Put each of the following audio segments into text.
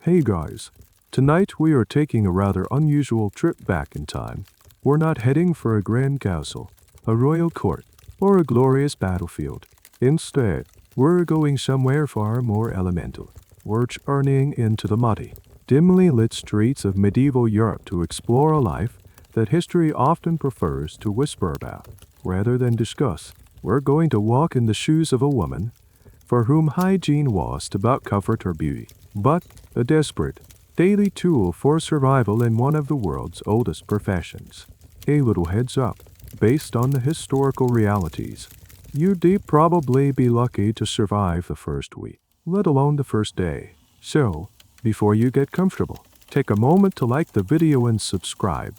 Hey guys, tonight we are taking a rather unusual trip back in time. We're not heading for a grand castle, a royal court, or a glorious battlefield. Instead, we're going somewhere far more elemental. We're journeying into the muddy, dimly lit streets of medieval Europe to explore a life that history often prefers to whisper about, rather than discuss. We're going to walk in the shoes of a woman for whom hygiene was about comfort or beauty, but a desperate, daily tool for survival in one of the world's oldest professions. A little heads up, based on the historical realities. You'd probably be lucky to survive the first week, let alone the first day. So, before you get comfortable, take a moment to like the video and subscribe,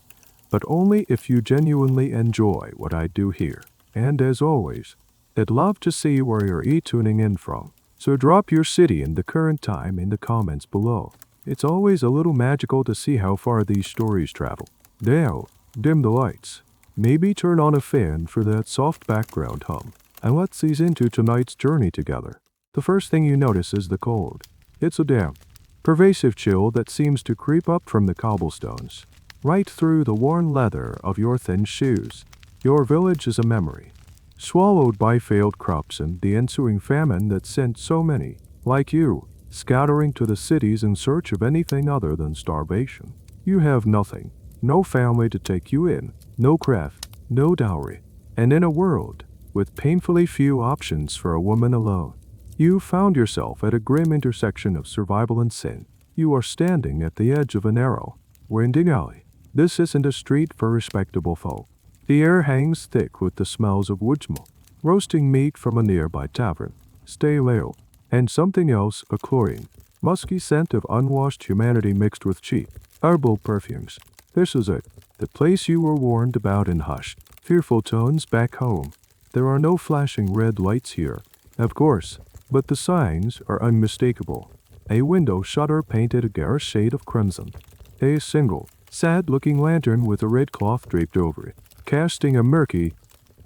but only if you genuinely enjoy what I do here. And as always, I'd love to see where you're tuning in from, so drop your city and the current time in the comments below. It's always a little magical to see how far these stories travel. Now, dim the lights. Maybe turn on a fan for that soft background hum, and let's ease into tonight's journey together. The first thing you notice is the cold. It's a damp, pervasive chill that seems to creep up from the cobblestones, right through the worn leather of your thin shoes. Your village is a memory, swallowed by failed crops and the ensuing famine that sent so many, like you, scattering to the cities in search of anything other than starvation. You have nothing, no family to take you in, no craft, no dowry, and in a world with painfully few options for a woman alone, you found yourself at a grim intersection of survival and sin. You are standing at the edge of a narrow, winding alley. This isn't a street for respectable folk. The air hangs thick with the smells of wood smoke, roasting meat from a nearby tavern, stale ale, and something else, a cloying, musky scent of unwashed humanity mixed with cheap, herbal perfumes. This is it, the place you were warned about in hushed, fearful tones back home. There are no flashing red lights here, of course, but the signs are unmistakable. A window shutter painted a garish shade of crimson. A single, sad-looking lantern with a red cloth draped over it, casting a murky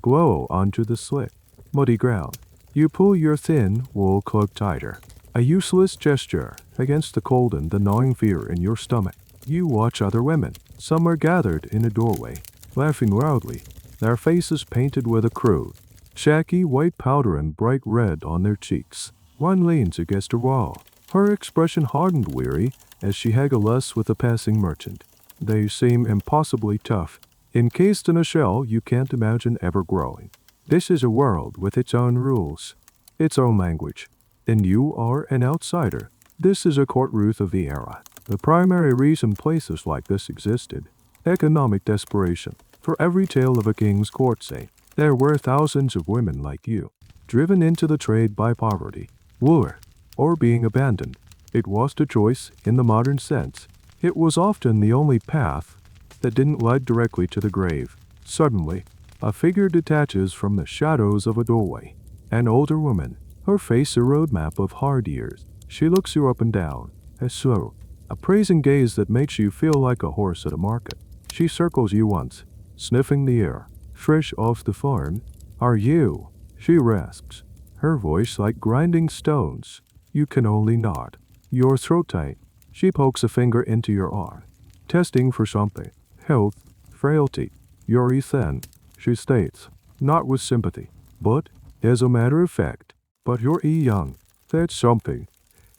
glow onto the slick, muddy ground. You pull your thin wool cloak tighter, a useless gesture against the cold and the gnawing fear in your stomach. You watch other women. Some are gathered in a doorway, laughing loudly, their faces painted with a crude, shaggy white powder and bright red on their cheeks. One leans against a wall, her expression hardened weary as she haggles with a passing merchant. They seem impossibly tough, encased in a shell you can't imagine ever growing. This is a world with its own rules, its own language, and you are an outsider. This is a court Ruth of the era. The primary reason places like this existed: economic desperation. For every tale of a king's court saint, there were thousands of women like you, driven into the trade by poverty, war, or being abandoned. It was the choice in the modern sense. It was often the only path that didn't lead directly to the grave. Suddenly, a figure detaches from the shadows of a doorway. An older woman, her face a roadmap of hard years. She looks you up and down, a slow, appraising gaze that makes you feel like a horse at a market. She circles you once, sniffing the air. Fresh off the farm, are you? She rasps, her voice like grinding stones. You can only nod, your throat tight. She pokes a finger into your arm, testing for something. Health, frailty, you're thin, she states, not with sympathy, but as a matter of fact. But you're young, that's something.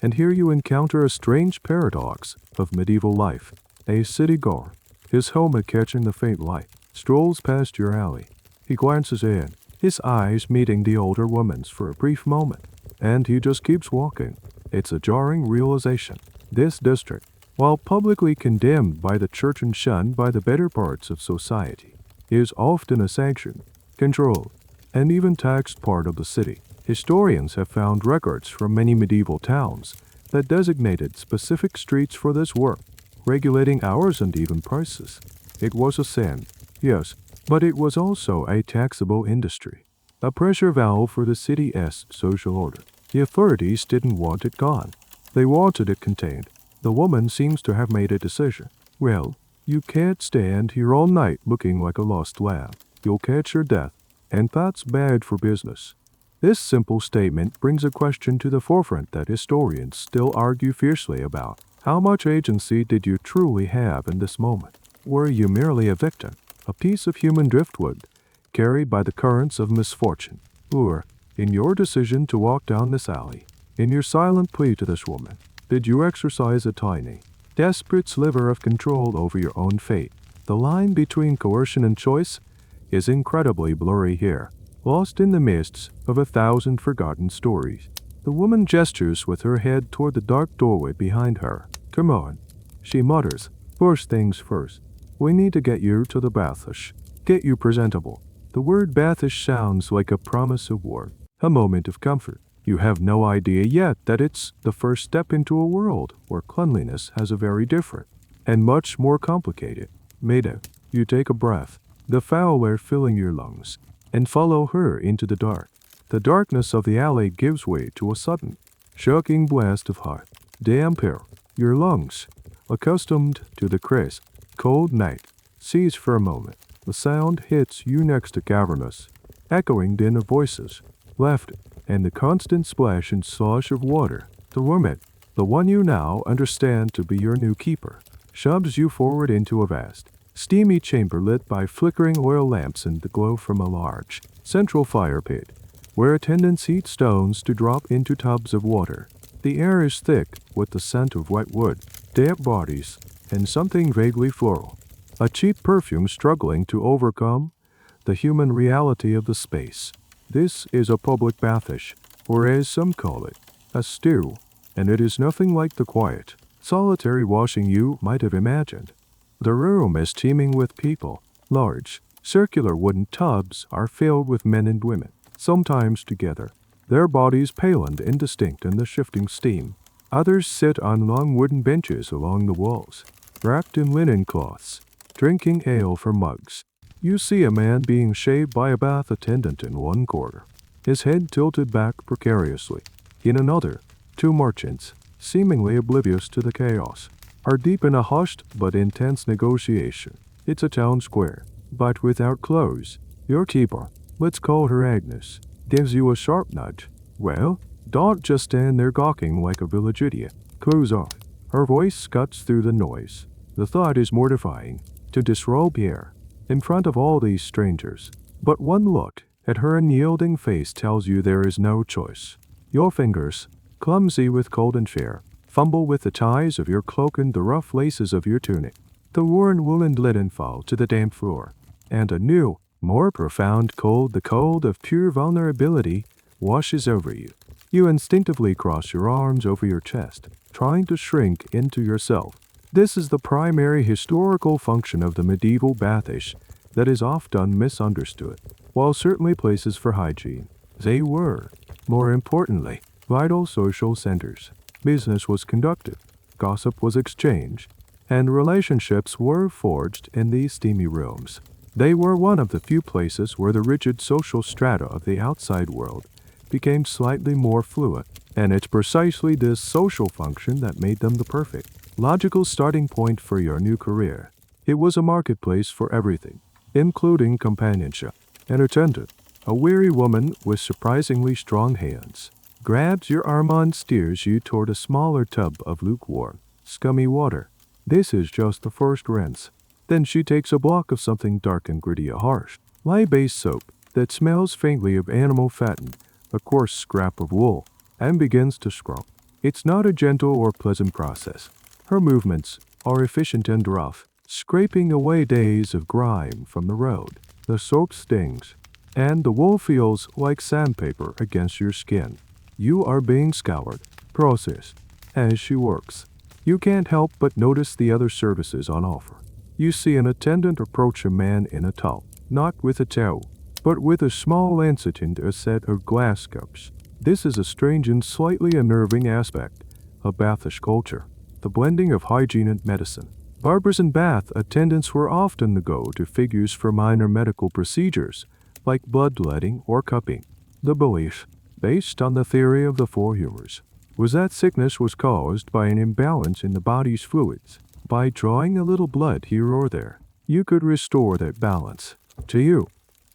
And here you encounter a strange paradox of medieval life. A city guard, his helmet catching the faint light, strolls past your alley. He glances in, his eyes meeting the older woman's for a brief moment, and he just keeps walking. It's a jarring realization. This district, while publicly condemned by the church and shunned by the better parts of society, is often a sanctioned, controlled, and even taxed part of the city. Historians have found records from many medieval towns that designated specific streets for this work, regulating hours and even prices. It was a sin, yes, but it was also a taxable industry, a pressure valve for the city's social order. The authorities didn't want it gone. They wanted it contained. The woman seems to have made a decision. Well, you can't stand here all night looking like a lost lamb. You'll catch your death, and that's bad for business. This simple statement brings a question to the forefront that historians still argue fiercely about. How much agency did you truly have in this moment? Were you merely a victim, a piece of human driftwood, carried by the currents of misfortune? Or, in your decision to walk down this alley, in your silent plea to this woman, did you exercise a tiny, desperate sliver of control over your own fate? The line between coercion and choice is incredibly blurry here, lost in the mists of 1,000 forgotten stories. The woman gestures with her head toward the dark doorway behind her. Come on, she mutters. First things first. We need to get you to the bathhouse. Get you presentable. The word bathhouse sounds like a promise of warmth, a moment of comfort. You have no idea yet that it's the first step into a world where cleanliness has a very different and much more complicated meaning. You take a breath, the foul air filling your lungs, and follow her into the dark. The darkness of the alley gives way to a sudden, shocking blast of hot, damp air. Your lungs, accustomed to the crisp, cold night, cease for a moment. The sound hits you next to cavernous, echoing din of voices, laughter, and the constant splash and slosh of water. The woman, the one you now understand to be your new keeper, shoves you forward into a vast, steamy chamber lit by flickering oil lamps and the glow from a large, central fire pit, where attendants heat stones to drop into tubs of water. The air is thick with the scent of wet wood, damp bodies, and something vaguely floral, a cheap perfume struggling to overcome the human reality of the space. This is a public bathhouse, or as some call it, a stew, and it is nothing like the quiet, solitary washing you might have imagined. The room is teeming with people. Large, circular wooden tubs are filled with men and women, sometimes together, their bodies pale and indistinct in the shifting steam. Others sit on long wooden benches along the walls, wrapped in linen cloths, drinking ale from mugs. You see a man being shaved by a bath attendant in one corner, his head tilted back precariously. In another, two merchants, seemingly oblivious to the chaos, are deep in a hushed but intense negotiation. It's a town square, but without clothes. Your keeper, let's call her Agnes, gives you a sharp nudge. Well, don't just stand there gawking like a village idiot. Clothes off. Her voice cuts through the noise. The thought is mortifying, to disrobe here, in front of all these strangers. But one look at her unyielding face tells you there is no choice. Your fingers, clumsy with cold and fear, fumble with the ties of your cloak and the rough laces of your tunic. The worn woolen linen fall to the damp floor, and a new, more profound cold, the cold of pure vulnerability, washes over you. You instinctively cross your arms over your chest, trying to shrink into yourself. This is the primary historical function of the medieval bathhouse that is often misunderstood. While certainly places for hygiene, they were, more importantly, vital social centers. Business was conducted, gossip was exchanged, and relationships were forged in these steamy rooms. They were one of the few places where the rigid social strata of the outside world became slightly more fluid, and it's precisely this social function that made them the perfect, logical starting point for your new career. It was a marketplace for everything, including companionship. An attendant, a weary woman with surprisingly strong hands, grabs your arm and steers you toward a smaller tub of lukewarm, scummy water. This is just the first rinse. Then she takes a block of something dark and gritty, a harsh, lye-based soap that smells faintly of animal fat and a coarse scrap of wool, and begins to scrub. It's not a gentle or pleasant process. Her movements are efficient and rough, scraping away days of grime from the road. The soap stings, and the wool feels like sandpaper against your skin. You are being scoured, processed, as she works. You can't help but notice the other services on offer. You see an attendant approach a man in a towel, not with a towel, but with a small lancet and a set of glass cups. This is a strange and slightly unnerving aspect of bathhouse culture, the blending of hygiene and medicine. Barbers and bath attendants were often the go-to figures for minor medical procedures, like bloodletting or cupping. The belief, based on the theory of the four humors, was that sickness was caused by an imbalance in the body's fluids. By drawing a little blood here or there, you could restore that balance. To you,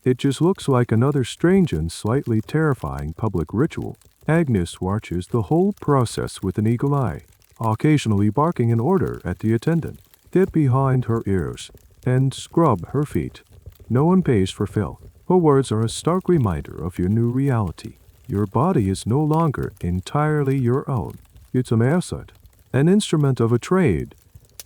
it just looks like another strange and slightly terrifying public ritual. Agnes watches the whole process with an eagle eye. occasionally barking an order at the attendant, dip behind her ears, and scrub her feet. No one pays for Phil. Her words are a stark reminder of your new reality. Your body is no longer entirely your own. It's an asset, an instrument of a trade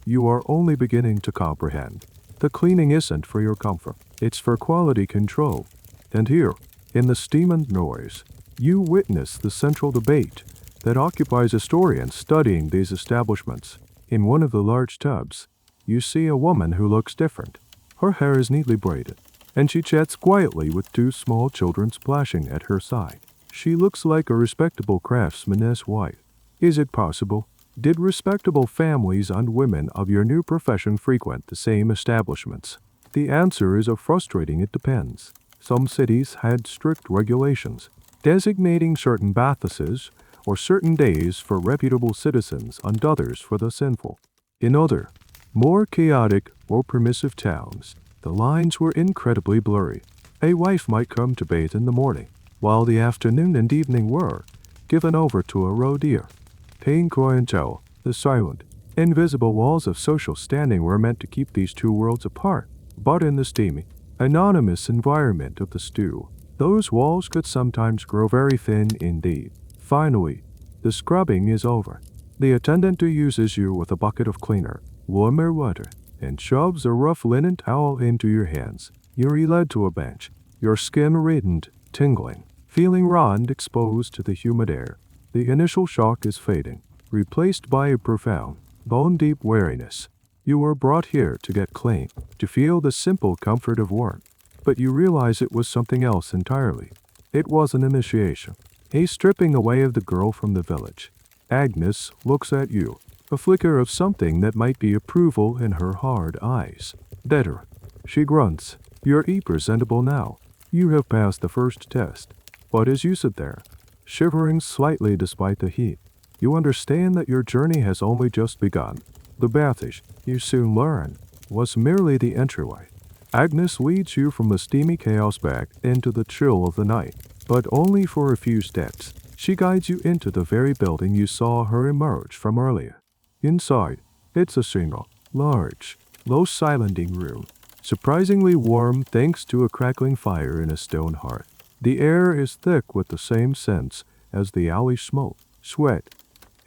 you are only beginning to comprehend. The cleaning isn't for your comfort, it's for quality control. And here, in the steam and noise, you witness the central debate that occupies historians studying these establishments. In one of the large tubs, you see a woman who looks different. Her hair is neatly braided, and she chats quietly with two small children splashing at her side. She looks like a respectable craftsman's wife. Is it possible? Did respectable families and women of your new profession frequent the same establishments? The answer is a frustrating it depends. Some cities had strict regulations, designating certain bathhouses or certain days for reputable citizens and others for the sinful. In other, more chaotic or permissive towns, the lines were incredibly blurry. A wife might come to bathe in the morning, while the afternoon and evening were given over to a rodier. Paying clientele, the silent, invisible walls of social standing were meant to keep these two worlds apart. But in the steamy, anonymous environment of the stew, those walls could sometimes grow very thin indeed. Finally, the scrubbing is over. The attendant uses you with a bucket of cleaner, warmer water, and shoves a rough linen towel into your hands. You're led to a bench, your skin reddened, tingling, feeling raw and exposed to the humid air. The initial shock is fading, replaced by a profound, bone-deep weariness. You were brought here to get clean, to feel the simple comfort of warmth. But you realize it was something else entirely. It was an initiation, a stripping away of the girl from the village. Agnes looks at you, a flicker of something that might be approval in her hard eyes. Better. She grunts. You're presentable now. You have passed the first test. But as you sit there, shivering slightly despite the heat, you understand that your journey has only just begun. The bathhouse, you soon learn, was merely the entryway. Agnes leads you from the steamy chaos back into the chill of the night, but only for a few steps. She guides you into the very building you saw her emerge from earlier. Inside, it's a single, large, low-silencing room, surprisingly warm thanks to a crackling fire in a stone hearth. The air is thick with the same scents as the alley smoke, sweat,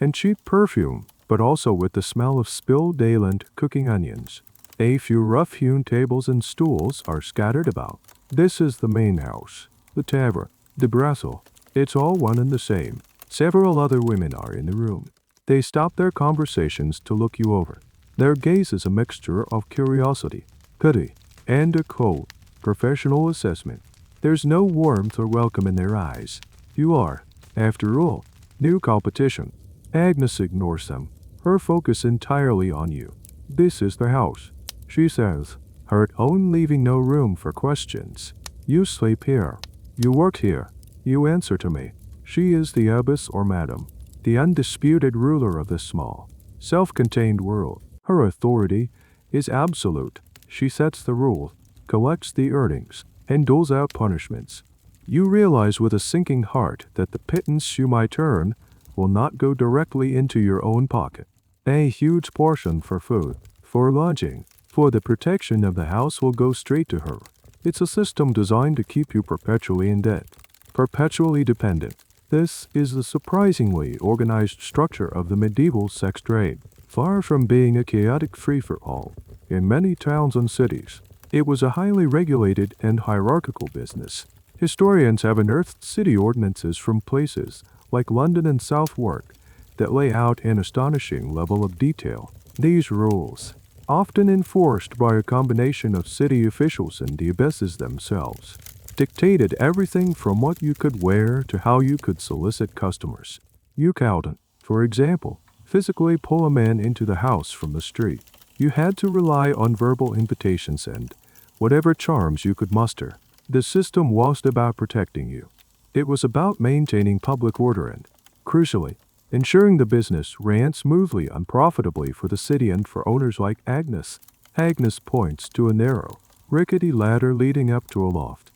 and cheap perfume, but also with the smell of spilled Dayland cooking onions. A few rough-hewn tables and stools are scattered about. This is the main house, the tavern, the brothel. It's all one and the same. Several other women are in the room. They stop their conversations to look you over. Their gaze is a mixture of curiosity, pity, and a cold, professional assessment. There's no warmth or welcome in their eyes. You are, after all, new competition. Agnes ignores them, her focus entirely on you. This is the house, she says, her tone leaving no room for questions. You sleep here. You work here. You answer to me. She is the abbess or madam, the undisputed ruler of this small, self-contained world. Her authority is absolute. She sets the rules, collects the earnings, and doles out punishments. You realize with a sinking heart that the pittance you might earn will not go directly into your own pocket. A huge portion for food, for lodging, for the protection of the house will go straight to her. It's a system designed to keep you perpetually in debt, perpetually dependent. This is the surprisingly organized structure of the medieval sex trade. Far from being a chaotic free-for-all, in many towns and cities, it was a highly regulated and hierarchical business. Historians have unearthed city ordinances from places like London and Southwark that lay out an astonishing level of detail. These rules, often enforced by a combination of city officials and the abbesses themselves, dictated everything from what you could wear to how you could solicit customers. You couldn't, for example, physically pull a man into the house from the street. You had to rely on verbal invitations and whatever charms you could muster. The system wasn't about protecting you. It was about maintaining public order and, crucially, ensuring the business ran smoothly and profitably for the city and for owners like Agnes. Agnes points to a narrow, rickety ladder leading up to a loft.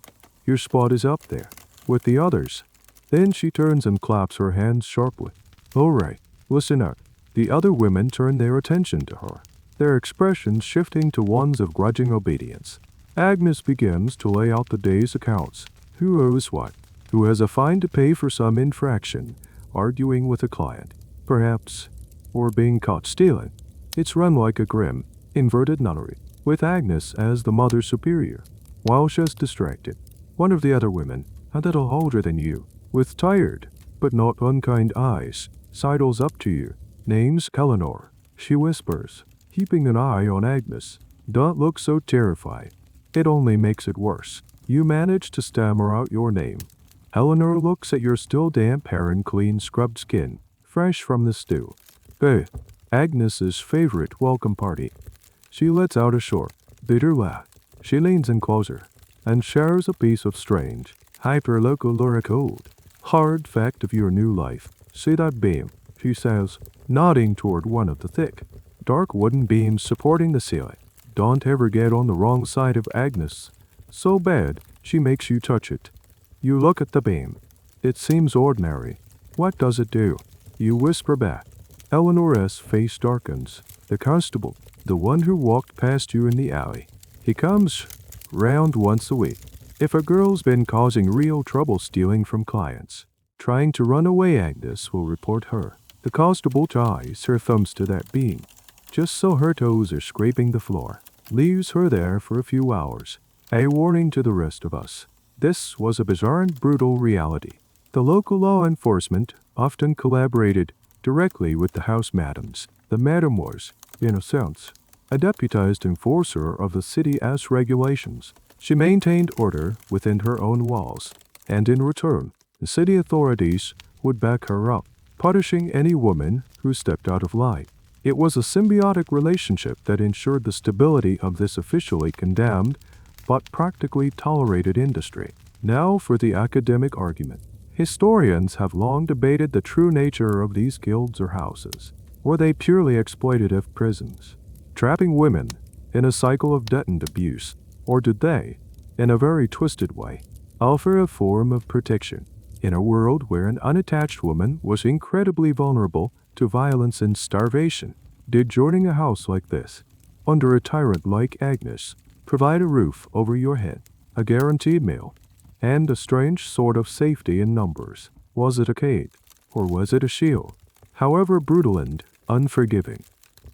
Your spot is up there, with the others. Then she turns and claps her hands sharply. All right, listen up. The other women turn their attention to her, their expressions shifting to ones of grudging obedience. Agnes begins to lay out the day's accounts. Who owes what? Who has a fine to pay for some infraction? Arguing with a client, perhaps, or being caught stealing. It's run like a grim, inverted nunnery, with Agnes as the mother superior, while she's distracted. One of the other women, a little older than you, with tired, but not unkind eyes, sidles up to you. Name's Eleanor, she whispers, keeping an eye on Agnes. Don't look so terrified. It only makes it worse. You manage to stammer out your name. Eleanor looks at your still damp hair and clean scrubbed skin, fresh from the stew. Agnes's favorite welcome party. She lets out a short, bitter laugh. She leans in closer and shares a piece of strange, hyperlocal hard fact of your new life. See that beam, she says, nodding toward one of the thick, dark wooden beams supporting the ceiling. Don't ever get on the wrong side of Agnes. So bad, she makes you touch it. You look at the beam. It seems ordinary. What does it do? You whisper back. Eleanor's face darkens. The constable, the one who walked past you in the alley. He comes round once a week. If a girl's been causing real trouble stealing from clients, trying to run away, Agnes will report her. The constable ties her thumbs to that beam, just so her toes are scraping the floor. Leaves her there for a few hours. A warning to the rest of us. This was a bizarre and brutal reality. The local law enforcement often collaborated directly with the house madams. The madam was, in a sense, a deputized enforcer of the city's regulations. She maintained order within her own walls, and in return, the city authorities would back her up, punishing any woman who stepped out of line. It was a symbiotic relationship that ensured the stability of this officially condemned but practically tolerated industry. Now for the academic argument. Historians have long debated the true nature of these guilds or houses. Were they purely exploitative prisons, trapping women in a cycle of debt and abuse, or did they, in a very twisted way, offer a form of protection in a world where an unattached woman was incredibly vulnerable to violence and starvation? Did joining a house like this, under a tyrant like Agnes, provide a roof over your head, a guaranteed meal, and a strange sort of safety in numbers? Was it a cage, or was it a shield? However brutal and unforgiving,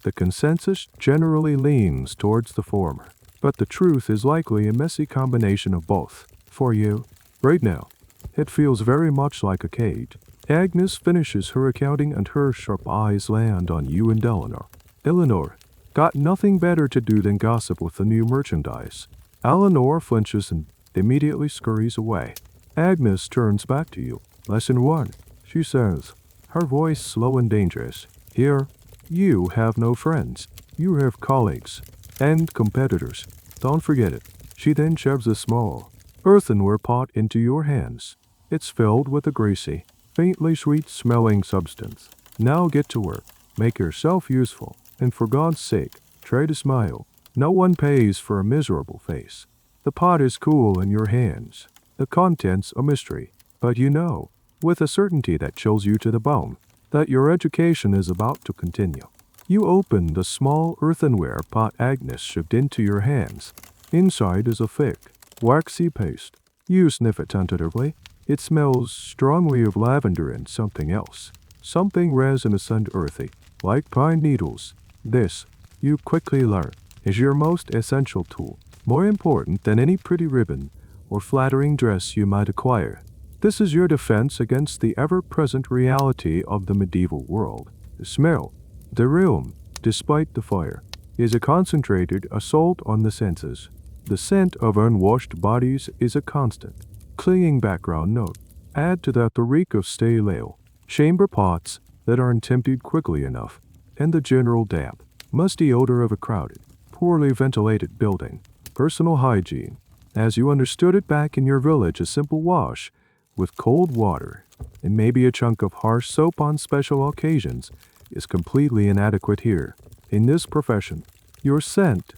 the consensus generally leans towards the former, but the truth is likely a messy combination of both. For you, right now, it feels very much like a cage. Agnes finishes her accounting and her sharp eyes land on you and Eleanor. Eleanor got nothing better to do than gossip with the new merchandise. Eleanor flinches and immediately scurries away. Agnes turns back to you. Lesson 1, she says, her voice slow and dangerous. Here, you have no friends. You have colleagues and competitors. Don't forget it. She then shoves a small, earthenware pot into your hands. It's filled with a greasy, faintly sweet-smelling substance. Now get to work. Make yourself useful. And for God's sake, try to smile. No one pays for a miserable face. The pot is cool in your hands. The contents a mystery. But you know, with a certainty that chills you to the bone, that your education is about to continue. You open the small earthenware pot Agnes shoved into your hands. Inside is a thick, waxy paste. You sniff it tentatively. It smells strongly of lavender and something else. Something resinous and earthy, like pine needles. This, you quickly learn, is your most essential tool, more important than any pretty ribbon or flattering dress you might acquire. This is your defense against the ever-present reality of the medieval world. The smell, the room, despite the fire, is a concentrated assault on the senses. The scent of unwashed bodies is a constant, clinging background note. Add to that the reek of stale ale, chamber pots that aren't emptied quickly enough, and the general damp, musty odor of a crowded, poorly ventilated building. Personal hygiene, as you understood it back in your village, a simple wash with cold water and maybe a chunk of harsh soap on special occasions, is completely inadequate here. In this profession, your scent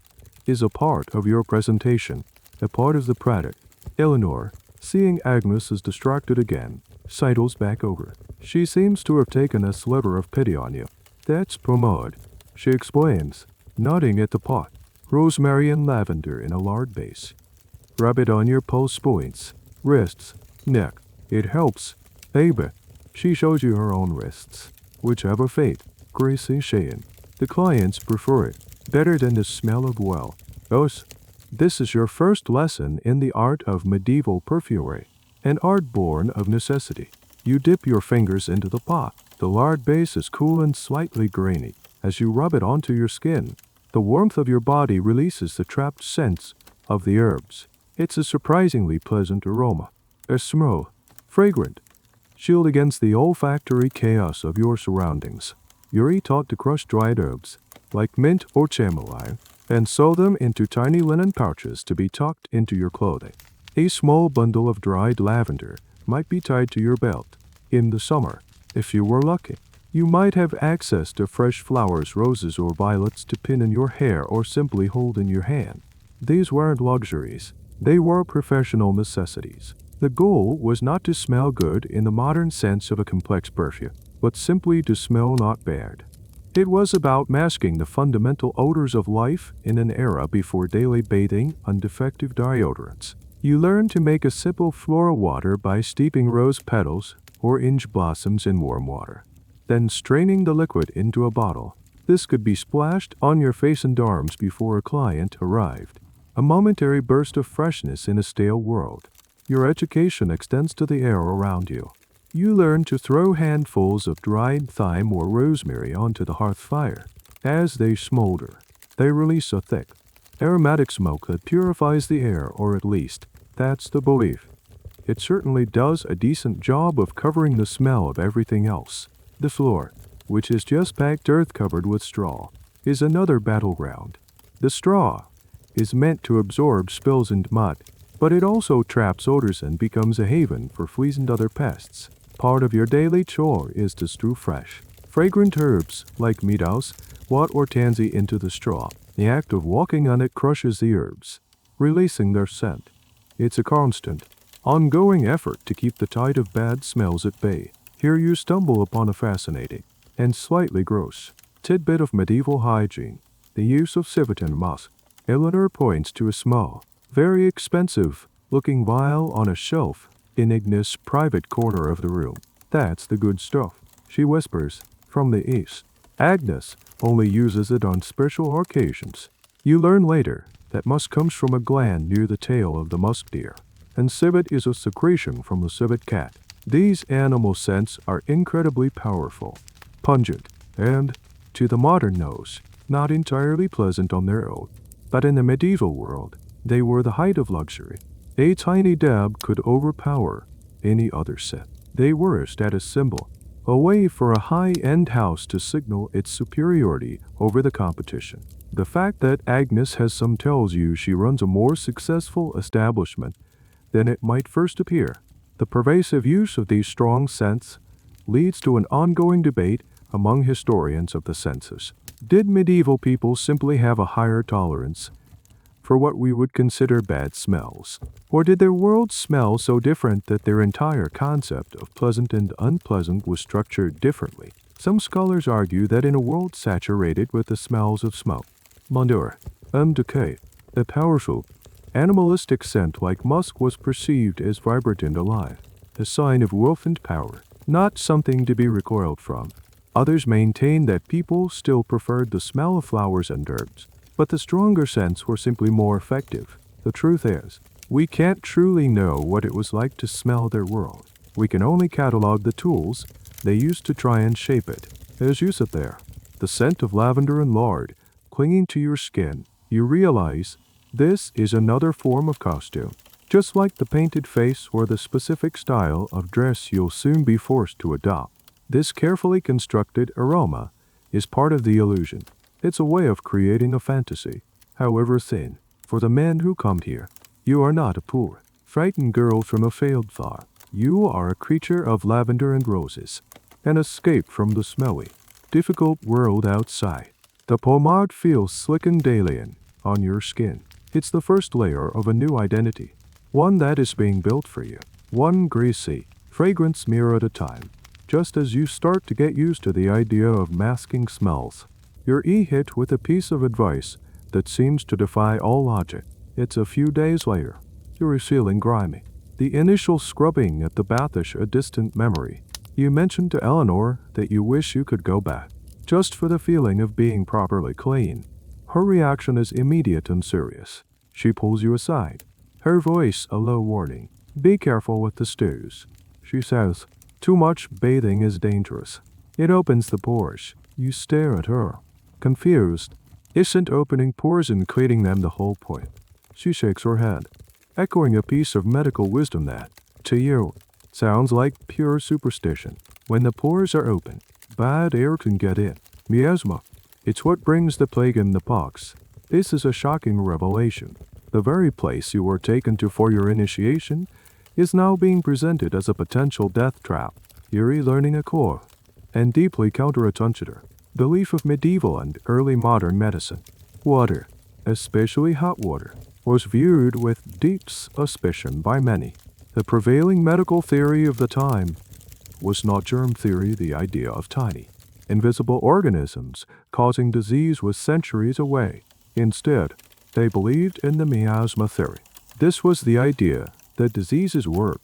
is a part of your presentation, a part of the product. Eleanor, seeing Agnes is distracted again, sidles back over. She seems to have taken a sliver of pity on you. That's pomade, she explains, nodding at the pot. Rosemary and lavender in a lard base. Rub it on your pulse points, wrists, neck. It helps. Baby. She shows you her own wrists. Whichever fate, Gracie Cheyenne. The clients prefer it, better than the smell of well. Os, this is your first lesson in the art of medieval perfumery, an art born of necessity. You dip your fingers into the pot. The lard base is cool and slightly grainy. As you rub it onto your skin, the warmth of your body releases the trapped scents of the herbs. It's a surprisingly pleasant aroma. A smooth, fragrant shield against the olfactory chaos of your surroundings. You're taught to crush dried herbs, like mint or chamomile, and sew them into tiny linen pouches to be tucked into your clothing. A small bundle of dried lavender might be tied to your belt. In the summer, if you were lucky, you might have access to fresh flowers, roses, or violets to pin in your hair or simply hold in your hand. These weren't luxuries. They were professional necessities. The goal was not to smell good in the modern sense of a complex perfume, but simply to smell not bad. It was about masking the fundamental odors of life in an era before daily bathing on defective deodorants. You learned to make a simple floral water by steeping rose petals or orange blossoms in warm water, then straining the liquid into a bottle. This could be splashed on your face and arms before a client arrived. A momentary burst of freshness in a stale world. Your education extends to the air around you. You learn to throw handfuls of dried thyme or rosemary onto the hearth fire. As they smolder, they release a thick, aromatic smoke that purifies the air, or at least, that's the belief. It certainly does a decent job of covering the smell of everything else. The floor, which is just packed earth covered with straw, is another battleground. The straw is meant to absorb spills and mud, but it also traps odors and becomes a haven for fleas and other pests. Part of your daily chore is to strew fresh, fragrant herbs like meadows, wort or tansy into the straw. The act of walking on it crushes the herbs, releasing their scent. It's a constant, ongoing effort to keep the tide of bad smells at bay. Here you stumble upon a fascinating and slightly gross tidbit of medieval hygiene, the use of civetine musk. Eleanor points to a small, very expensive-looking vial on a shelf in Ignace's private corner of the room. That's the good stuff, she whispers, from the east. Agnes only uses it on special occasions. You learn later that musk comes from a gland near the tail of the musk deer, and civet is a secretion from the civet cat. These animal scents are incredibly powerful, pungent, and, to the modern nose, not entirely pleasant on their own. But in the medieval world, they were the height of luxury. A tiny dab could overpower any other scent. They were a status symbol, a way for a high-end house to signal its superiority over the competition. The fact that Agnes has some tells you she runs a more successful establishment than it might first appear. The pervasive use of these strong scents leads to an ongoing debate among historians of the senses. Did medieval people simply have a higher tolerance for what we would consider bad smells? Or did their world smell so different that their entire concept of pleasant and unpleasant was structured differently? Some scholars argue that in a world saturated with the smells of smoke, manure, and decay, a powerful, animalistic scent like musk was perceived as vibrant and alive, a sign of wealth and power, not something to be recoiled from. Others maintain that people still preferred the smell of flowers and herbs, but the stronger scents were simply more effective. The truth is, we can't truly know what it was like to smell their world. We can only catalog the tools they used to try and shape it. As you sit there, the scent of lavender and lard clinging to your skin, you realize this is another form of costume. Just like the painted face or the specific style of dress you'll soon be forced to adopt. This carefully constructed aroma is part of the illusion. It's a way of creating a fantasy, however thin. For the men who come here, you are not a poor, frightened girl from a failed farm. You are a creature of lavender and roses, an escape from the smelly, difficult world outside. The pomade feels slick and alien on your skin. It's the first layer of a new identity, one that is being built for you, one greasy, fragrant smear at a time. just as you start to get used to the idea of masking smells. You're hit with a piece of advice that seems to defy all logic. It's a few days later. You're feeling grimy. The initial scrubbing at the bath is a distant memory. You mentioned to Eleanor that you wish you could go back, just for the feeling of being properly clean. Her reaction is immediate and serious. She pulls you aside, her voice a low warning. Be careful with the stews. She says, too much bathing is dangerous. It opens the pores. You stare at her, confused. Isn't opening pores and cleaning them the whole point? She shakes her head, echoing a piece of medical wisdom that, to you, sounds like pure superstition. When the pores are open, bad air can get in. Miasma. It's what brings the plague and the pox. This is a shocking revelation. The very place you were taken to for your initiation is now being presented as a potential death trap. You're learning a core and deeply counterintuitive belief of medieval and early modern medicine. Water, especially hot water, was viewed with deep suspicion by many. The prevailing medical theory of the time was not germ theory. The idea of tiny, invisible organisms causing disease was centuries away. Instead, they believed in the miasma theory. This was the idea that diseases were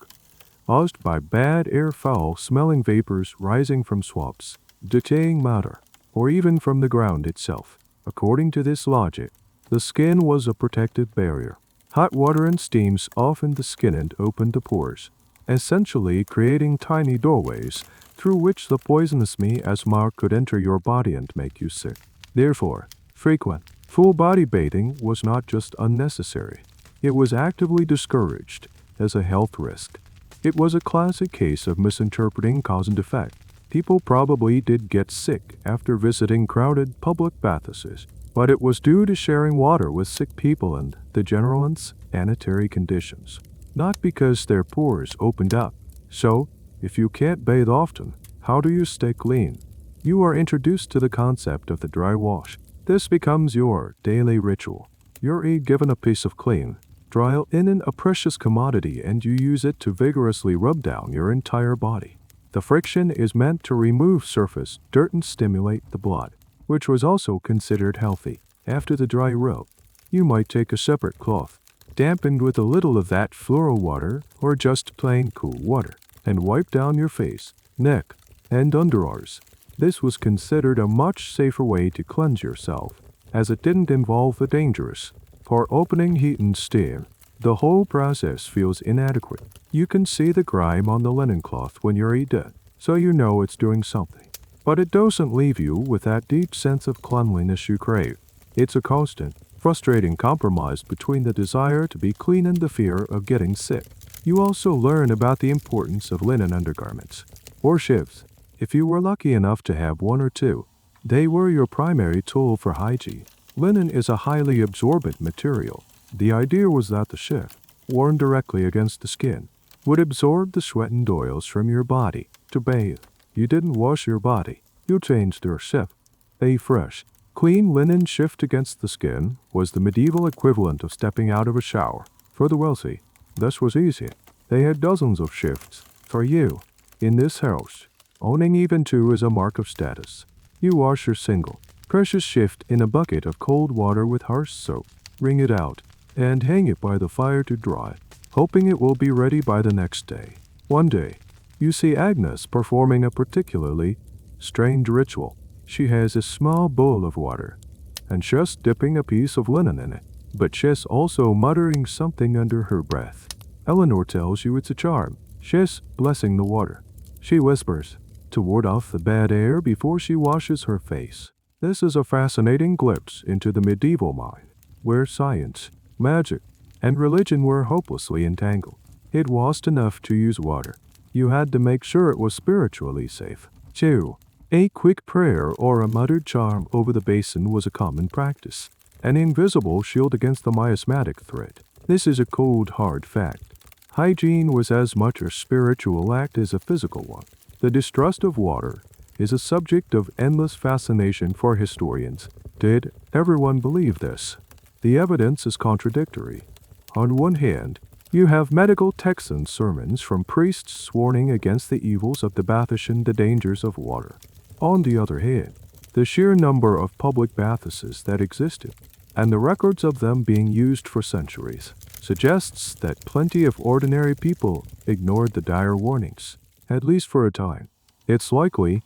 caused by bad air, foul-smelling vapors rising from swamps, decaying matter, or even from the ground itself. According to this logic, the skin was a protective barrier. Hot water and steam softened the skin and opened the pores, essentially creating tiny doorways through which the poisonous miasma could enter your body and make you sick. Therefore, frequent, full-body bathing was not just unnecessary. It was actively discouraged as a health risk. It was a classic case of misinterpreting cause and effect. People probably did get sick after visiting crowded public bathhouses, but it was due to sharing water with sick people and the general unsanitary conditions, not because their pores opened up. So, if you can't bathe often, how do you stay clean? You are introduced to the concept of the dry wash. This becomes your daily ritual. You're given a piece of clean, dry linen, a precious commodity, and you use it to vigorously rub down your entire body. The friction is meant to remove surface dirt and stimulate the blood, which was also considered healthy. After the dry rub, you might take a separate cloth, dampened with a little of that floral water or just plain cool water, and wipe down your face, neck, and underarms. This was considered a much safer way to cleanse yourself, as it didn't involve the dangerous for opening heat and steam. The whole process feels inadequate. You can see the grime on the linen cloth when you're dead, so you know it's doing something. But it doesn't leave you with that deep sense of cleanliness you crave. It's a constant, frustrating compromise between the desire to be clean and the fear of getting sick. You also learn about the importance of linen undergarments, or shifts. If you were lucky enough to have one or two, they were your primary tool for hygiene. Linen is a highly absorbent material. The idea was that the shift, worn directly against the skin, would absorb the sweat and oils from your body. To bathe, you didn't wash your body. You changed your shift. A fresh, clean linen shift against the skin was the medieval equivalent of stepping out of a shower. For the wealthy, this was easy. They had dozens of shifts. For you, in this house, owning even two is a mark of status. You wash your single, precious shift in a bucket of cold water with harsh soap, wring it out, and hang it by the fire to dry, hoping it will be ready by the next day. One day, you see Agnes performing a particularly strange ritual. She has a small bowl of water, and she's dipping a piece of linen in it, but she's also muttering something under her breath. Eleanor tells you it's a charm. She's blessing the water. She whispers, to ward off the bad air before she washes her face. This is a fascinating glimpse into the medieval mind, where science, magic, and religion were hopelessly entangled. It wasn't enough to use water. You had to make sure it was spiritually safe. 2. A quick prayer or a muttered charm over the basin was a common practice, an invisible shield against the miasmatic threat. This is a cold, hard fact. Hygiene was as much a spiritual act as a physical one. The distrust of water is a subject of endless fascination for historians. Did everyone believe this? The evidence is contradictory. On one hand, You have medical texts and sermons from priests warning against the evils of the bathhouse and the dangers of water. On the other hand, the sheer number of public bathhouses that existed, and the records of them being used for centuries, suggests that plenty of ordinary people ignored the dire warnings, at least for a time. It's likely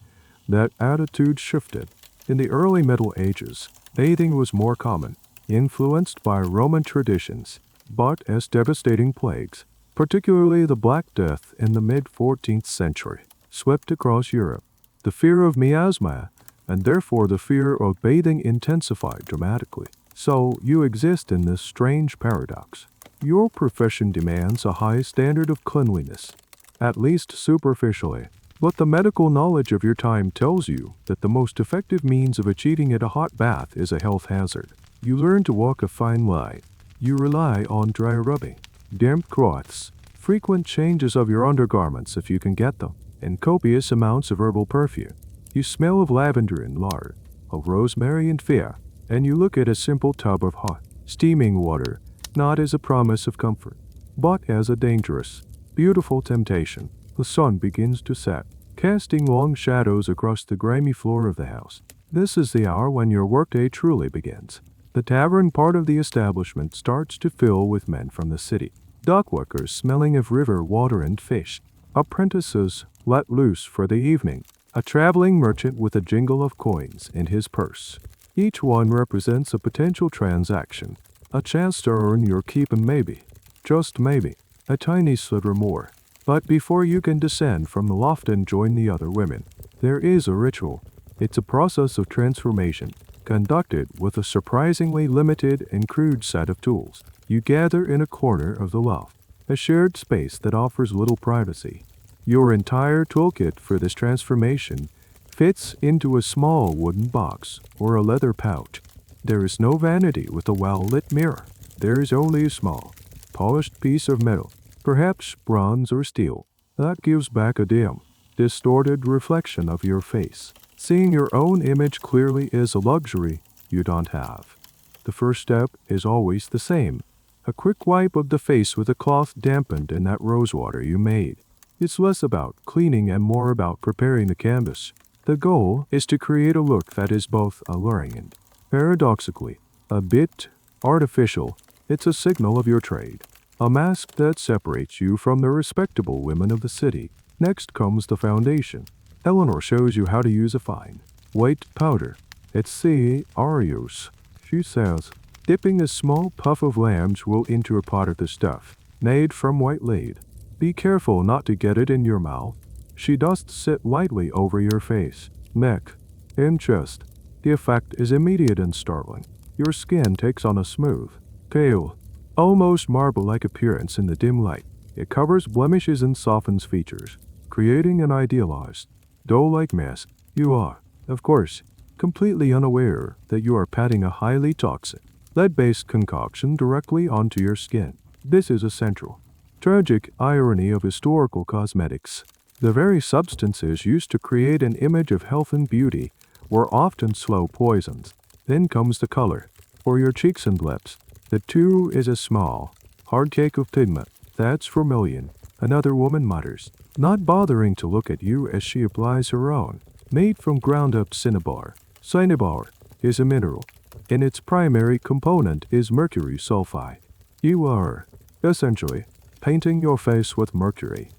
that attitude shifted. In the early Middle Ages, bathing was more common, influenced by Roman traditions, but as devastating plagues, particularly the Black Death in the mid-14th century, swept across Europe, the fear of miasma, and therefore the fear of bathing, intensified dramatically. So you exist in this strange paradox. Your profession demands a high standard of cleanliness, at least superficially, but the medical knowledge of your time tells you that the most effective means of achieving a hot bath is a health hazard. You learn to walk a fine line. You rely on dry rubbing, damp cloths, frequent changes of your undergarments if you can get them, and copious amounts of herbal perfume. You smell of lavender and lard, of rosemary and fir, and you look at a simple tub of hot, steaming water not as a promise of comfort, but as a dangerous, beautiful temptation. The sun begins to set, casting long shadows across the grimy floor of the house. This is the hour when your workday truly begins. The tavern part of the establishment starts to fill with men from the city, dockworkers smelling of river water and fish, apprentices let loose for the evening, a traveling merchant with a jingle of coins in his purse. Each one represents a potential transaction, a chance to earn your keep and maybe, just maybe, a tiny sliver more. But before you can descend from the loft and join the other women, there is a ritual. It's a process of transformation, conducted with a surprisingly limited and crude set of tools. You gather in a corner of the loft, a shared space that offers little privacy. Your entire toolkit for this transformation fits into a small wooden box or a leather pouch. There is no vanity with a well-lit mirror. There is only a small, polished piece of metal, perhaps bronze or steel, that gives back a dim, distorted reflection of your face. Seeing your own image clearly is a luxury you don't have. The first step is always the same, a quick wipe of the face with a cloth dampened in that rosewater you made. It's less about cleaning and more about preparing the canvas. The goal is to create a look that is both alluring and, paradoxically, a bit artificial. It's a signal of your trade, a mask that separates you from the respectable women of the city. Next comes the foundation. Eleanor shows you how to use a fine, white powder. It's Arius, she says, dipping a small puff of lamb's wool into a pot of the stuff, made from white lead. Be careful not to get it in your mouth. She does sit lightly over your face, neck, and chest. The effect is immediate and startling. Your skin takes on a smooth, pale, almost marble-like appearance in the dim light. It covers blemishes and softens features, creating an idealized, dough-like mask. You are, of course, completely unaware that you are patting a highly toxic, lead-based concoction directly onto your skin. This is a central, tragic irony of historical cosmetics. The very substances used to create an image of health and beauty were often slow poisons. Then comes the color. For your cheeks and lips, the two is a small, hard cake of pigment. That's vermilion, another woman mutters, not bothering to look at you as she applies her own, made from ground-up cinnabar. Cinnabar is a mineral, and its primary component is mercury sulfide. You are, essentially, painting your face with mercury.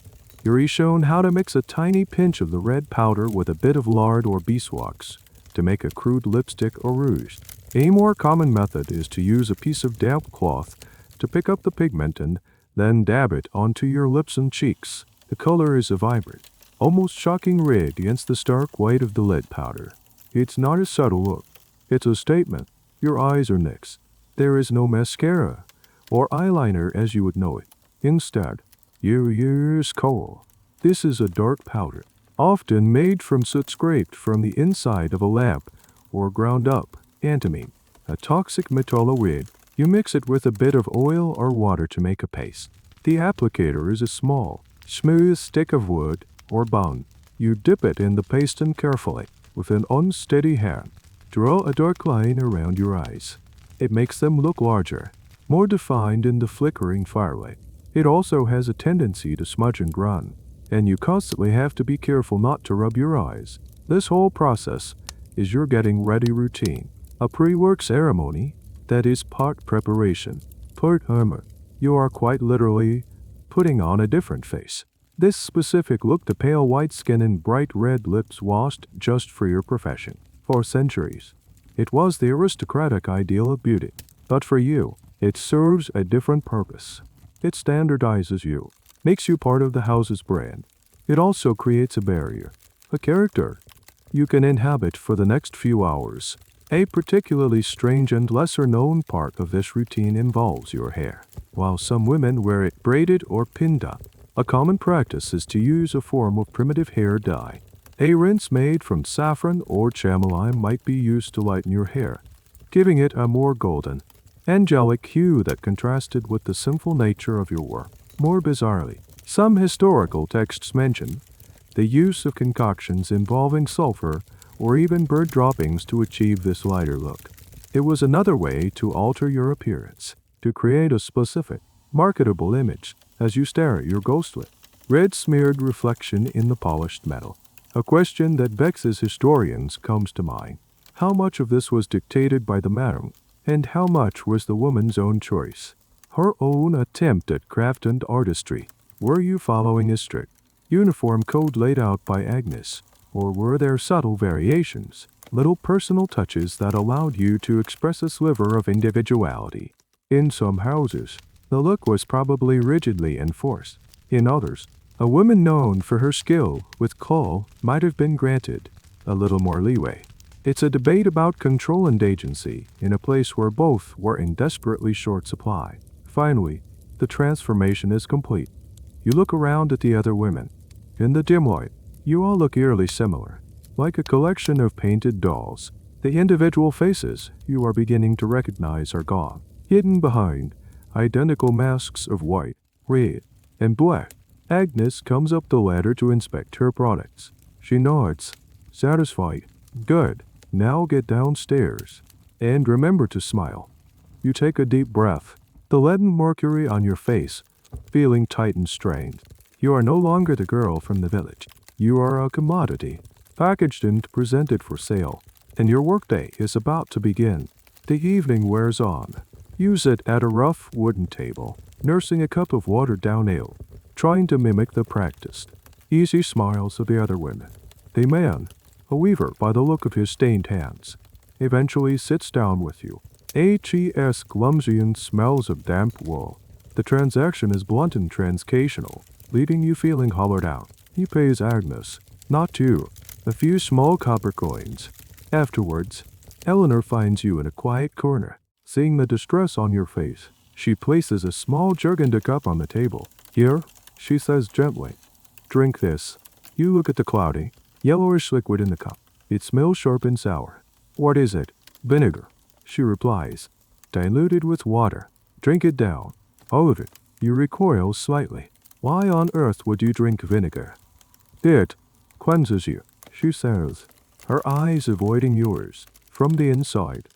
You're shown how to mix a tiny pinch of the red powder with a bit of lard or beeswax to make a crude lipstick or rouge. A more common method is to use a piece of damp cloth to pick up the pigment and then dab it onto your lips and cheeks. The color is a vibrant, almost shocking red against the stark white of the lead powder. It's not a subtle look. It's a statement. Your eyes are NYX. There is no mascara or eyeliner as you would know it. Instead, you use kohl. This is a dark powder, often made from soot scraped from the inside of a lamp or ground up antimony, a toxic metalloid. You mix it with a bit of oil or water to make a paste. The applicator is a small, smooth stick of wood or bone. You dip it in the paste and carefully, with an unsteady hand, draw a dark line around your eyes. It makes them look larger, more defined in the flickering firelight. It also has a tendency to smudge and run, and you constantly have to be careful not to rub your eyes. This whole process is your getting ready routine, a pre-work ceremony that is part preparation, part armor. You are quite literally putting on a different face. This specific look, the pale white skin and bright red lips, washed just for your profession. For centuries, it was the aristocratic ideal of beauty. But for you, it serves a different purpose. It standardizes you, makes you part of the house's brand. It also creates a barrier, a character you can inhabit for the next few hours. A particularly strange and lesser-known part of this routine involves your hair. While some women wear it braided or pinned up, a common practice is to use a form of primitive hair dye. A rinse made from saffron or chamomile might be used to lighten your hair, giving it a more golden, angelic hue that contrasted with the sinful nature of your work. More bizarrely, some historical texts mention the use of concoctions involving sulfur or even bird droppings to achieve this lighter look. It was another way to alter your appearance, to create a specific, marketable image as you stare at your ghostly, red-smeared reflection in the polished metal. A question that vexes historians comes to mind. How much of this was dictated by the madam, and how much was the woman's own choice? Her own attempt at craft and artistry? Were you following a strict, uniform code laid out by Agnes, or were there subtle variations, little personal touches that allowed you to express a sliver of individuality? In some houses, the look was probably rigidly enforced. In others, a woman known for her skill with coal might have been granted a little more leeway. It's a debate about control and agency in a place where both were in desperately short supply. Finally, the transformation is complete. You look around at the other women. In the dim light, you all look eerily similar, like a collection of painted dolls. The individual faces you are beginning to recognize are gone, hidden behind identical masks of white, red, and black. Agnes comes up the ladder to inspect her products. She nods, satisfied. Good. Now get downstairs. And remember to smile. You take a deep breath, the leaden mercury on your face, feeling tight and strained. You are no longer the girl from the village. You are a commodity, packaged and presented for sale, and your workday is about to begin. The evening wears on. You sit at a rough wooden table, nursing a cup of watered-down ale, trying to mimic the practiced, easy smiles of the other women. The man, a weaver by the look of his stained hands, eventually sits down with you. H.E.S. clumsy and smells of damp wool. The transaction is blunt and transactional, leaving you feeling hollowed out. He pays Agnes, not you, a few small copper coins. Afterwards, Eleanor finds you in a quiet corner. Seeing the distress on your face, she places a small jug and a cup on the table. Here, she says gently, drink this. You look at the cloudy, yellowish liquid in the cup. It smells sharp and sour. What is it? Vinegar, she replies, diluted with water. Drink it down. All of it. You recoil slightly. Why on earth would you drink vinegar? It cleanses you, she says, her eyes avoiding yours, from the inside.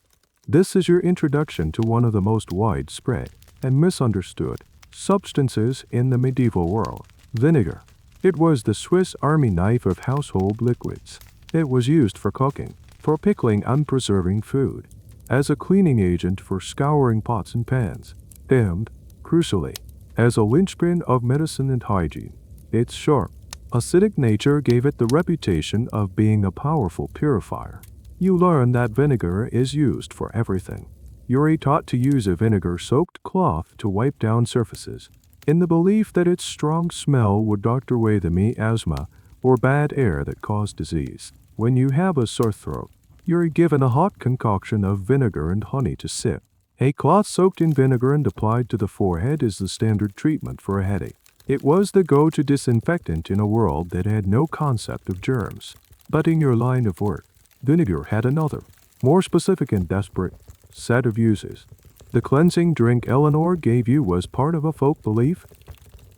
This is your introduction to one of the most widespread and misunderstood substances in the medieval world, vinegar. It was the Swiss Army knife of household liquids. It was used for cooking, for pickling and preserving food, as a cleaning agent for scouring pots and pans, and, crucially, as a linchpin of medicine and hygiene. Its sharp, acidic nature gave it the reputation of being a powerful purifier. You learn that vinegar is used for everything. You're taught to use a vinegar-soaked cloth to wipe down surfaces, in the belief that its strong smell would doctor away the miasma or bad air that cause disease. When you have a sore throat, you're given a hot concoction of vinegar and honey to sip. A cloth soaked in vinegar and applied to the forehead is the standard treatment for a headache. It was the go-to disinfectant in a world that had no concept of germs. But in your line of work, vinegar had another, more specific and desperate, set of uses. The cleansing drink Eleanor gave you was part of a folk belief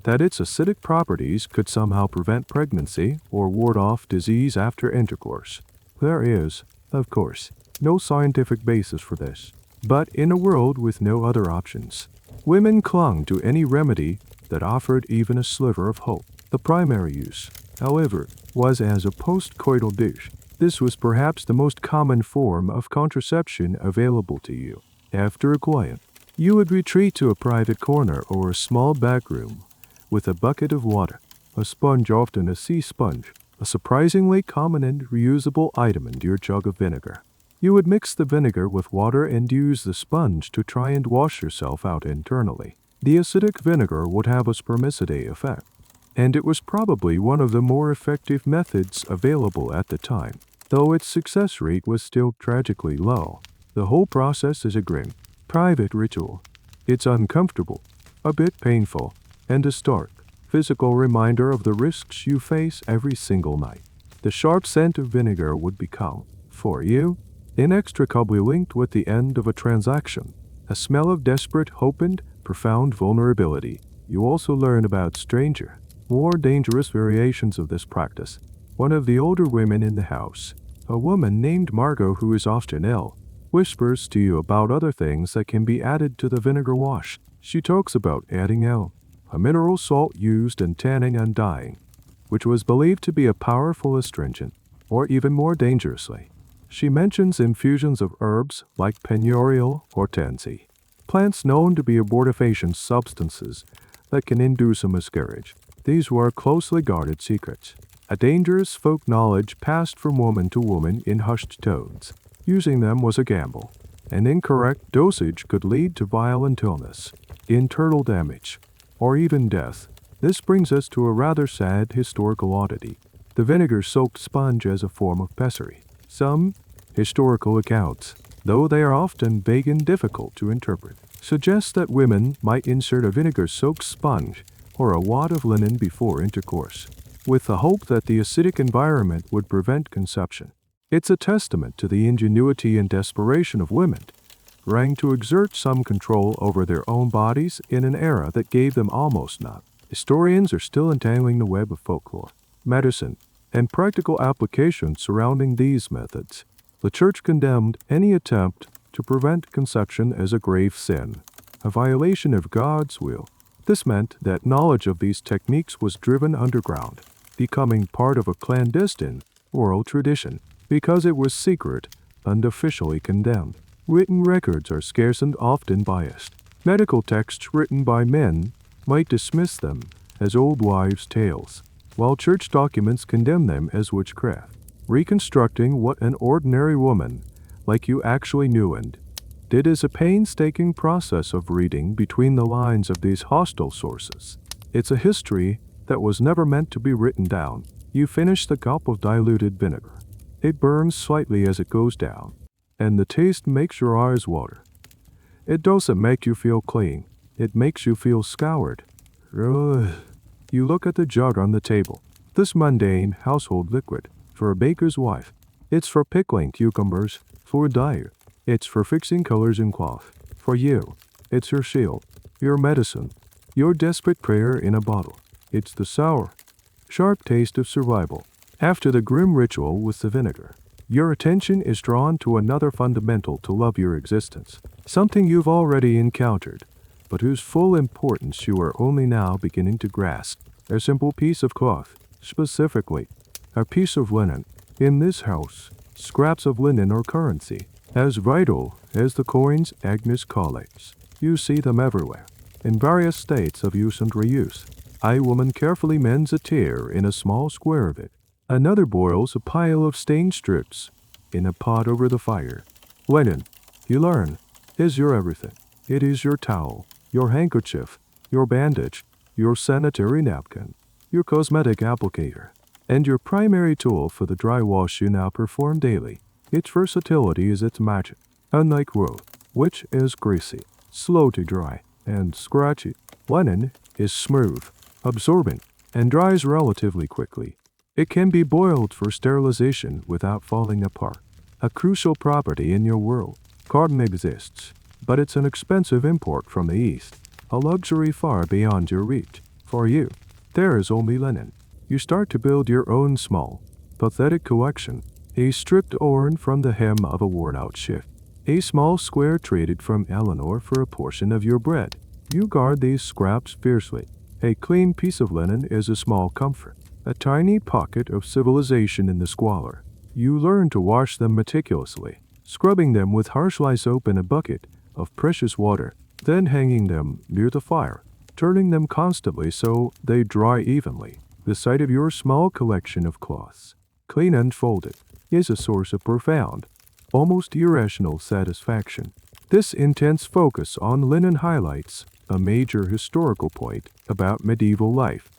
that its acidic properties could somehow prevent pregnancy or ward off disease after intercourse. There is, of course, no scientific basis for this. But in a world with no other options, women clung to any remedy that offered even a sliver of hope. The primary use, however, was as a post-coital douche. This was perhaps the most common form of contraception available to you. After a quiet, you would retreat to a private corner or a small back room with a bucket of water, a sponge, often a sea sponge, a surprisingly common and reusable item, and your jug of vinegar. You would mix the vinegar with water and use the sponge to try and wash yourself out internally. The acidic vinegar would have a spermicide effect, and it was probably one of the more effective methods available at the time, though its success rate was still tragically low. The whole process is a grim, private ritual. It's uncomfortable, a bit painful, and a stark, physical reminder of the risks you face every single night. The sharp scent of vinegar would become, for you, inextricably linked with the end of a transaction, a smell of desperate hope and profound vulnerability. You also learn about stranger, more dangerous variations of this practice. One of the older women in the house, a woman named Margot who is often ill, whispers to you about other things that can be added to the vinegar wash. She talks about adding L, a mineral salt used in tanning and dyeing, which was believed to be a powerful astringent, or even more dangerously. She mentions infusions of herbs like penurial or tansy, plants known to be abortifacient substances that can induce a miscarriage. These were closely guarded secrets, a dangerous folk knowledge passed from woman to woman in hushed tones. Using them was a gamble. An incorrect dosage could lead to violent illness, internal damage, or even death. This brings us to a rather sad historical oddity: the vinegar-soaked sponge as a form of pessary. Some historical accounts, though they are often vague and difficult to interpret, suggest that women might insert a vinegar-soaked sponge or a wad of linen before intercourse, with the hope that the acidic environment would prevent conception. It's a testament to the ingenuity and desperation of women, trying to exert some control over their own bodies in an era that gave them almost none. Historians are still untangling the web of folklore, medicine, and practical applications surrounding these methods. The Church condemned any attempt to prevent conception as a grave sin, a violation of God's will. This meant that knowledge of these techniques was driven underground, becoming part of a clandestine oral tradition. Because it was secret and officially condemned, written records are scarce and often biased. Medical texts written by men might dismiss them as old wives' tales, while church documents condemn them as witchcraft. Reconstructing what an ordinary woman like you actually knew and did is a painstaking process of reading between the lines of these hostile sources. It's a history that was never meant to be written down. You finish the cup of diluted vinegar. It burns slightly as it goes down, and the taste makes your eyes water. It doesn't make you feel clean. It makes you feel scoured. Ugh. You look at the jug on the table. This mundane household liquid, for a baker's wife. It's for pickling cucumbers. For a dyer, it's for fixing colors in cloth. For you, it's your shield, your medicine, your desperate prayer in a bottle. It's the sour, sharp taste of survival. After the grim ritual with the vinegar, your attention is drawn to another fundamental to love your existence, something you've already encountered, but whose full importance you are only now beginning to grasp. A simple piece of cloth, specifically, a piece of linen. In this house, scraps of linen are currency, as vital as the coins Agnes collects. You see them everywhere, in various states of use and reuse. A woman carefully mends a tear in a small square of it. Another boils a pile of stained strips in a pot over the fire. Linen, you learn, is your everything. It is your towel, your handkerchief, your bandage, your sanitary napkin, your cosmetic applicator, and your primary tool for the dry wash you now perform daily. Its versatility is its magic. Unlike wool, which is greasy, slow to dry, and scratchy, linen is smooth, absorbent, and dries relatively quickly. It can be boiled for sterilization without falling apart. A crucial property in your world. Cotton exists, but it's an expensive import from the East, a luxury far beyond your reach. For you, there is only linen. You start to build your own small, pathetic collection, a stripped urn from the hem of a worn-out shift, a small square traded from Eleanor for a portion of your bread. You guard these scraps fiercely, A clean piece of linen is a small comfort, a tiny pocket of civilization in the squalor. You learn to wash them meticulously, scrubbing them with harsh lye soap in a bucket of precious water, then hanging them near the fire, turning them constantly so they dry evenly. The sight of your small collection of cloths, clean and folded, is a source of profound, almost irrational satisfaction. This intense focus on linen highlights a major historical point about medieval life,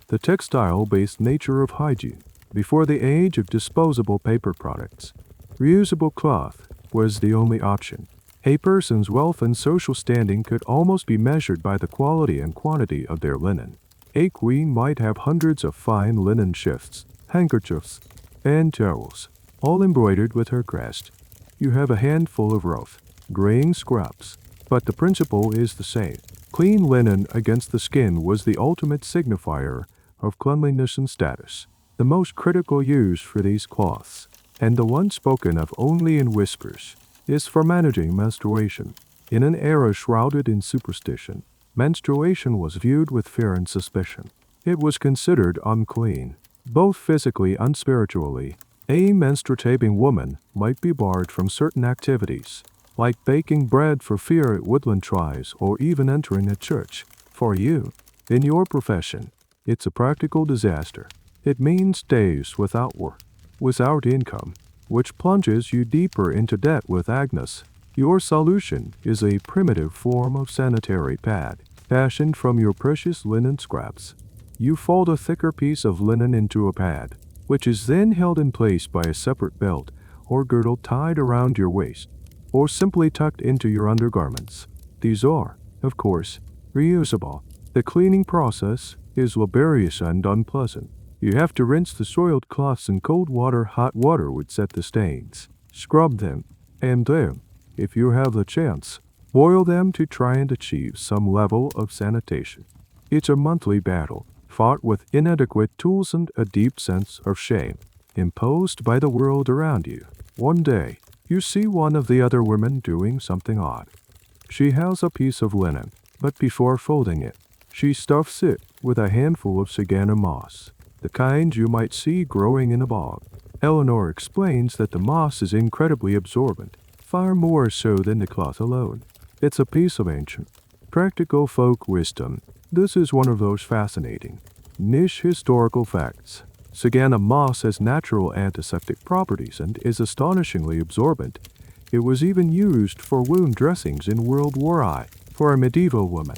the textile-based nature of hygiene. Before the age of disposable paper products, reusable cloth was the only option. A person's wealth and social standing could almost be measured by the quality and quantity of their linen. A queen might have hundreds of fine linen shifts, handkerchiefs, and towels, all embroidered with her crest. You have a handful of rough, graying scraps, but the principle is the same. Clean linen against the skin was the ultimate signifier of cleanliness and status. The most critical use for these cloths, and the one spoken of only in whispers, is for managing menstruation. In an era shrouded in superstition, menstruation was viewed with fear and suspicion. It was considered unclean, both physically and spiritually. A menstruating woman might be barred from certain activities, like baking bread for fear it would tries or even entering a church. For you, in your profession, it's a practical disaster. It means days without work, without income, which plunges you deeper into debt with Agnes. Your solution is a primitive form of sanitary pad, fashioned from your precious linen scraps. You fold a thicker piece of linen into a pad, which is then held in place by a separate belt or girdle tied around your waist, or simply tucked into your undergarments. These are, of course, reusable. The cleaning process is laborious and unpleasant. You have to rinse the soiled cloths in cold water. Hot water would set the stains. Scrub them, and then, if you have the chance, boil them to try and achieve some level of sanitation. It's a monthly battle, fought with inadequate tools and a deep sense of shame, imposed by the world around you. One day, you see one of the other women doing something odd. She has a piece of linen, but before folding it, she stuffs it with a handful of sagana moss, the kind you might see growing in a bog. Eleanor explains that the moss is incredibly absorbent, far more so than the cloth alone. It's a piece of ancient, practical folk wisdom. This is one of those fascinating, niche historical facts. Sagana moss has natural antiseptic properties and is astonishingly absorbent. It was even used for wound dressings in World War I. For a medieval woman,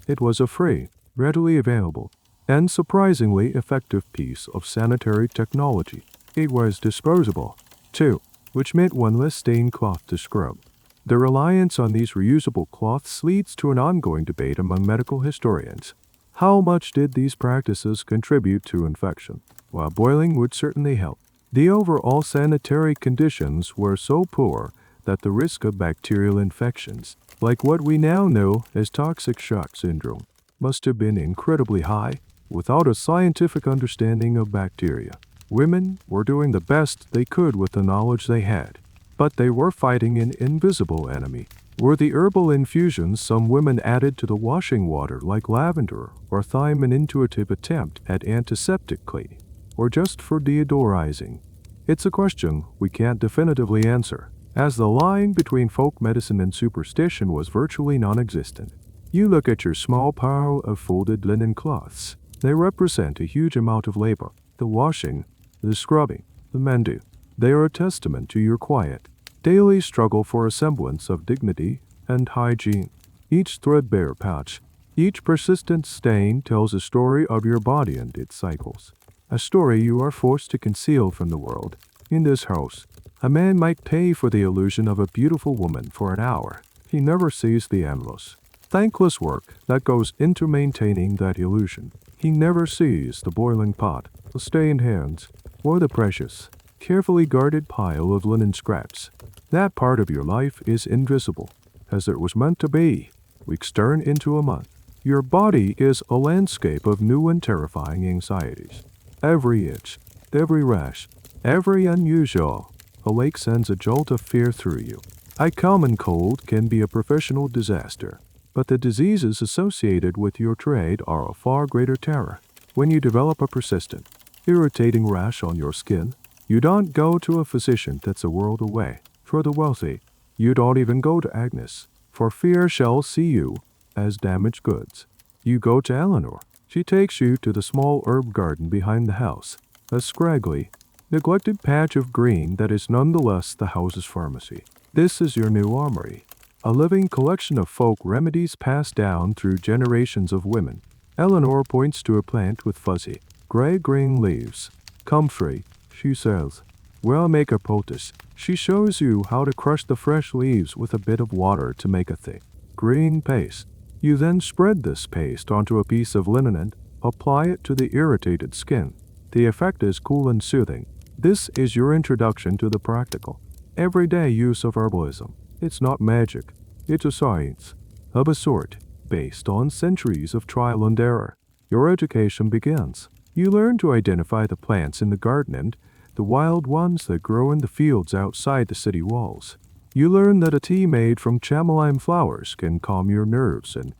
it was a free, readily available, and surprisingly effective piece of sanitary technology. It was disposable, too, which meant one less stained cloth to scrub. The reliance on these reusable cloths leads to an ongoing debate among medical historians. How much did these practices contribute to infection? While boiling would certainly help, the overall sanitary conditions were so poor that the risk of bacterial infections, like what we now know as toxic shock syndrome, must have been incredibly high. Without a scientific understanding of bacteria, women were doing the best they could with the knowledge they had, but they were fighting an invisible enemy. Were the herbal infusions some women added to the washing water like lavender or thyme an intuitive attempt at antiseptic cleaning, or just for deodorizing? It's a question we can't definitively answer, as the line between folk medicine and superstition was virtually non-existent. You look at your small pile of folded linen cloths. They represent a huge amount of labor. The washing, the scrubbing, the mending. They are a testament to your quiet, daily struggle for a semblance of dignity and hygiene. Each threadbare patch, each persistent stain tells a story of your body and its cycles. A story you are forced to conceal from the world. In this house, a man might pay for the illusion of a beautiful woman for an hour. He never sees the endless, thankless work that goes into maintaining that illusion. He never sees the boiling pot, the stained hands, or the precious, carefully guarded pile of linen scraps. That part of your life is invisible, as it was meant to be. Weeks turn into a month. Your body is a landscape of new and terrifying anxieties. Every itch, every rash, every unusual awake sends a jolt of fear through you. A common cold can be a professional disaster. but the diseases associated with your trade are a far greater terror. When you develop a persistent, irritating rash on your skin, you don't go to a physician that's a world away. For the wealthy, you don't even go to Agnes, for fear she'll see you as damaged goods. You go to Eleanor. She takes you to the small herb garden behind the house, a scraggly, neglected patch of green that is nonetheless the house's pharmacy. This is your new armory, a living collection of folk remedies passed down through generations of women. Eleanor points to a plant with fuzzy, gray-green leaves. Comfrey, she says. We'll make a poultice. She shows you how to crush the fresh leaves with a bit of water to make a thick, green paste. You then spread this paste onto a piece of linen and apply it to the irritated skin. The effect is cool and soothing. This is your introduction to the practical, everyday use of herbalism. It's not magic. It's a science, of a sort, based on centuries of trial and error. Your education begins. You learn to identify the plants in the garden and the wild ones that grow in the fields outside the city walls. You learn that a tea made from chamomile flowers can calm your nerves and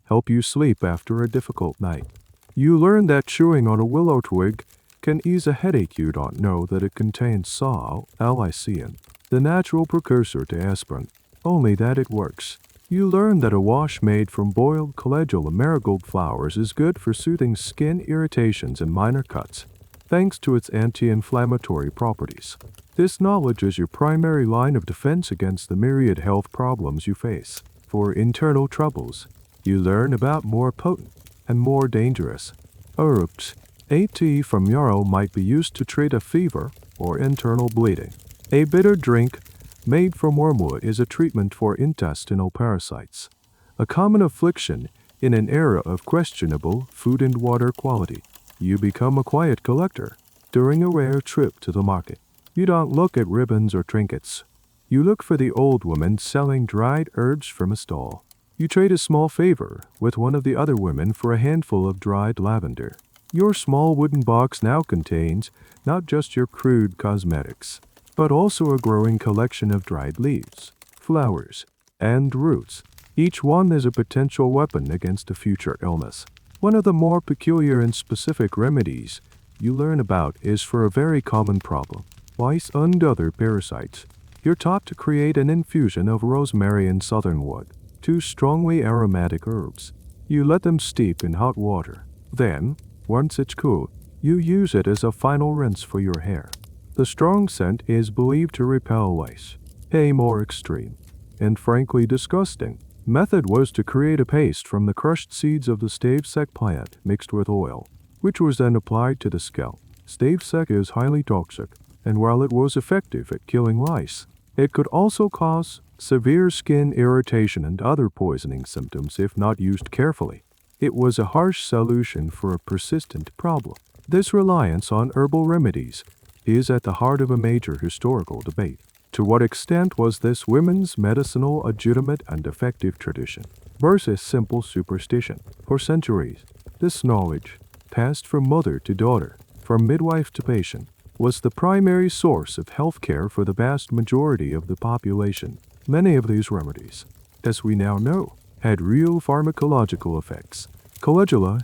help you sleep after a difficult night. You learn that chewing on a willow twig can ease a headache. You don't know that it contains salicylate, the natural precursor to aspirin, only that it works. You learn that a wash made from boiled calendula marigold flowers is good for soothing skin irritations and minor cuts, thanks to its anti-inflammatory properties. This knowledge is your primary line of defense against the myriad health problems you face. For internal troubles, you learn about more potent and more dangerous herbs. A tea from yarrow might be used to treat a fever or internal bleeding. A bitter drink made from wormwood is a treatment for intestinal parasites, a common affliction in an era of questionable food and water quality. You become a quiet collector during a rare trip to the market. You don't look at ribbons or trinkets. You look for the old woman selling dried herbs from a stall. You trade a small favor with one of the other women for a handful of dried lavender. Your small wooden box now contains not just your crude cosmetics, but also a growing collection of dried leaves, flowers, and roots. Each one is a potential weapon against a future illness. One of the more peculiar and specific remedies you learn about is for a very common problem, lice and other parasites. You're taught to create an infusion of rosemary and southernwood, two strongly aromatic herbs. You let them steep in hot water. Then, once it's cool, you use it as a final rinse for your hair. The strong scent is believed to repel lice. A more extreme, and frankly disgusting, method was to create a paste from the crushed seeds of the stavesek plant mixed with oil, which was then applied to the scalp. Stavesek is highly toxic, and while it was effective at killing lice, it could also cause severe skin irritation and other poisoning symptoms if not used carefully. It was a harsh solution for a persistent problem. This reliance on herbal remedies is at the heart of a major historical debate. To what extent was this women's medicinal legitimate and effective tradition versus simple superstition? For centuries, this knowledge, passed from mother to daughter, from midwife to patient, was the primary source of health care for the vast majority of the population. Many of these remedies, as we now know, had real pharmacological effects. Calendula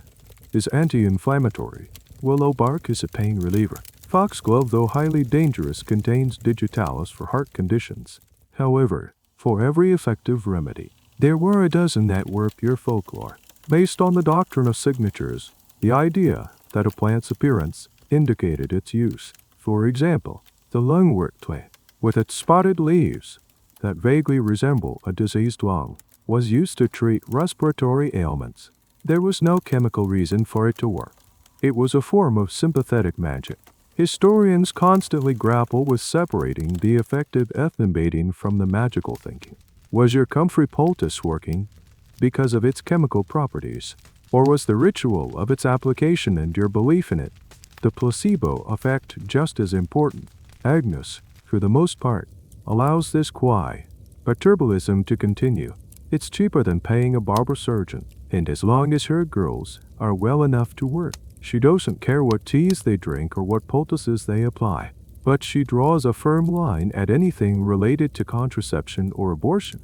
is anti-inflammatory. Willow bark is a pain reliever. Foxglove, though highly dangerous, contains digitalis for heart conditions. However, for every effective remedy, there were a dozen that were pure folklore, based on the doctrine of signatures, the idea that a plant's appearance indicated its use. For example, the lungwort plant, with its spotted leaves that vaguely resemble a diseased lung, was used to treat respiratory ailments. There was no chemical reason for it to work. It was a form of sympathetic magic. Historians constantly grapple with separating the effective ethnobating from the magical thinking. Was your comfrey poultice working because of its chemical properties, or was the ritual of its application and your belief in it, the placebo effect, just as important? Agnes, for the most part, allows this perturbalism to continue. It's cheaper than paying a barber surgeon, and as long as her girls are well enough to work, she doesn't care what teas they drink or what poultices they apply, but she draws a firm line at anything related to contraception or abortion.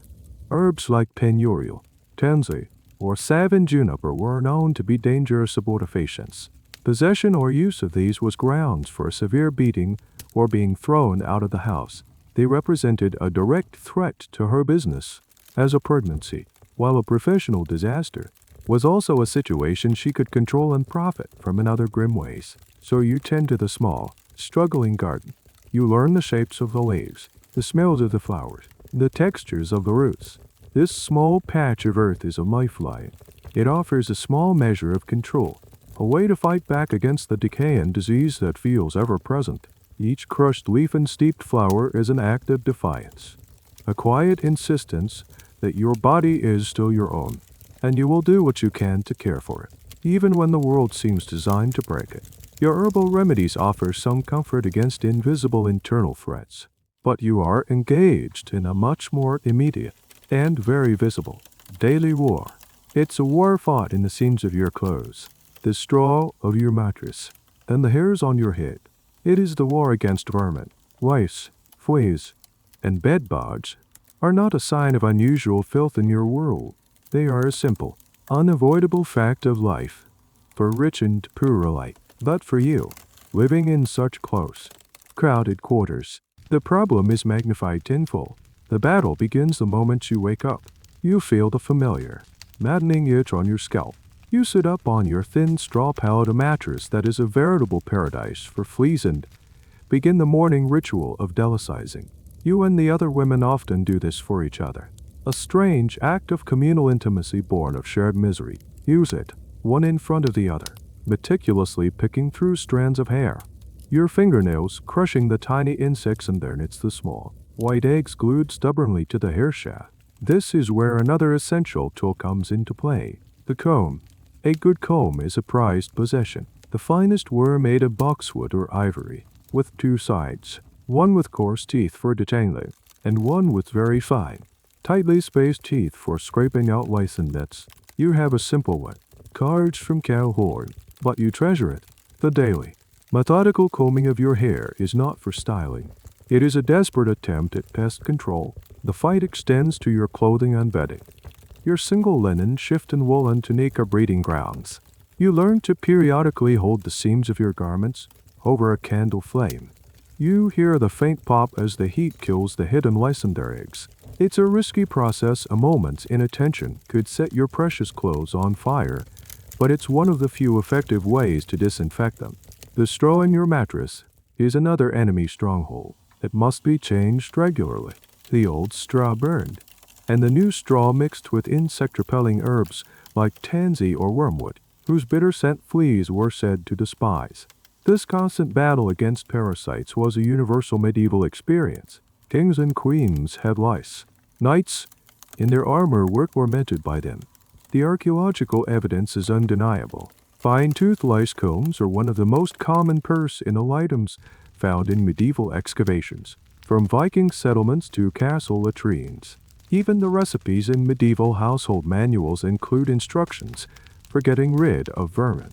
Herbs like penurial, tansy, or savin juniper were known to be dangerous abortifacients. Possession or use of these was grounds for a severe beating or being thrown out of the house. They represented a direct threat to her business as a pregnancy, while a professional disaster was also a situation she could control and profit from in other grim ways. So you tend to the small, struggling garden. You learn the shapes of the leaves, the smells of the flowers, the textures of the roots. This small patch of earth is a lifeline. It offers a small measure of control, a way to fight back against the decay and disease that feels ever present. Each crushed leaf and steeped flower is an act of defiance, a quiet insistence that your body is still your own, and you will do what you can to care for it, even when the world seems designed to break it. Your herbal remedies offer some comfort against invisible internal threats, but you are engaged in a much more immediate and very visible daily war. It's a war fought in the seams of your clothes, the straw of your mattress, and the hairs on your head. It is the war against vermin. Lice, fleas, and bedbugs are not a sign of unusual filth in your world. They are a simple, unavoidable fact of life for rich and poor alike. But for you, living in such close, crowded quarters, the problem is magnified tenfold. The battle begins the moment you wake up. You feel the familiar, maddening itch on your scalp. You sit up on your thin straw pallet, a mattress that is a veritable paradise for fleas, and begin the morning ritual of delicizing. You and the other women often do this for each other, a strange act of communal intimacy born of shared misery. Use it, one in front of the other, meticulously picking through strands of hair, your fingernails crushing the tiny insects and their nits, the small, white eggs glued stubbornly to the hair shaft. This is where another essential tool comes into play, the comb. A good comb is a prized possession. The finest were made of boxwood or ivory, with two sides, one with coarse teeth for detangling, and one with very fine, tightly spaced teeth for scraping out lice and nets. You have a simple one, carved from cow horn, but you treasure it. The daily, methodical combing of your hair is not for styling. It is a desperate attempt at pest control. The fight extends to your clothing and bedding. Your single linen, shift, and woolen tunic are breeding grounds. You learn to periodically hold the seams of your garments over a candle flame. You hear the faint pop as the heat kills the hidden lice and their eggs. It's a risky process. A moment's inattention could set your precious clothes on fire, but it's one of the few effective ways to disinfect them. The straw in your mattress is another enemy stronghold. It must be changed regularly. The old straw burned, and the new straw mixed with insect-repelling herbs like tansy or wormwood, whose bitter scent fleas were said to despise. This constant battle against parasites was a universal medieval experience. Kings and queens had lice. Knights, in their armor, were tormented by them. The archaeological evidence is undeniable. Fine-toothed lice combs are one of the most common personal items found in medieval excavations, from Viking settlements to castle latrines. Even the recipes in medieval household manuals include instructions for getting rid of vermin.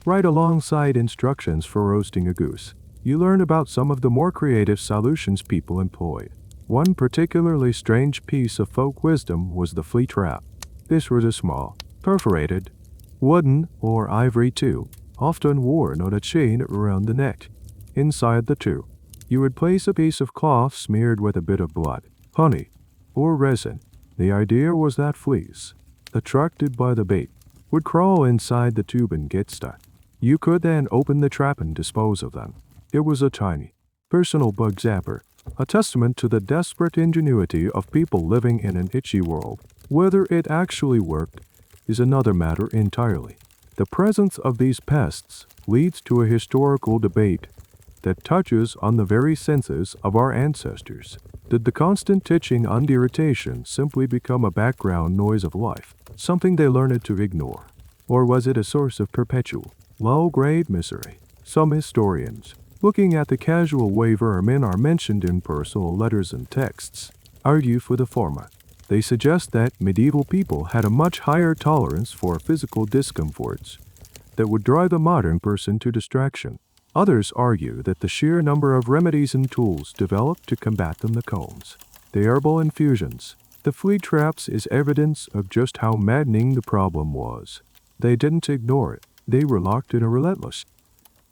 Right alongside instructions for roasting a goose, you learn about some of the more creative solutions people employed. One particularly strange piece of folk wisdom was the flea trap. This was a small, perforated, wooden or ivory tube, often worn on a chain around the neck. Inside the tube, you would place a piece of cloth smeared with a bit of blood, honey, or resin. The idea was that fleas, attracted by the bait, would crawl inside the tube and get stuck. You could then open the trap and dispose of them. It was a tiny, personal bug zapper, a testament to the desperate ingenuity of people living in an itchy world. Whether it actually worked is another matter entirely. The presence of these pests leads to a historical debate that touches on the very senses of our ancestors. Did the constant itching and irritation simply become a background noise of life, something they learned to ignore? Or was it a source of perpetual, low-grade misery? Some historians, looking at the casual way vermin are mentioned in personal letters and texts, argue for the former. They suggest that medieval people had a much higher tolerance for physical discomforts that would drive a modern person to distraction. Others argue that the sheer number of remedies and tools developed to combat them, the combs, the herbal infusions, The flea traps is evidence of just how maddening the problem was. They didn't ignore it. They were locked in a relentless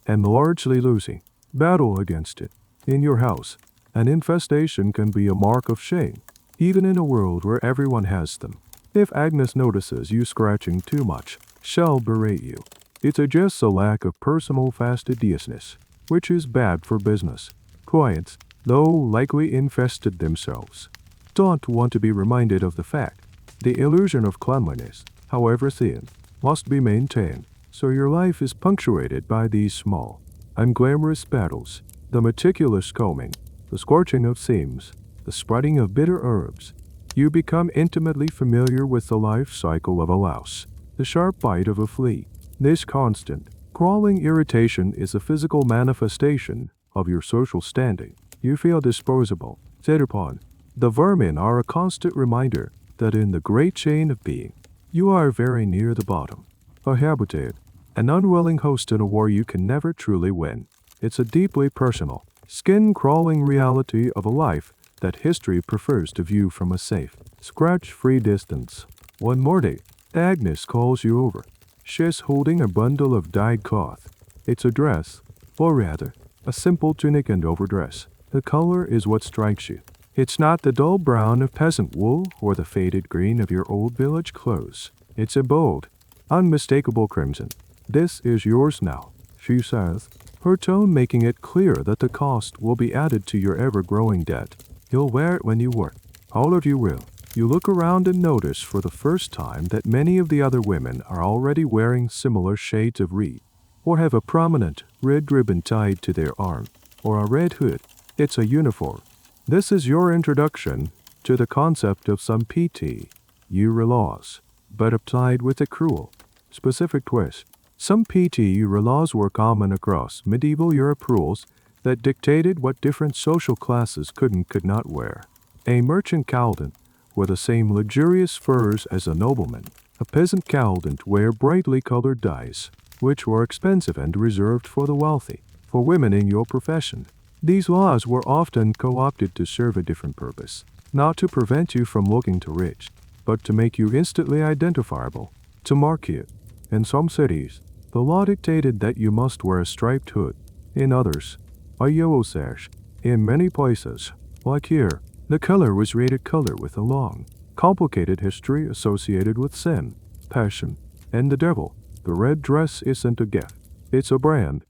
and largely losing battle against it. In your house, an infestation can be a mark of shame, even in a world where everyone has them. If Agnes notices you scratching too much, she'll berate you. It suggests a lack of personal fastidiousness, which is bad for business. Clients, though likely infested themselves, don't want to be reminded of the fact the illusion of cleanliness, however thin, must be maintained, so your life is punctuated by these small, unglamorous battles, the meticulous combing, the scorching of seams, the spreading of bitter herbs. You become intimately familiar with the life cycle of a louse, the sharp bite of a flea. This constant, crawling irritation is a physical manifestation of your social standing. You feel disposable, set upon. The vermin are a constant reminder that in the great chain of being, you are very near the bottom. A habitat, an unwilling host in a war you can never truly win. It's a deeply personal, skin-crawling reality of a life that history prefers to view from a safe, scratch-free distance. One morning, Agnes calls you over. She's holding a bundle of dyed cloth. It's a dress, or rather, a simple tunic and overdress. The color is what strikes you. It's not the dull brown of peasant wool or the faded green of your old village clothes. It's a bold, unmistakable crimson. This is yours now, she says, her tone making it clear that the cost will be added to your ever-growing debt. You'll wear it when you work. All of you will. You look around and notice for the first time that many of the other women are already wearing similar shades of red, or have a prominent red ribbon tied to their arm, or a red hood. It's a uniform. This is your introduction to the concept of some PT laws, but applied with a cruel, specific twist. Some PT laws were common across medieval Europe, rules that dictated what different social classes could and could not wear. A merchant couldn't wear the same luxurious furs as a nobleman. A peasant couldn't wear brightly colored dyes, which were expensive and reserved for the wealthy. For women in your profession, these laws were often co-opted to serve a different purpose, not to prevent you from looking too rich, but to make you instantly identifiable, to mark you. In some cities, the law dictated that you must wear a striped hood. In others, a yellow sash. In many places, like here, the color was rated color with a long, complicated history associated with sin, passion, and the devil. The red dress isn't a gift. It's a brand.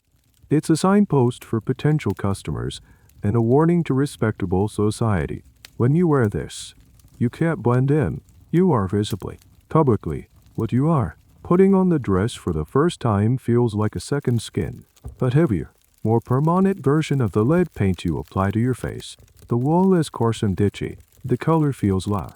It's a signpost for potential customers and a warning to respectable society. When you wear this, you can't blend in. You are visibly, publicly, what you are. Putting on the dress for the first time feels like a second skin, but heavier, more permanent version of the lead paint you apply to your face. The wool is coarse and ditchy. The color feels loud,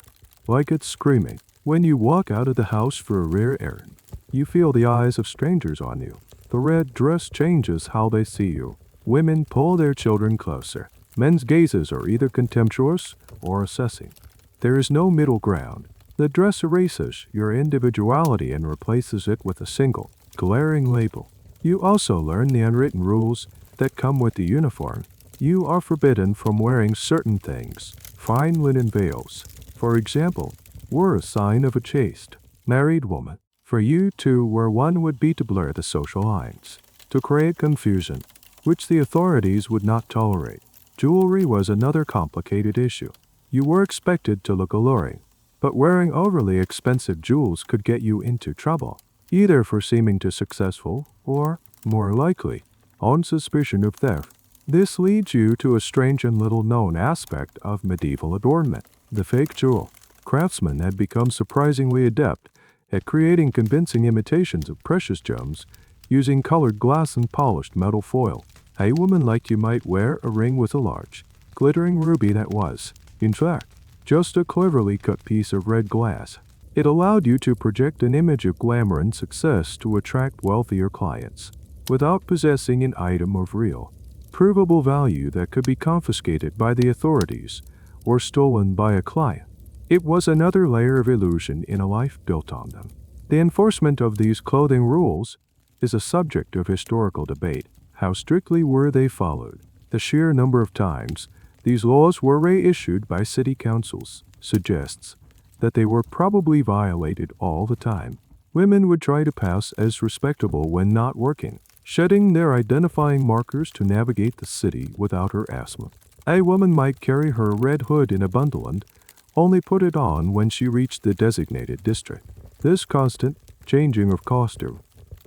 like it's screaming. When you walk out of the house for a rare errand, you feel the eyes of strangers on you. The red dress changes how they see you. Women pull their children closer. Men's gazes are either contemptuous or assessing. There is no middle ground. The dress erases your individuality and replaces it with a single, glaring label. You also learn the unwritten rules that come with the uniform. You are forbidden from wearing certain things. Fine linen veils, for example, were a sign of a chaste, married woman. For you to wear one would be to blur the social lines, to create confusion, which the authorities would not tolerate. Jewelry was another complicated issue. You were expected to look alluring, but wearing overly expensive jewels could get you into trouble, either for seeming too successful or, more likely, on suspicion of theft. This leads you to a strange and little-known aspect of medieval adornment, the fake jewel. Craftsmen had become surprisingly adept at creating convincing imitations of precious gems using colored glass and polished metal foil. A woman like you might wear a ring with a large, glittering ruby that was, in fact, just a cleverly cut piece of red glass. It allowed you to project an image of glamour and success to attract wealthier clients, without possessing an item of real, provable value that could be confiscated by the authorities or stolen by a client. It was another layer of illusion in a life built on them. The enforcement of these clothing rules is a subject of historical debate. How strictly were they followed? The sheer number of times these laws were reissued by city councils suggests that they were probably violated all the time. Women would try to pass as respectable when not working, shedding their identifying markers to navigate the city without her asthma. A woman might carry her red hood in a bundle and only put it on when she reached the designated district. This constant changing of costume,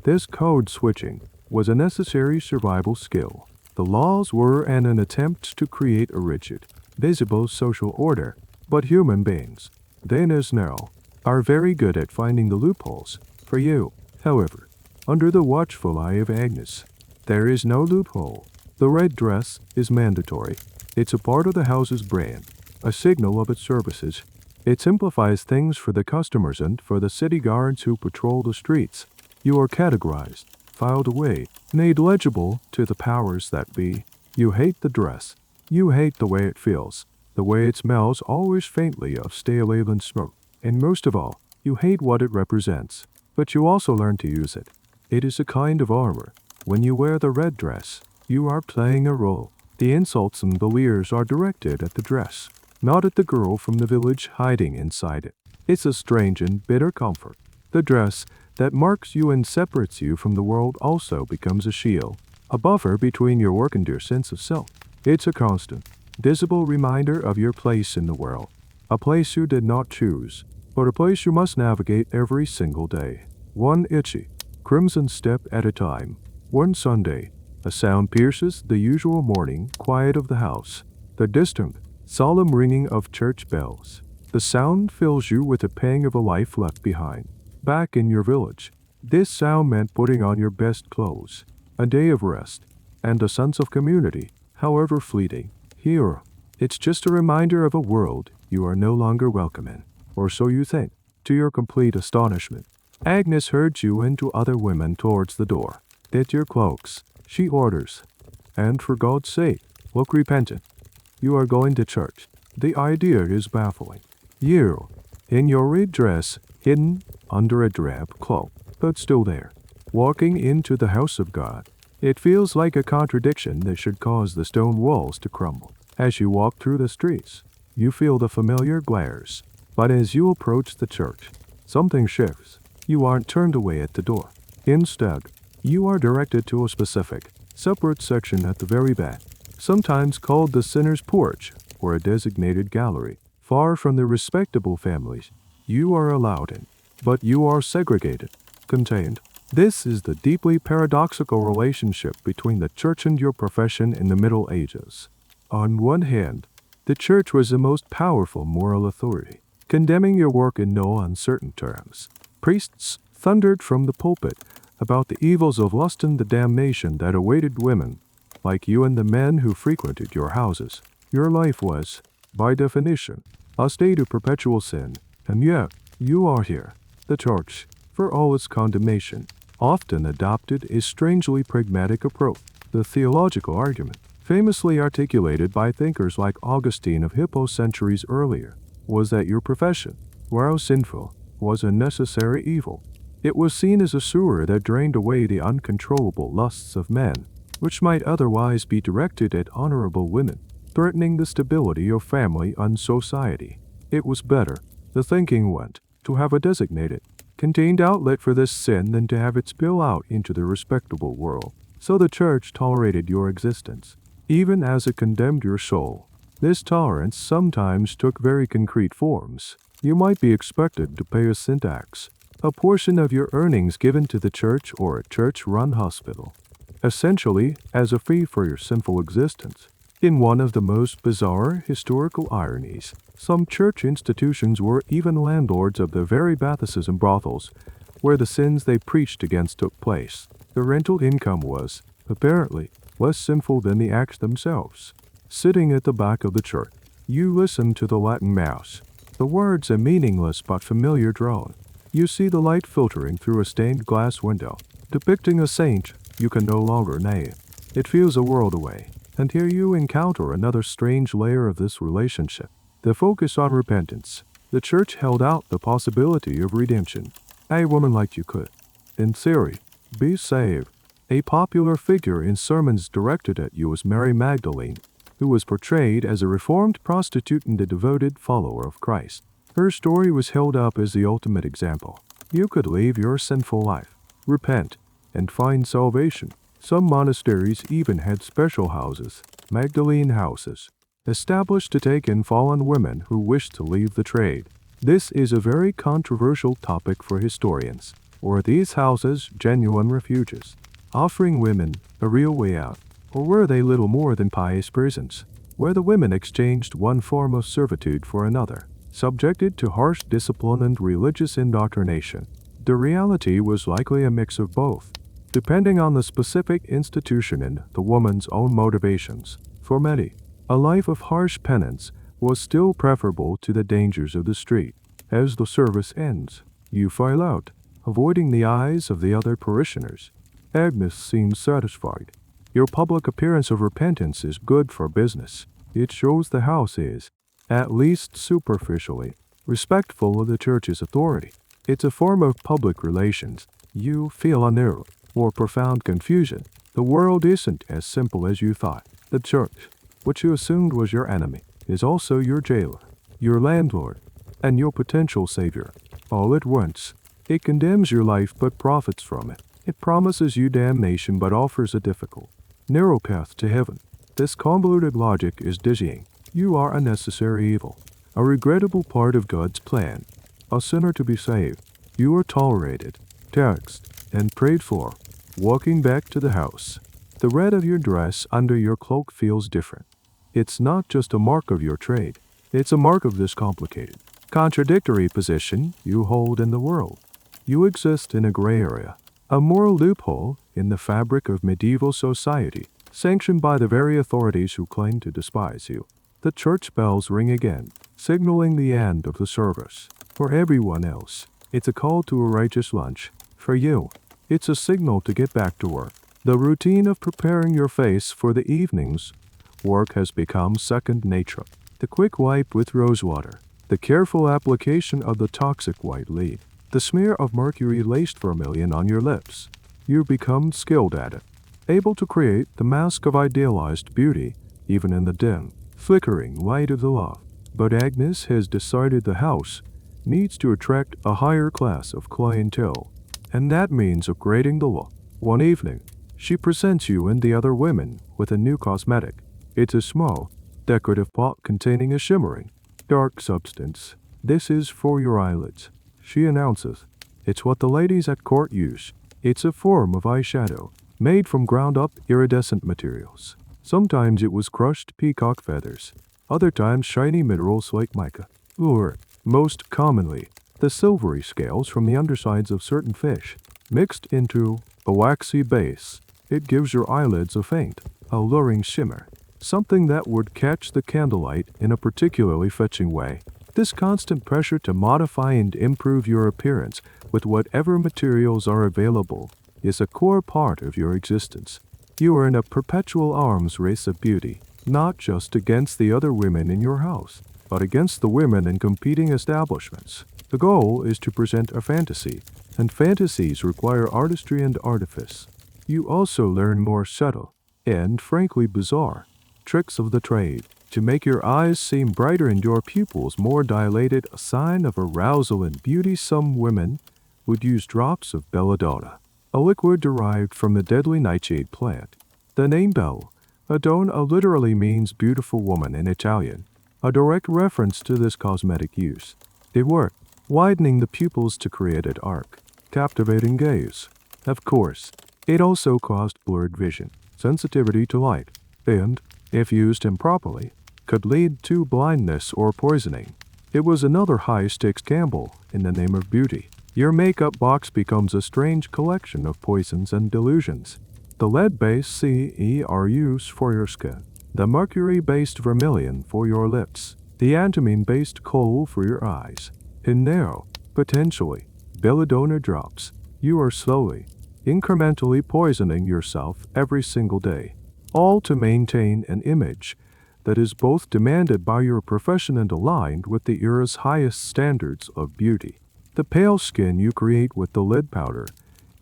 this code switching, was a necessary survival skill. The laws were an attempt to create a rigid, visible social order, but human beings, then as now, are very good at finding the loopholes. For you, however, under the watchful eye of Agnes, there is no loophole. The red dress is mandatory. It's a part of the house's brand, a signal of its services. It simplifies things for the customers and for the city guards who patrol the streets. You are categorized, filed away, made legible to the powers that be. You hate the dress. You hate the way it feels, the way it smells always faintly of stale alien smoke. And most of all, you hate what it represents. But you also learn to use it. It is a kind of armor. When you wear the red dress, you are playing a role. The insults and the leers are directed at the dress, not at the girl from the village hiding inside it. It's a strange and bitter comfort. The dress that marks you and separates you from the world also becomes a shield, a buffer between your work and your sense of self. It's a constant, visible reminder of your place in the world, a place you did not choose, but a place you must navigate every single day. One itchy, crimson step at a time. One Sunday, a sound pierces the usual morning quiet of the house, the distant, solemn ringing of church bells. The sound fills you with a pang of a life left behind. Back in your village, this sound meant putting on your best clothes, a day of rest, and a sense of community, however fleeting. Here, it's just a reminder of a world you are no longer welcome in, or so you think, to your complete astonishment. Agnes herds you and two other women towards the door. Get your cloaks, she orders, and for God's sake, look repentant. You are going to church. The idea is baffling. You, in your red dress, hidden under a drab cloak, but still there, walking into the house of God. It feels like a contradiction that should cause the stone walls to crumble. As you walk through the streets, you feel the familiar glares, but as you approach the church, something shifts. You aren't turned away at the door. Instead, you are directed to a specific, separate section at the very back, sometimes called the sinner's porch or a designated gallery. Far from the respectable families you are allowed in, but you are segregated, contained. This is the deeply paradoxical relationship between the church and your profession in the Middle Ages. On one hand, the church was the most powerful moral authority, condemning your work in no uncertain terms. Priests thundered from the pulpit about the evils of lust and the damnation that awaited women, like you and the men who frequented your houses. Your life was, by definition, a state of perpetual sin, and yet you are here. The church, for all its condemnation, often adopted a strangely pragmatic approach. The theological argument, famously articulated by thinkers like Augustine of Hippo centuries earlier, was that your profession, while sinful, was a necessary evil. It was seen as a sewer that drained away the uncontrollable lusts of men, which might otherwise be directed at honorable women, threatening the stability of family and society. It was better, the thinking went, to have a designated, contained outlet for this sin than to have it spill out into the respectable world. So the church tolerated your existence, even as it condemned your soul. This tolerance sometimes took very concrete forms. You might be expected to pay a syntax, a portion of your earnings given to the church or a church-run hospital, essentially as a fee for your sinful existence. In one of the most bizarre historical ironies, some church institutions were even landlords of the very bathhouses and brothels where the sins they preached against took place. The rental income was, apparently, less sinful than the acts themselves. Sitting at the back of the church, you listen to the Latin Mass. The words a meaningless but familiar drone. You see the light filtering through a stained glass window, depicting a saint you can no longer name. It feels a world away, and here you encounter another strange layer of this relationship. The focus on repentance. The church held out the possibility of redemption. A woman like you could, in theory, be saved. A popular figure in sermons directed at you was Mary Magdalene, who was portrayed as a reformed prostitute and a devoted follower of Christ. Her story was held up as the ultimate example. You could leave your sinful life, repent, and find salvation. Some monasteries even had special houses, Magdalene houses, established to take in fallen women who wished to leave the trade. This is a very controversial topic for historians. Were these houses genuine refuges, offering women a real way out, or were they little more than pious prisons, where the women exchanged one form of servitude for another, subjected to harsh discipline and religious indoctrination? The reality was likely a mix of both, depending on the specific institution and the woman's own motivations. For many, a life of harsh penance was still preferable to the dangers of the street. As the service ends, you file out, avoiding the eyes of the other parishioners. Agnes seems satisfied. Your public appearance of repentance is good for business. It shows the house is, at least superficially, respectful of the church's authority. It's a form of public relations. You feel anew, or profound confusion. The world isn't as simple as you thought. The church, which you assumed was your enemy, is also your jailer, your landlord, and your potential savior. All at once, it condemns your life but profits from it. It promises you damnation but offers a difficult, narrow path to heaven. This convoluted logic is dizzying. You are a necessary evil, a regrettable part of God's plan, a sinner to be saved. You are tolerated, taxed, and prayed for. Walking back to the house, the red of your dress under your cloak feels different. It's not just a mark of your trade. It's a mark of this complicated, contradictory position you hold in the world. You exist in a gray area, a moral loophole in the fabric of medieval society, sanctioned by the very authorities who claim to despise you. The church bells ring again, signaling the end of the service. For everyone else, it's a call to a righteous lunch. For you, it's a signal to get back to work. The routine of preparing your face for the evening's work has become second nature. The quick wipe with rosewater, the careful application of the toxic white lead, the smear of mercury-laced vermilion on your lips. You become skilled at it, able to create the mask of idealized beauty, even in the dim, flickering light of the loft. But Agnes has decided the house needs to attract a higher class of clientele, and that means upgrading the look. One evening, she presents you and the other women with a new cosmetic. It's a small, decorative pot containing a shimmering, dark substance. This is for your eyelids, she announces. It's what the ladies at court use. It's a form of eyeshadow, made from ground-up iridescent materials. Sometimes it was crushed peacock feathers, other times shiny minerals like mica, or, most commonly, the silvery scales from the undersides of certain fish, mixed into a waxy base. It gives your eyelids a faint, alluring shimmer, something that would catch the candlelight in a particularly fetching way. This constant pressure to modify and improve your appearance with whatever materials are available is a core part of your existence. You are in a perpetual arms race of beauty, not just against the other women in your house, but against the women in competing establishments. The goal is to present a fantasy, and fantasies require artistry and artifice. You also learn more subtle, and frankly bizarre, tricks of the trade to make your eyes seem brighter and your pupils more dilated, a sign of arousal and beauty. Some women would use drops of belladonna, a liquid derived from the deadly nightshade plant. The name belladonna literally means beautiful woman in Italian, a direct reference to this cosmetic use. They work, widening the pupils to create an arc, captivating gaze. Of course, it also caused blurred vision, sensitivity to light, and, if used improperly, could lead to blindness or poisoning. It was another high-stakes gamble in the name of beauty. Your makeup box becomes a strange collection of poisons and delusions. The lead-based CERUs for your skin, the mercury-based vermilion for your lips, the antimine-based kohl for your eyes, and now, potentially, belladonna drops. You are slowly, incrementally poisoning yourself every single day, all to maintain an image that is both demanded by your profession and aligned with the era's highest standards of beauty. The pale skin you create with the lid powder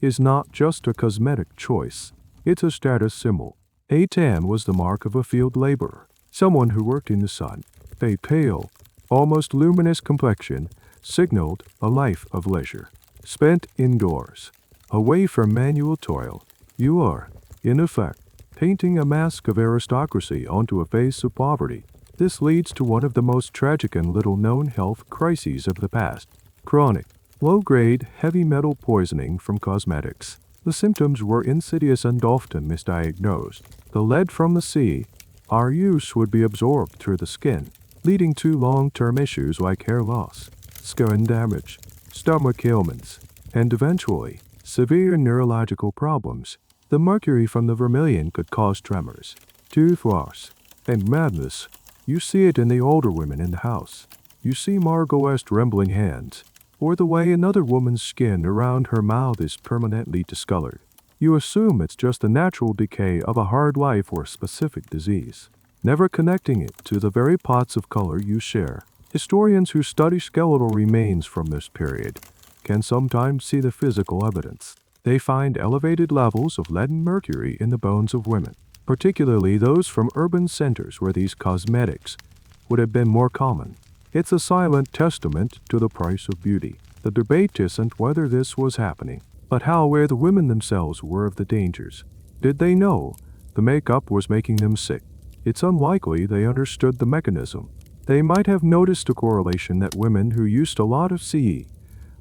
is not just a cosmetic choice, it's a status symbol. A tan was the mark of a field laborer, Someone who worked in the sun, a pale, almost luminous complexion, signaled a life of leisure, spent indoors, away from manual toil. You are, in effect, painting a mask of aristocracy onto a face of poverty. This leads to one of the most tragic and little-known health crises of the past: chronic, low-grade, heavy metal poisoning from cosmetics. The symptoms were insidious and often misdiagnosed. The lead from the sea, our use would be absorbed through the skin, leading to long-term issues like hair loss, skin damage, stomach ailments, and eventually, severe neurological problems. The mercury from the vermilion could cause tremors, tooth loss, and madness. You see it in the older women in the house. You see Margot's trembling hands, or the way another woman's skin around her mouth is permanently discolored. You assume it's just the natural decay of a hard life or specific disease, never connecting it to the very pots of color you share. Historians who study skeletal remains from this period can sometimes see the physical evidence. They find elevated levels of lead and mercury in the bones of women, particularly those from urban centers where these cosmetics would have been more common. It's a silent testament to the price of beauty. The debate isn't whether this was happening, but how aware the women themselves were of the dangers. Did they know the makeup was making them sick? It's unlikely they understood the mechanism. They might have noticed a correlation that women who used a lot of CE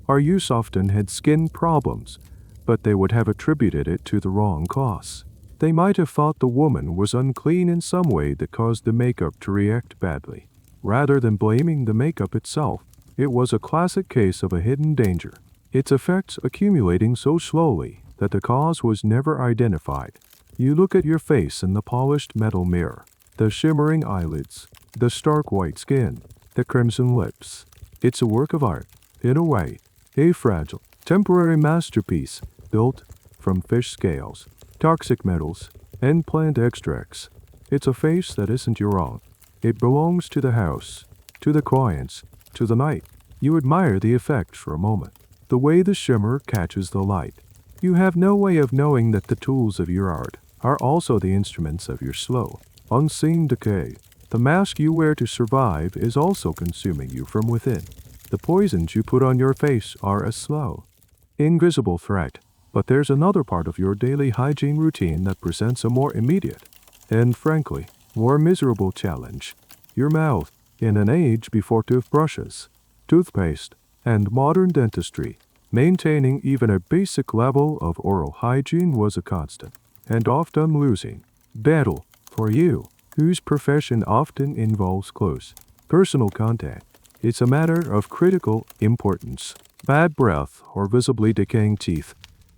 or use often had skin problems, but they would have attributed it to the wrong cause. They might have thought the woman was unclean in some way that caused the makeup to react badly. Rather than blaming the makeup itself, it was a classic case of a hidden danger, its effects accumulating so slowly that the cause was never identified. You look at your face in the polished metal mirror, the shimmering eyelids, the stark white skin, the crimson lips. It's a work of art, in a way, a fragile, temporary masterpiece built from fish scales, toxic metals, and plant extracts. It's a face that isn't your own. It belongs to the house, to the clients, to the night. You admire the effect for a moment, the way the shimmer catches the light. You have no way of knowing that the tools of your art are also the instruments of your slow, unseen decay. The mask you wear to survive is also consuming you from within. The poisons you put on your face are a slow, invisible threat. But there's another part of your daily hygiene routine that presents a more immediate, and frankly, more miserable challenge. Your mouth. In an age before toothbrushes, toothpaste, and modern dentistry, maintaining even a basic level of oral hygiene was a constant, and often losing, battle for you, whose profession often involves close, personal contact. It's a matter of critical importance. Bad breath or visibly decaying teeth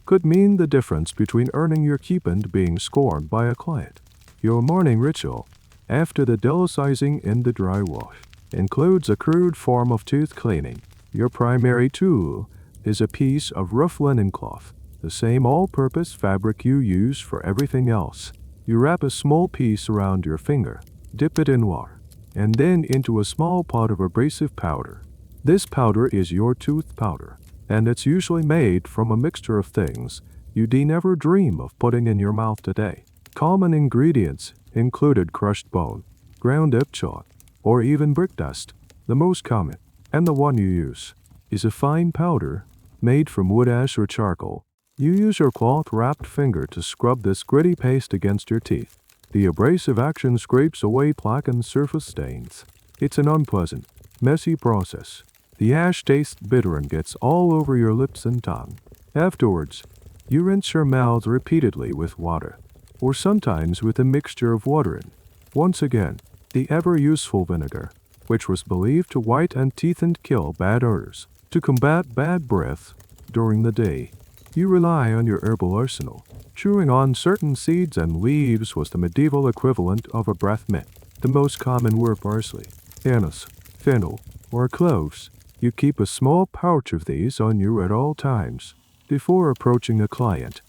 could mean the difference between earning your keep and being scorned by a client. Your morning ritual, after the delicizing and the dry wash, includes a crude form of tooth cleaning. Your primary tool is a piece of rough linen cloth, the same all-purpose fabric you use for everything else. You wrap a small piece around your finger, dip it in water, and then into a small pot of abrasive powder. This powder is your tooth powder, and it's usually made from a mixture of things you'd never dream of putting in your mouth today. Common ingredients included crushed bone, ground up chalk, or even brick dust. The most common, and the one you use, is a fine powder made from wood ash or charcoal. You use your cloth-wrapped finger to scrub this gritty paste against your teeth. The abrasive action scrapes away plaque and surface stains. It's an unpleasant, messy process. The ash tastes bitter and gets all over your lips and tongue. Afterwards, you rinse your mouth repeatedly with water, or sometimes with a mixture of water and, once again, the ever-useful vinegar, which was believed to whiten teeth and kill bad odors. To combat bad breath during the day, you rely on your herbal arsenal. Chewing on certain seeds and leaves was the medieval equivalent of a breath mint. The most common were parsley, anise, fennel, or cloves. You keep a small pouch of these on you at all times. Before approaching a client,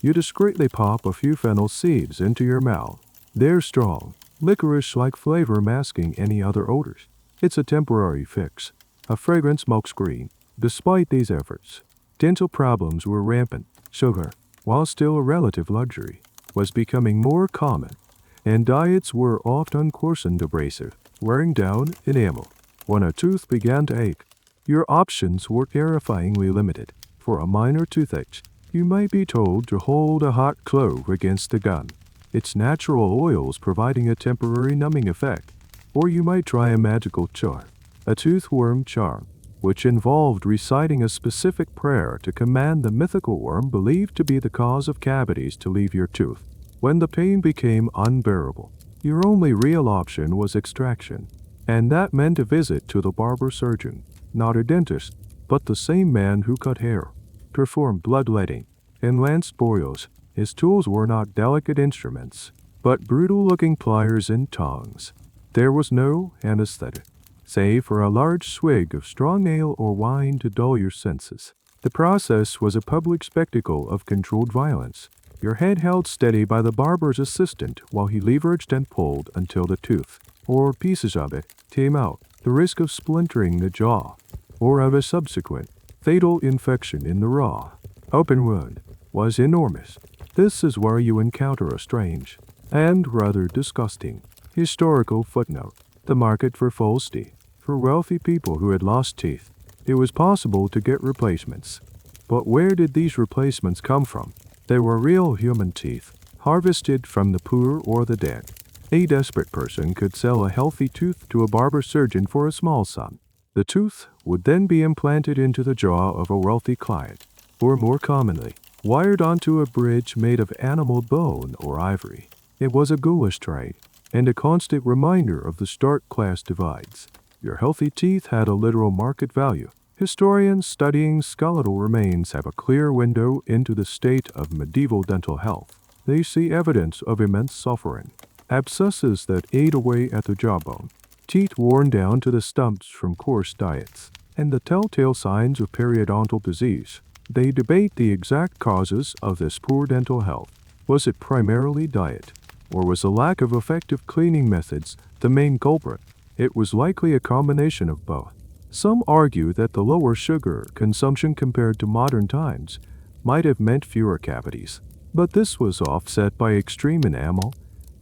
you discreetly pop a few fennel seeds into your mouth. They're strong, licorice-like flavor masking any other odors. It's a temporary fix, a fragrance smokescreen. Despite these efforts, dental problems were rampant. Sugar, while still a relative luxury, was becoming more common, and diets were often coarse and abrasive, wearing down enamel. When a tooth began to ache, your options were terrifyingly limited. For a minor toothache, you might be told to hold a hot clove against the gun, its natural oils providing a temporary numbing effect, or you might try a magical charm, a toothworm charm, which involved reciting a specific prayer to command the mythical worm believed to be the cause of cavities to leave your tooth. When the pain became unbearable, your only real option was extraction, and that meant a visit to the barber surgeon, not a dentist, but the same man who cut hair, performed bloodletting, and lanced boils. His tools were not delicate instruments, but brutal-looking pliers and tongs. There was no anesthetic, save for a large swig of strong ale or wine to dull your senses. The process was a public spectacle of controlled violence, your head held steady by the barber's assistant while he leveraged and pulled until the tooth, or pieces of it, came out. The risk of splintering the jaw, or of a subsequent fatal infection in the raw, open wound, was enormous. This is where you encounter a strange, and rather disgusting, historical footnote. The market for false teeth. For wealthy people who had lost teeth, it was possible to get replacements. But where did these replacements come from? They were real human teeth, harvested from the poor or the dead. A desperate person could sell a healthy tooth to a barber surgeon for a small sum. The tooth would then be implanted into the jaw of a wealthy client, or more commonly, wired onto a bridge made of animal bone or ivory. It was a ghoulish trade, and a constant reminder of the stark class divides. Your healthy teeth had a literal market value. Historians studying skeletal remains have a clear window into the state of medieval dental health. They see evidence of immense suffering, abscesses that ate away at the jawbone, teeth worn down to the stumps from coarse diets, and the telltale signs of periodontal disease. They debate the exact causes of this poor dental health. Was it primarily diet, or was a lack of effective cleaning methods the main culprit? It was likely a combination of both. Some argue that the lower sugar consumption compared to modern times might have meant fewer cavities, but this was offset by extreme enamel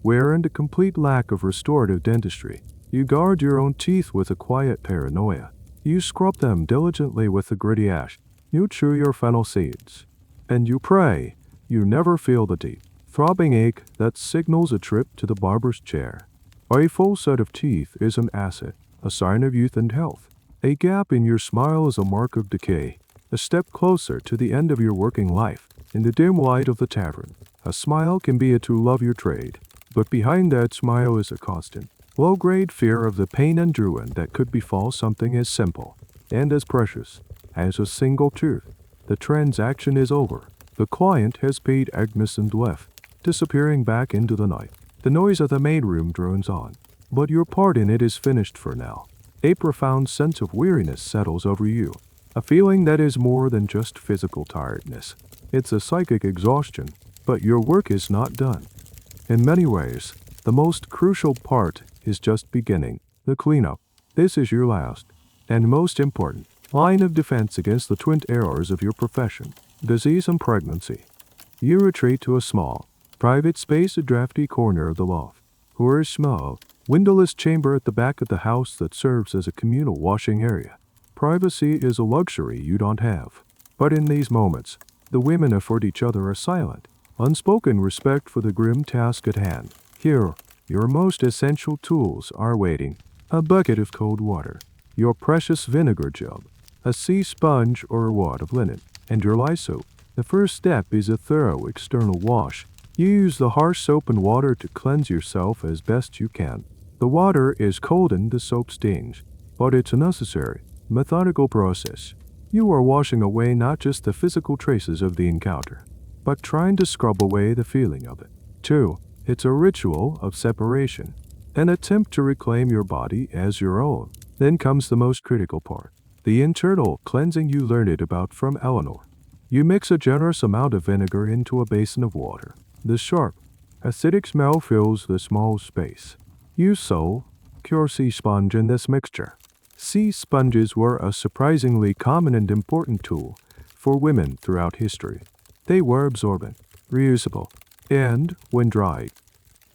wear and a complete lack of restorative dentistry. You guard your own teeth with a quiet paranoia. You scrub them diligently with a gritty ash. You chew your fennel seeds, and you pray you never feel the deep, throbbing ache that signals a trip to the barber's chair. A full set of teeth is an asset, a sign of youth and health. A gap in your smile is a mark of decay, a step closer to the end of your working life. In the dim light of the tavern, a smile can be a to love your trade, but behind that smile is a constant, low-grade fear of the pain and ruin that could befall something as simple and as precious as a single tooth. The transaction is over. The client has paid Agnes and left, disappearing back into the night. The noise of the main room drones on, but your part in it is finished for now. A profound sense of weariness settles over you, a feeling that is more than just physical tiredness. It's a psychic exhaustion, but your work is not done. In many ways, the most crucial part is just beginning, the cleanup. This is your last, and most important, line of defense against the twin errors of your profession, disease and pregnancy. You retreat to a small, private space, a drafty corner of the loft, or a small, windowless chamber at the back of the house that serves as a communal washing area. Privacy is a luxury you don't have. But in these moments, the women afford each other a silent, unspoken respect for the grim task at hand. Here, your most essential tools are waiting. A bucket of cold water, your precious vinegar job, a sea sponge or a wad of linen, and your lye soap. The first step is a thorough external wash. You use the harsh soap and water to cleanse yourself as best you can. The water is cold and the soap stings, but it's a necessary, methodical process. You are washing away not just the physical traces of the encounter, but trying to scrub away the feeling of it. 2. It's a ritual of separation, an attempt to reclaim your body as your own. Then comes the most critical part, the internal cleansing you learned about from Eleanor. You mix a generous amount of vinegar into a basin of water. The sharp, acidic smell fills the small space. You cure sea sponge in this mixture. Sea sponges were a surprisingly common and important tool for women throughout history. They were absorbent, reusable, and, when dried,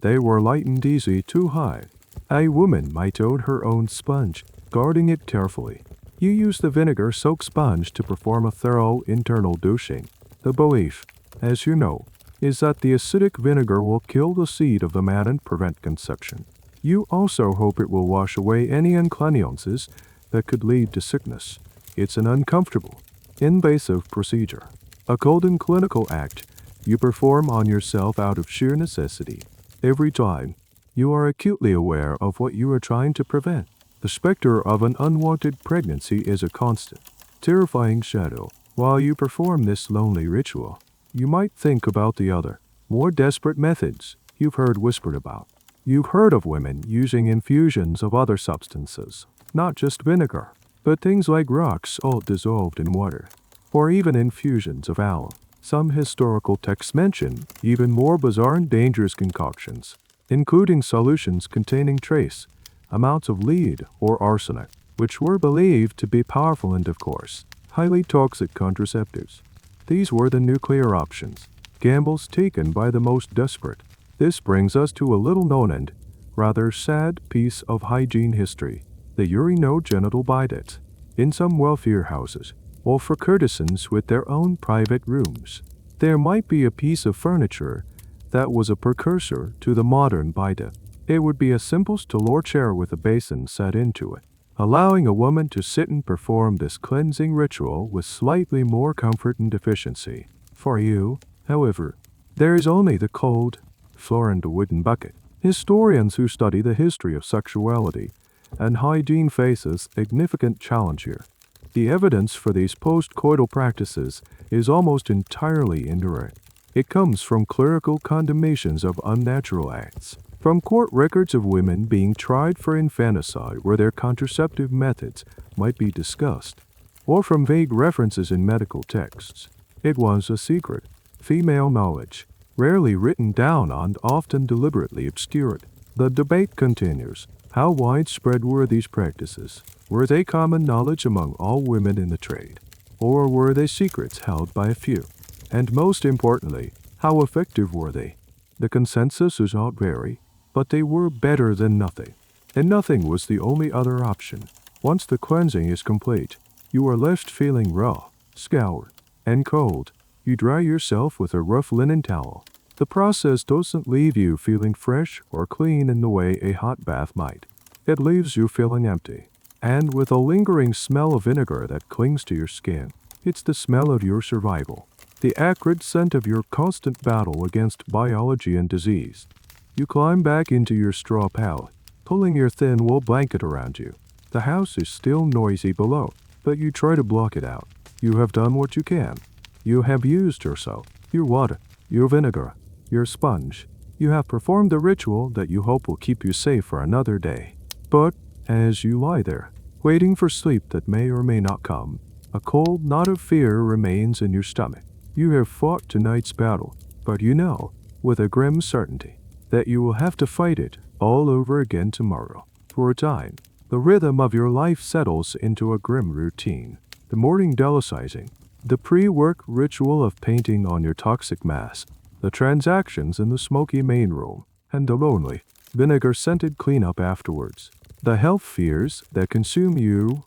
They were light and easy to hide. A woman might own her own sponge, guarding it carefully. You use the vinegar-soaked sponge to perform a thorough internal douching. The belief, as you know, is that the acidic vinegar will kill the seed of the man and prevent conception. You also hope it will wash away any uncleanliness that could lead to sickness. It's an uncomfortable, invasive procedure. A cold and clinical act you perform on yourself out of sheer necessity. Every time, you are acutely aware of what you are trying to prevent. The specter of an unwanted pregnancy is a constant, terrifying shadow. While you perform this lonely ritual, you might think about the other, more desperate methods you've heard whispered about. You've heard of women using infusions of other substances, not just vinegar, but things like rocks salt dissolved in water, or even infusions of alum. Some historical texts mention even more bizarre and dangerous concoctions, including solutions containing trace amounts of lead or arsenic, which were believed to be powerful and, of course, highly toxic contraceptives. These were the nuclear options, gambles taken by the most desperate. This brings us to a little-known and rather sad piece of hygiene history, the urinogenital bidet. In some wealthier houses, or for courtesans with their own private rooms, there might be a piece of furniture that was a precursor to the modern bidet. It would be a simple stool chair with a basin set into it, allowing a woman to sit and perform this cleansing ritual with slightly more comfort and efficiency. For you, however, there is only the cold floor and a wooden bucket. Historians who study the history of sexuality and hygiene face a significant challenge here. The evidence for these post-coital practices is almost entirely indirect. It comes from clerical condemnations of unnatural acts, from court records of women being tried for infanticide where their contraceptive methods might be discussed, or from vague references in medical texts. It was a secret, female knowledge, rarely written down and often deliberately obscured. The debate continues. How widespread were these practices? Were they common knowledge among all women in the trade? Or were they secrets held by a few? And most importantly, how effective were they? The consensus does not vary, but they were better than nothing. And nothing was the only other option. Once the cleansing is complete, you are left feeling raw, scoured, and cold. You dry yourself with a rough linen towel. The process doesn't leave you feeling fresh or clean in the way a hot bath might. It leaves you feeling empty, and with a lingering smell of vinegar that clings to your skin. It's the smell of your survival, the acrid scent of your constant battle against biology and disease. You climb back into your straw pallet, pulling your thin wool blanket around you. The house is still noisy below, but you try to block it out. You have done what you can. You have used yourself, your water, your vinegar, your sponge. You have performed the ritual that you hope will keep you safe for another day. But as you lie there, waiting for sleep that may or may not come, a cold knot of fear remains in your stomach. You have fought tonight's battle, but you know, with a grim certainty, that you will have to fight it all over again tomorrow. For a time, the rhythm of your life settles into a grim routine. The morning delicizing, the pre-work ritual of painting on your toxic mask, the transactions in the smoky main room, and the lonely, vinegar-scented cleanup afterwards. The health fears that consume you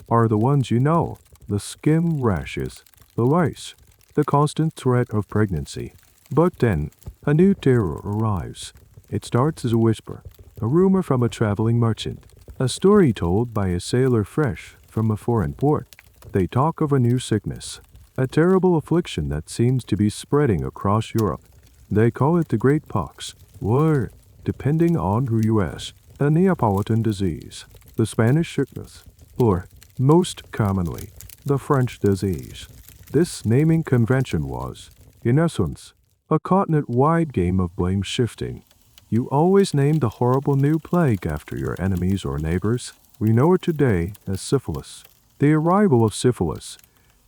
are the ones you know, the skin rashes, the lice, the constant threat of pregnancy. But then, a new terror arrives. It starts as a whisper, a rumor from a traveling merchant, a story told by a sailor fresh from a foreign port. They talk of a new sickness, a terrible affliction that seems to be spreading across Europe. They call it the Great Pox, or, depending on who you ask, a Neapolitan disease, the Spanish sickness, or, most commonly, the French disease. This naming convention was, in essence, a continent-wide game of blame shifting. You always named the horrible new plague after your enemies or neighbors. We know it today as syphilis. The arrival of syphilis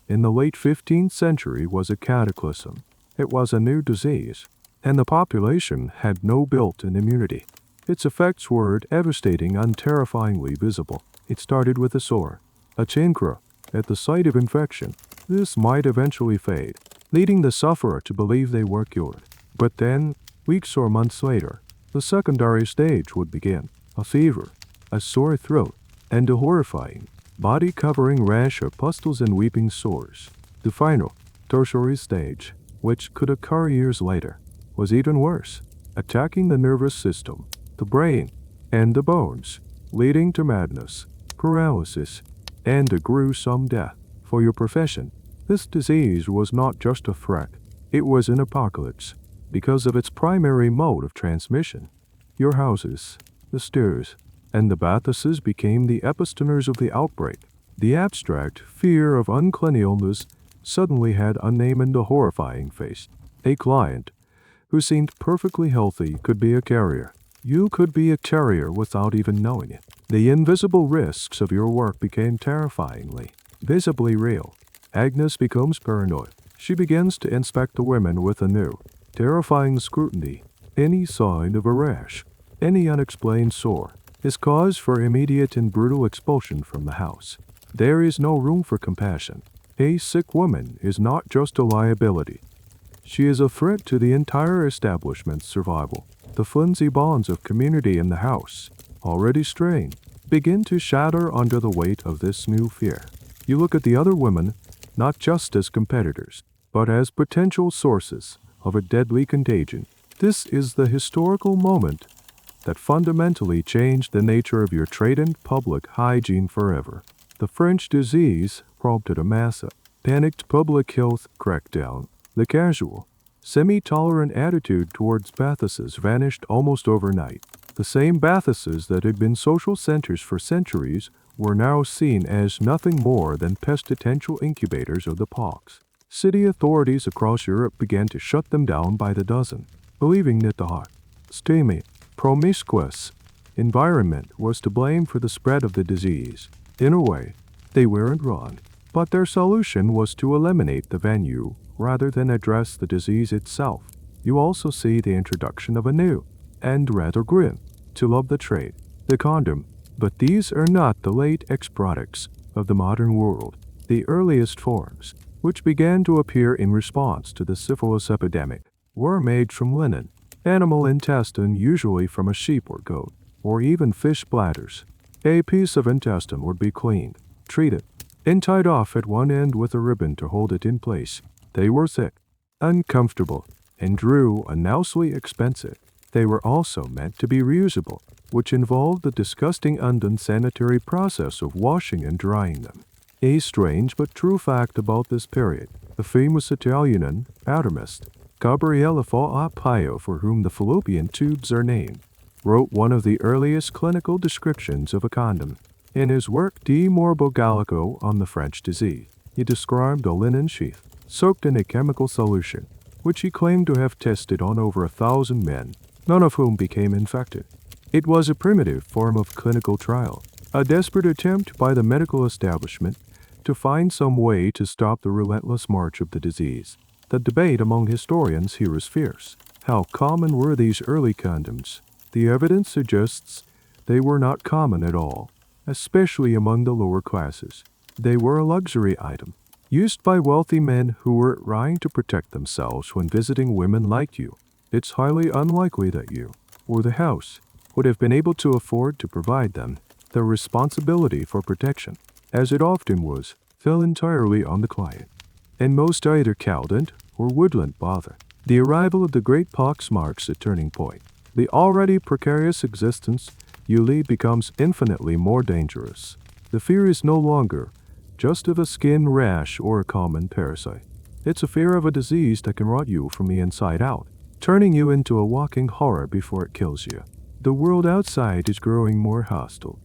in the late 15th century was a cataclysm. It was a new disease, and the population had no built-in immunity. Its effects were devastating and terrifyingly visible. It started with a sore, a chancre, at the site of infection. This might eventually fade, leading the sufferer to believe they were cured. But then, weeks or months later, The secondary stage would begin: a fever, a sore throat, and a horrifying, body-covering rash of pustules and weeping sores. The final, tertiary stage, which could occur years later, was even worse, attacking the nervous system, the brain, and the bones, leading to madness, paralysis, and a gruesome death. For your profession, this disease was not just a threat, it was an apocalypse, because of its primary mode of transmission. Your houses, the stairs, and the bathhouses became the epicenters of the outbreak. The abstract fear of uncleanliness suddenly had a name and a horrifying face. A client who seemed perfectly healthy could be a carrier. You could be a carrier without even knowing it. The invisible risks of your work became terrifyingly, visibly real. Agnes becomes paranoid. She begins to inspect the women with a new, terrifying scrutiny. Any sign of a rash, any unexplained sore, is cause for immediate and brutal expulsion from the house. There is no room for compassion. A sick woman is not just a liability. She is a threat to the entire establishment's survival. The flimsy bonds of community in the house, already strained, begin to shatter under the weight of this new fear. You look at the other women not just as competitors, but as potential sources of a deadly contagion. This is the historical moment that fundamentally changed the nature of your trade and public hygiene forever. The French disease prompted a massive, panicked public health crackdown. The casual, semi-tolerant attitude towards bathhouses vanished almost overnight. The same bathhouses that had been social centers for centuries were now seen as nothing more than pestilential incubators of the pox. City authorities across Europe began to shut them down by the dozen, believing that the hot, steamy, promiscuous environment was to blame for the spread of the disease. In a way, they weren't wrong, but their solution was to eliminate the venue rather than address the disease itself. You also see the introduction of a new, and rather grim, tool of the trade, the condom. But these are not the late products of the modern world. The earliest forms, which began to appear in response to the syphilis epidemic, were made from linen, animal intestine, usually from a sheep or goat, or even fish bladders. A piece of intestine would be cleaned, treated, and tied off at one end with a ribbon to hold it in place. They were thick, uncomfortable, and drew announcedly expensive. They were also meant to be reusable, which involved the disgusting and unsanitary process of washing and drying them. A strange but true fact about this period, the famous Italian anatomist Gabriele Fo, for whom the fallopian tubes are named, wrote one of the earliest clinical descriptions of a condom. In his work De Morbo Gallico on the French disease, he described a linen sheath soaked in a chemical solution, which he claimed to have tested on over 1,000 men, none of whom became infected. It was a primitive form of clinical trial, a desperate attempt by the medical establishment to find some way to stop the relentless march of the disease. The debate among historians here is fierce. How common were these early condoms? The evidence suggests they were not common at all, especially among the lower classes. They were a luxury item, used by wealthy men who were trying to protect themselves when visiting women like you. It's highly unlikely that you, or the house, would have been able to afford to provide them. The responsibility for protection, as it often was, fell entirely on the client, and most either couldn't or wouldn't bother. The arrival of the great pox marks a turning point. The already precarious existence you lead becomes infinitely more dangerous. The fear is no longer just of a skin rash or a common parasite. It's a fear of a disease that can rot you from the inside out, turning you into a walking horror before it kills you. The world outside is growing more hostile,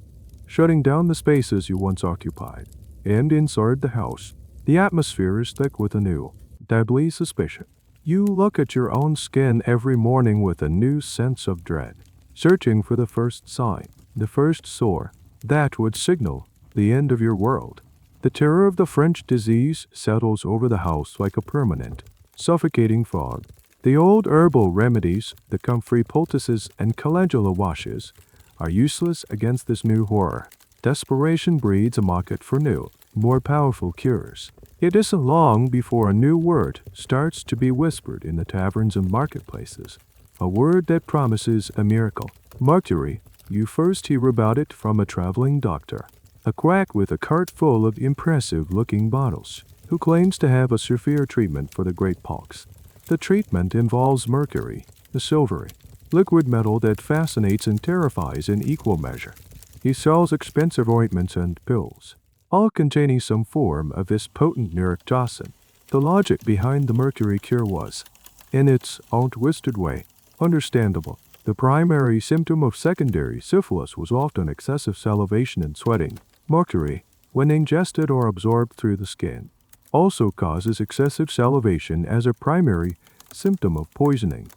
shutting down the spaces you once occupied. And inside the house, the atmosphere is thick with a new, deadly suspicion. You look at your own skin every morning with a new sense of dread, searching for the first sign, the first sore, that would signal the end of your world. The terror of the French disease settles over the house like a permanent, suffocating fog. The old herbal remedies, the comfrey poultices and calendula washes, are useless against this new horror. Desperation breeds a market for new, more powerful cures. It isn't long before a new word starts to be whispered in the taverns and marketplaces. a word that promises a miracle. Mercury, you first hear about it from a traveling doctor, a quack with a cart full of impressive-looking bottles, who claims to have a severe treatment for the great pox. The treatment involves mercury, the silvery, liquid metal that fascinates and terrifies in equal measure. He sells expensive ointments and pills, all containing some form of this potent neurotoxin. The logic behind the mercury cure was, in its own twisted way, understandable. The primary symptom of secondary syphilis was often excessive salivation and sweating. Mercury, when ingested or absorbed through the skin, also causes excessive salivation as a primary symptom of poisoning.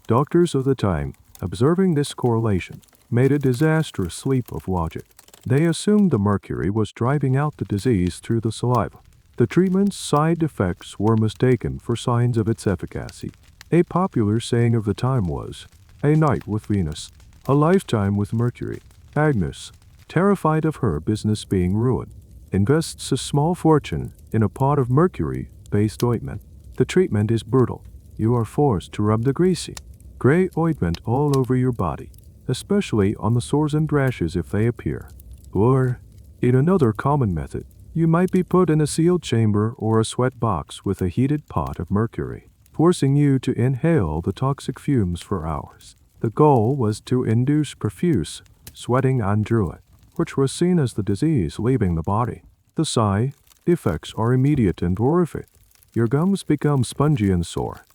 Doctors of the time, observing this correlation, made a disastrous leap of logic. They assumed the mercury was driving out the disease through the saliva. The treatment's side effects were mistaken for signs of its efficacy. A popular saying of the time was, "A night with Venus, a lifetime with Mercury." Agnes, terrified of her business being ruined, invests a small fortune in a pot of mercury-based ointment. The treatment is brutal. You are forced to rub the greasy, gray ointment all over your body, especially on the sores and rashes if they appear. Or, in another common method, you might be put in a sealed chamber or a sweat box with a heated pot of mercury, forcing you to inhale the toxic fumes for hours. The goal was to induce profuse sweating and druid, which was seen as the disease leaving the body. The side effects are immediate and horrific. Your gums become spongy and sore.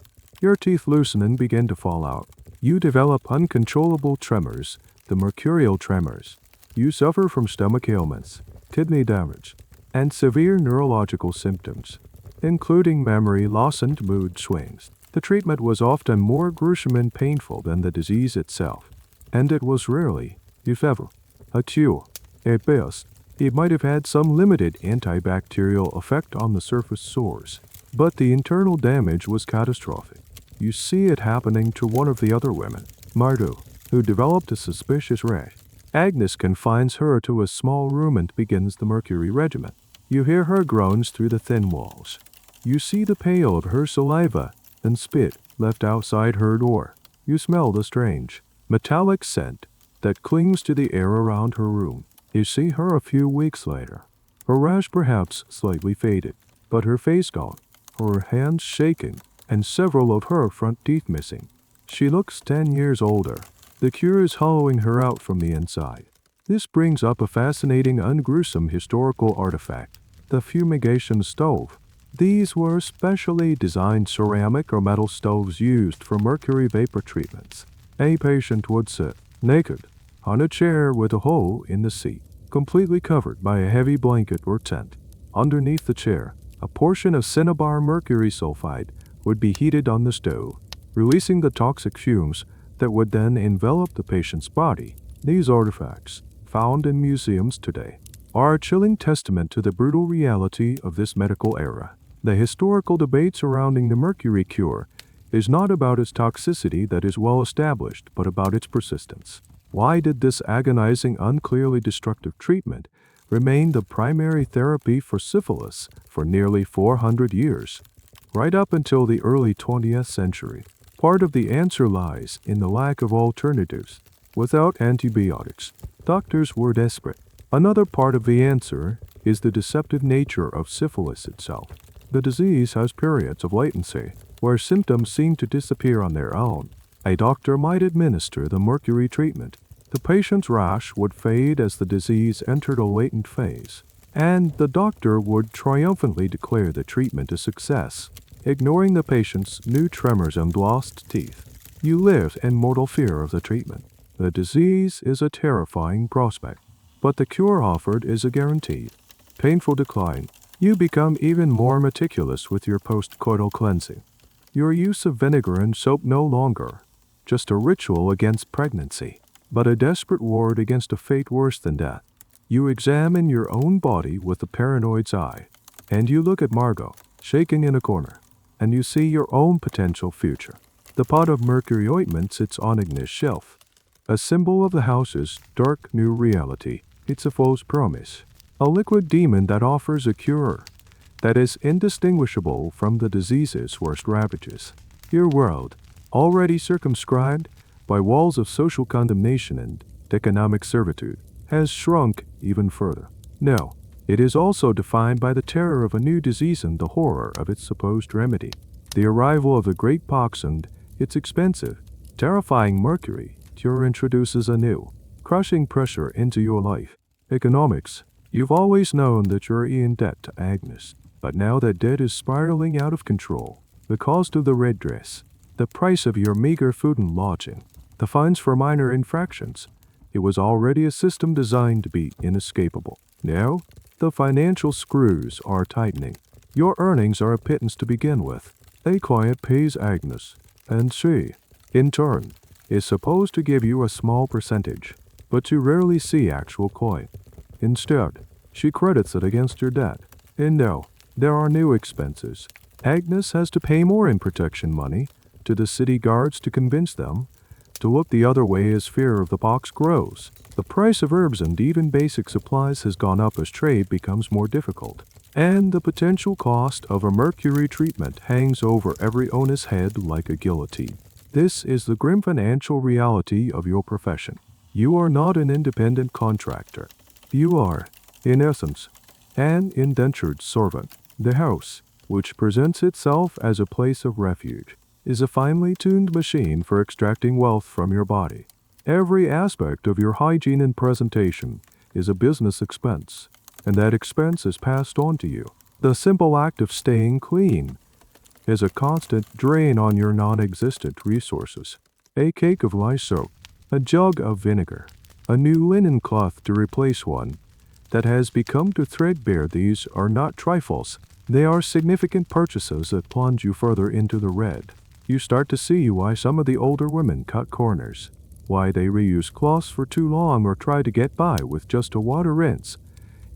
Your teeth loosen and begin to fall out. You develop uncontrollable tremors, the mercurial tremors. You suffer from stomach ailments, kidney damage, and severe neurological symptoms, including memory loss and mood swings. The treatment was often more gruesome and painful than the disease itself, and it was rarely, if ever, a cure. At best, it might have had some limited antibacterial effect on the surface sores, but the internal damage was catastrophic. You see it happening to one of the other women, Mardu, who developed a suspicious rash. Agnes confines her to a small room and begins the mercury regimen. You hear her groans through the thin walls. You see the pail of her saliva and spit left outside her door. You smell the strange, metallic scent that clings to the air around her room. You see her a few weeks later. Her rash perhaps slightly faded, but her face gone, her hands shaking, and several of her front teeth missing. She looks 10 years older. The cure is hollowing her out from the inside. This brings up a fascinating, ungruesome historical artifact, the fumigation stove. These were specially designed ceramic or metal stoves used for mercury vapor treatments. A patient would sit, naked, on a chair with a hole in the seat, completely covered by a heavy blanket or tent. Underneath the chair, a portion of cinnabar mercury sulfide would be heated on the stove, releasing the toxic fumes that would then envelop the patient's body. These artifacts, found in museums today, are a chilling testament to the brutal reality of this medical era. The historical debate surrounding the mercury cure is not about its toxicity that is well established, but about its persistence. Why did this agonizing, unclearly destructive treatment remain the primary therapy for syphilis for nearly 400 years? Right up until the early 20th century. Part of the answer lies in the lack of alternatives. Without antibiotics, doctors were desperate. Another part of the answer is the deceptive nature of syphilis itself. The disease has periods of latency, where symptoms seem to disappear on their own. A doctor might administer the mercury treatment. The patient's rash would fade as the disease entered a latent phase, and the doctor would triumphantly declare the treatment a success, ignoring the patient's new tremors and lost teeth. You live in mortal fear of the treatment. The disease is a terrifying prospect, but the cure offered is a guaranteed painful decline. You become even more meticulous with your post-coital cleansing. Your use of vinegar and soap no longer just a ritual against pregnancy, but a desperate ward against a fate worse than death. You examine your own body with a paranoid's eye, and you look at Margot, shaking in a corner, and you see your own potential future. The pot of mercury ointment sits on Agnes' shelf, a symbol of the house's dark new reality. It's a false promise, a liquid demon that offers a cure that is indistinguishable from the disease's worst ravages. Your world, already circumscribed by walls of social condemnation and economic servitude, has shrunk even further. No, it is also defined by the terror of a new disease and the horror of its supposed remedy. The arrival of the great pox and its expensive, terrifying mercury cure introduces a new, crushing pressure into your life. Economics. You've always known that you're in debt to Agnes, but now that debt is spiraling out of control. The cost of the red dress, the price of your meager food and lodging, the fines for minor infractions. It was already a system designed to be inescapable. Now, the financial screws are tightening. Your earnings are a pittance to begin with. A client pays Agnes, and she, in turn, is supposed to give you a small percentage, but you rarely see actual coin. Instead, she credits it against your debt. And now, there are new expenses. Agnes has to pay more in protection money to the city guards to convince them to look the other way as fear of the pox grows. The price of herbs and even basic supplies has gone up as trade becomes more difficult. And the potential cost of a mercury treatment hangs over every owner's head like a guillotine. This is the grim financial reality of your profession. You are not an independent contractor. You are, in essence, an indentured servant. The house, which presents itself as a place of refuge, is a finely tuned machine for extracting wealth from your body. Every aspect of your hygiene and presentation is a business expense, and that expense is passed on to you. The simple act of staying clean is a constant drain on your non-existent resources. A cake of lye soap, a jug of vinegar, a new linen cloth to replace one that has become too threadbare. These are not trifles. They are significant purchases that plunge you further into the red. You start to see why some of the older women cut corners, why they reuse cloths for too long or try to get by with just a water rinse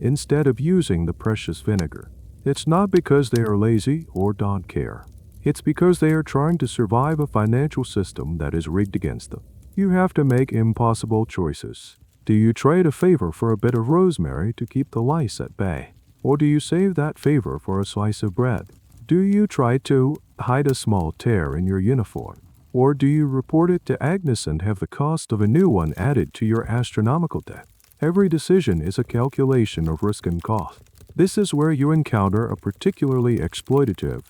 instead of using the precious vinegar. It's not because they are lazy or don't care. It's because they are trying to survive a financial system that is rigged against them. You have to make impossible choices. Do you trade a favor for a bit of rosemary to keep the lice at bay? Or do you save that favor for a slice of bread? Do you try to hide a small tear in your uniform? Or do you report it to Agnes and have the cost of a new one added to your astronomical debt? Every decision is a calculation of risk and cost. This is where you encounter a particularly exploitative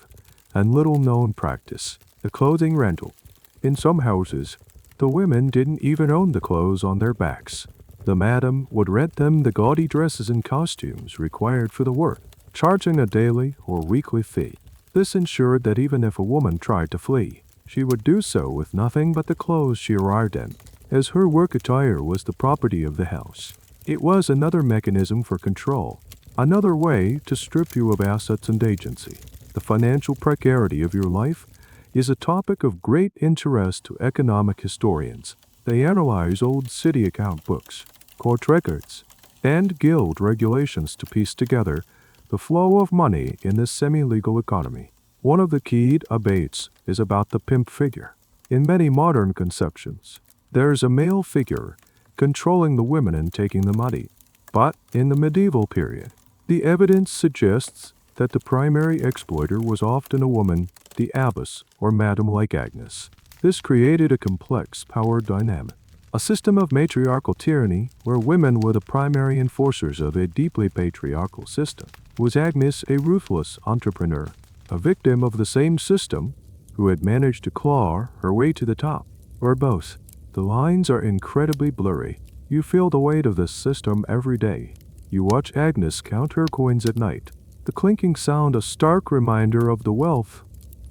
and little-known practice, the clothing rental. In some houses, the women didn't even own the clothes on their backs. The madam would rent them the gaudy dresses and costumes required for the work, charging a daily or weekly fee. This ensured that even if a woman tried to flee, she would do so with nothing but the clothes she arrived in, as her work attire was the property of the house. It was another mechanism for control, another way to strip you of assets and agency. The financial precarity of your life is a topic of great interest to economic historians. They analyze old city account books, court records, and guild regulations to piece together the flow of money in this semi-legal economy. One of the key debates is about the pimp figure. In many modern conceptions, there is a male figure controlling the women and taking the money. But in the medieval period, the evidence suggests that the primary exploiter was often a woman, the abbess or madam like Agnes. This created a complex power dynamic, a system of matriarchal tyranny where women were the primary enforcers of a deeply patriarchal system. Was Agnes a ruthless entrepreneur, a victim of the same system who had managed to claw her way to the top, or both? The lines are incredibly blurry. You feel the weight of this system every day. You watch Agnes count her coins at night, the clinking sound a stark reminder of the wealth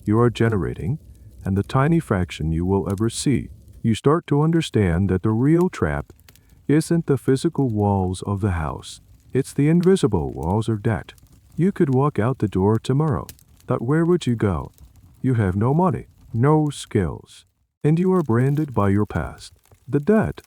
you are generating and the tiny fraction you will ever see. You start to understand that the real trap isn't the physical walls of the house. It's the invisible walls of debt. You could walk out the door tomorrow, but where would you go? You have no money, no skills, and you are branded by your past. The debt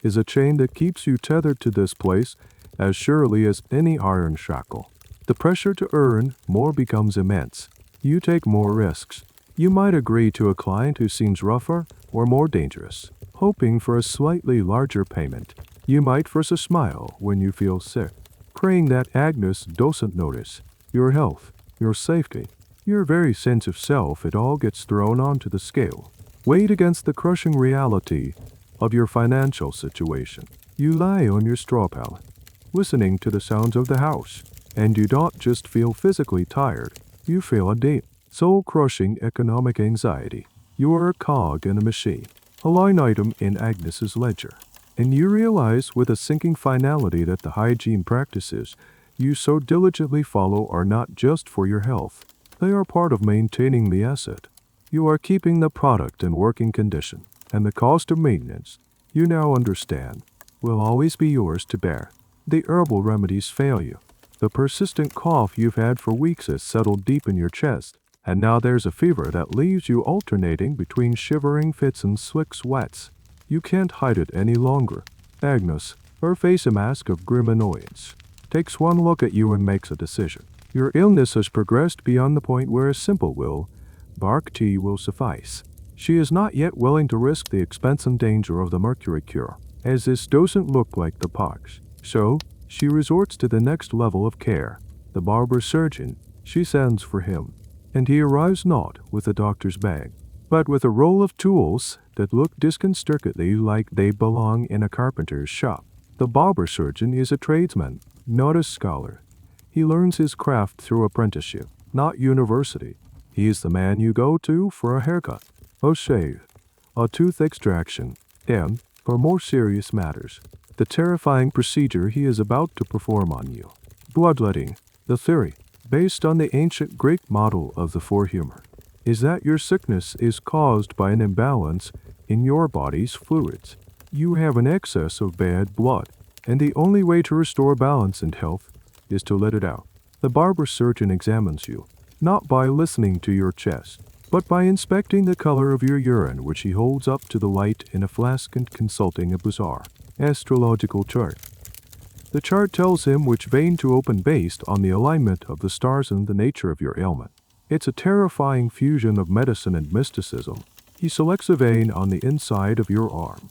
is a chain that keeps you tethered to this place as surely as any iron shackle. The pressure to earn more becomes immense. You take more risks. You might agree to a client who seems rougher or more dangerous, hoping for a slightly larger payment. You might force a smile when you feel sick, praying that Agnes doesn't notice. Your health, your safety, your very sense of self, it all gets thrown onto the scale. weighed against the crushing reality of your financial situation. You lie on your straw pallet, listening to the sounds of the house, and you don't just feel physically tired, you feel a deep, soul-crushing economic anxiety. You are a cog in a machine, a line item in Agnes's ledger, and you realize with a sinking finality that the hygiene practices you so diligently follow are not just for your health. They are part of maintaining the asset. You are keeping the product in working condition, and the cost of maintenance, you now understand, will always be yours to bear. The herbal remedies fail you. The persistent cough you've had for weeks has settled deep in your chest, and now there's a fever that leaves you alternating between shivering fits and slick sweats. You can't hide it any longer. Agnes, her face a mask of grim annoyance, takes one look at you and makes a decision. Your illness has progressed beyond the point where a simple bark tea will suffice. She is not yet willing to risk the expense and danger of the mercury cure, as this doesn't look like the pox. So, she resorts to the next level of care. The barber surgeon, she sends for him, and he arrives not with a doctor's bag, but with a roll of tools that look disconcertingly like they belong in a carpenter's shop. The barber surgeon is a tradesman, not a scholar. He learns his craft through apprenticeship, not university. He is the man you go to for a haircut, a shave, a tooth extraction, and, for more serious matters, the terrifying procedure he is about to perform on you. Bloodletting, the theory, based on the ancient Greek model of the forehumor, is that your sickness is caused by an imbalance in your body's fluids. You have an excess of bad blood, and the only way to restore balance and health is to let it out. The barber surgeon examines you, not by listening to your chest, but by inspecting the color of your urine, which he holds up to the light in a flask and consulting a bizarre astrological chart. The chart tells him which vein to open based on the alignment of the stars and the nature of your ailment. It's a terrifying fusion of medicine and mysticism. He selects a vein on the inside of your arm.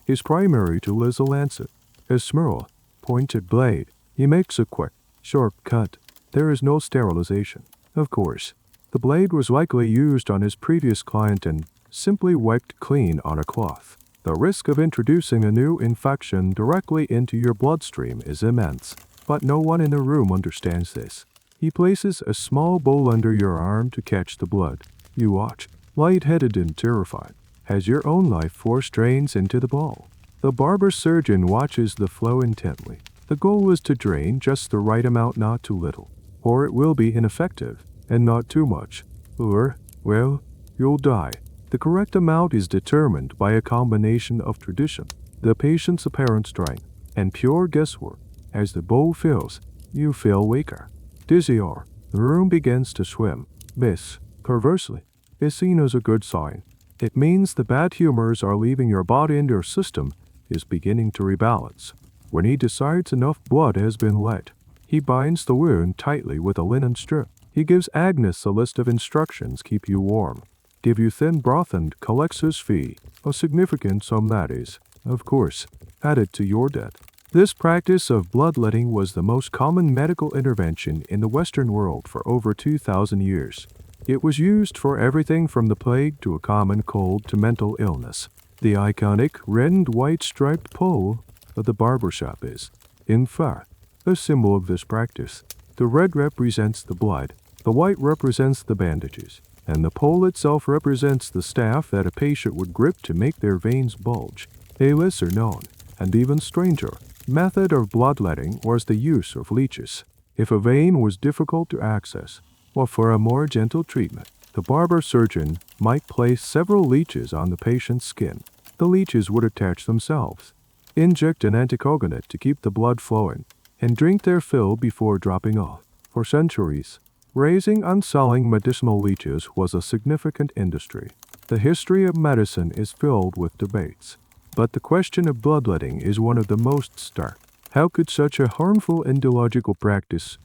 His primary tool is a lancet, a smurl, pointed blade. He makes a quick, sharp cut. There is no sterilization. Of course, the blade was likely used on his previous client and simply wiped clean on a cloth. The risk of introducing a new infection directly into your bloodstream is immense, but no one in the room understands this. He places a small bowl under your arm to catch the blood. You watch, lightheaded and terrified, as your own life force drains into the bowl. The barber surgeon watches the flow intently. The goal is to drain just the right amount, not too little, or it will be ineffective, and not too much, or, well, you'll die. The correct amount is determined by a combination of tradition, the patient's apparent strength, and pure guesswork. As the bowl fills, you feel weaker, dizzier. The room begins to swim. This, perversely, is seen as a good sign. It means the bad humors are leaving your body and your system is beginning to rebalance. When he decides enough blood has been let, he binds the wound tightly with a linen strip. He gives Agnes a list of instructions: keep you warm, give you thin broth, and collects his fee, a significant sum that is, of course, added to your debt. This practice of bloodletting was the most common medical intervention in the Western world for over 2,000 years. It was used for everything from the plague to a common cold to mental illness. The iconic red and white striped pole of the barbershop is, in fact, a symbol of this practice. The red represents the blood, the white represents the bandages, and the pole itself represents the staff that a patient would grip to make their veins bulge. A lesser known, and even stranger, method of bloodletting was the use of leeches. If a vein was difficult to access, or for a more gentle treatment, the barber surgeon might place several leeches on the patient's skin. The leeches would attach themselves, inject an anticoagulant to keep the blood flowing, and drink their fill before dropping off. For centuries, raising and selling medicinal leeches was a significant industry. The history of medicine is filled with debates, but the question of bloodletting is one of the most stark. How could such a harmful and illogical practice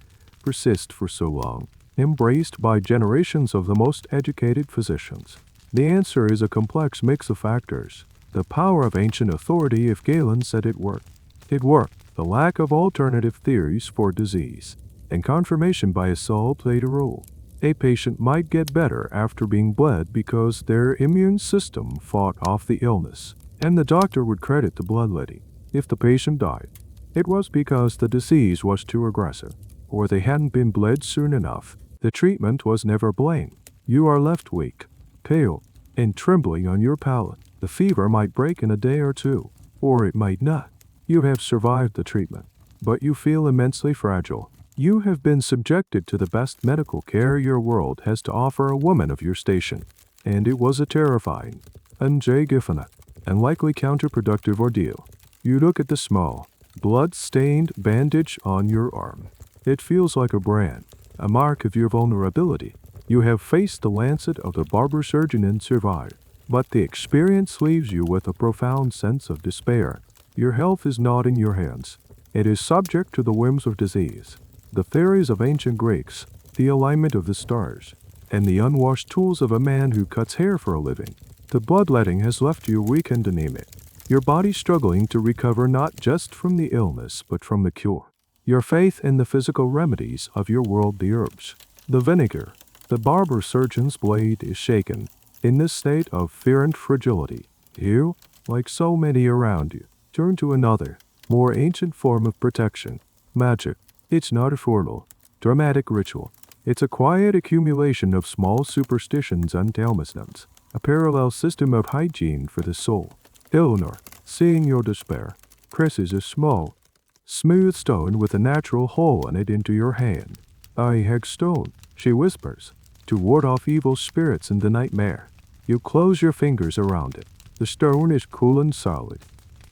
persist for so long, embraced by generations of the most educated physicians? The answer is a complex mix of factors. The power of ancient authority, if Galen said it worked. It worked. The lack of alternative theories for disease and confirmation by a soul played a role. A patient might get better after being bled because their immune system fought off the illness, and the doctor would credit the bloodletting. If the patient died, it was because the disease was too aggressive, or they hadn't been bled soon enough. The treatment was never blamed. You are left weak, pale, and trembling on your pallet. The fever might break in a day or two, or it might not. You have survived the treatment, but you feel immensely fragile. You have been subjected to the best medical care your world has to offer a woman of your station, and it was a terrifying, unforgiving, and likely counterproductive ordeal. You look at the small, blood-stained bandage on your arm. It feels like a brand, a mark of your vulnerability. You have faced the lancet of the barber surgeon and survived, but the experience leaves you with a profound sense of despair. Your health is not in your hands. It is subject to the whims of disease, the theories of ancient Greeks, the alignment of the stars, and the unwashed tools of a man who cuts hair for a living. The bloodletting has left you weak and anemic, your body struggling to recover not just from the illness but from the cure. Your faith in the physical remedies of your world, the herbs, the vinegar, the barber surgeon's blade is shaken. In this state of fear and fragility, you, like so many around you, turn to another, more ancient form of protection, magic. It's not a formal, dramatic ritual. It's a quiet accumulation of small superstitions and talismans, a parallel system of hygiene for the soul. Eleanor, seeing your despair, presses a small, smooth stone with a natural hole in it into your hand. "I have stone," she whispers, "to ward off evil spirits in the nightmare." You close your fingers around it. The stone is cool and solid.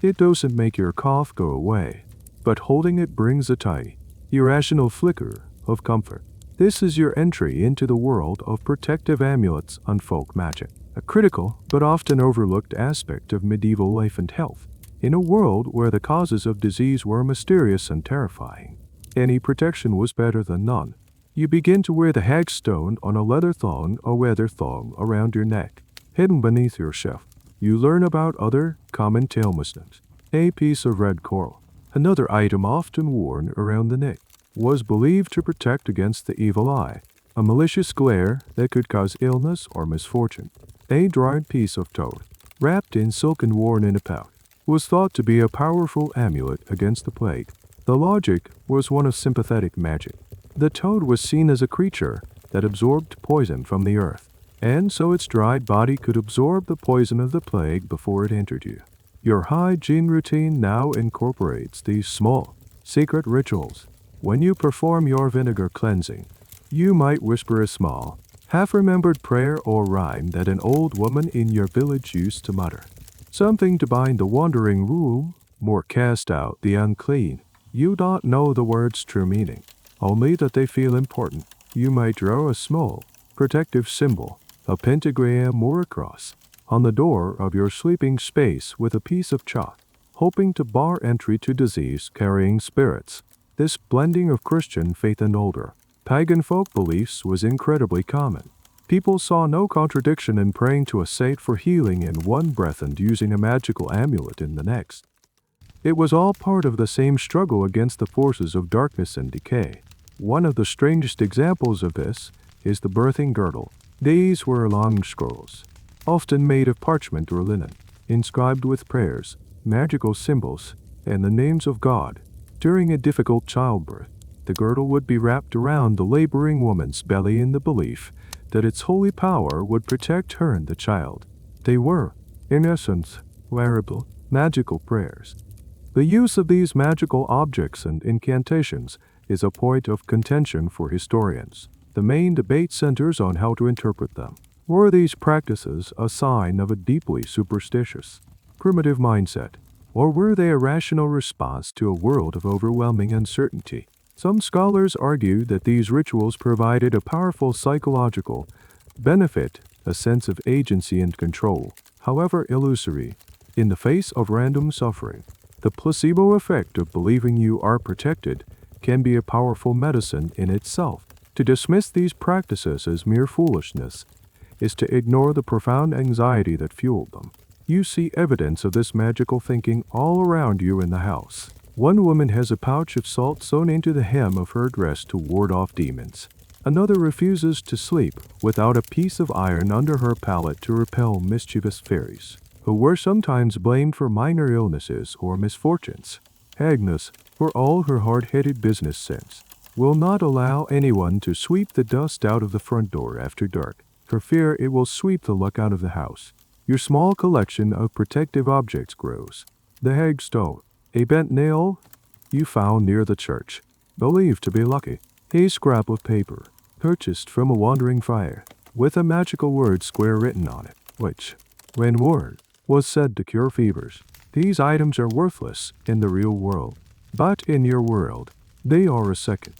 It doesn't make your cough go away, but holding it brings a tiny, irrational flicker of comfort. This is your entry into the world of protective amulets and folk magic, a critical but often overlooked aspect of medieval life and health. In a world where the causes of disease were mysterious and terrifying, any protection was better than none. You begin to wear the hagstone on a leather thong or weather thong around your neck, hidden beneath your shelf. You learn about other common talismans. A piece of red coral, another item often worn around the neck, was believed to protect against the evil eye, a malicious glare that could cause illness or misfortune. A dried piece of toad, wrapped in silk and worn in a pouch, was thought to be a powerful amulet against the plague. The logic was one of sympathetic magic. The toad was seen as a creature that absorbed poison from the earth, and so its dried body could absorb the poison of the plague before it entered you. Your hygiene routine now incorporates these small, secret rituals. When you perform your vinegar cleansing, you might whisper a small, half-remembered prayer or rhyme that an old woman in your village used to mutter. Something to bind the wandering rule, or cast out the unclean. You don't know the word's true meaning, only that they feel important. You might draw a small, protective symbol, a pentagram or a cross, on the door of your sleeping space with a piece of chalk, hoping to bar entry to disease-carrying spirits. This blending of Christian faith and older, pagan folk beliefs was incredibly common. People saw no contradiction in praying to a saint for healing in one breath and using a magical amulet in the next. It was all part of the same struggle against the forces of darkness and decay. One of the strangest examples of this is the birthing girdle. These were long scrolls, often made of parchment or linen, inscribed with prayers, magical symbols, and the names of God. During a difficult childbirth, the girdle would be wrapped around the laboring woman's belly in the belief that its holy power would protect her and the child. They were, in essence, wearable, magical prayers. The use of these magical objects and incantations is a point of contention for historians. The main debate centers on how to interpret them. Were these practices a sign of a deeply superstitious, primitive mindset, or were they a rational response to a world of overwhelming uncertainty? Some scholars argue that these rituals provided a powerful psychological benefit, a sense of agency and control, however illusory. In the face of random suffering, the placebo effect of believing you are protected can be a powerful medicine in itself. To dismiss these practices as mere foolishness is to ignore the profound anxiety that fueled them. You see evidence of this magical thinking all around you in the house. One woman has a pouch of salt sewn into the hem of her dress to ward off demons. Another refuses to sleep without a piece of iron under her pallet to repel mischievous fairies, who were sometimes blamed for minor illnesses or misfortunes. Agnes, for all her hard-headed business sense, will not allow anyone to sweep the dust out of the front door after dark, for fear it will sweep the luck out of the house. Your small collection of protective objects grows. The hagstone, a bent nail you found near the church, believed to be lucky, a scrap of paper, purchased from a wandering friar, with a magical word square written on it, which, when worn, was said to cure fevers. These items are worthless in the real world, but in your world, they are a second,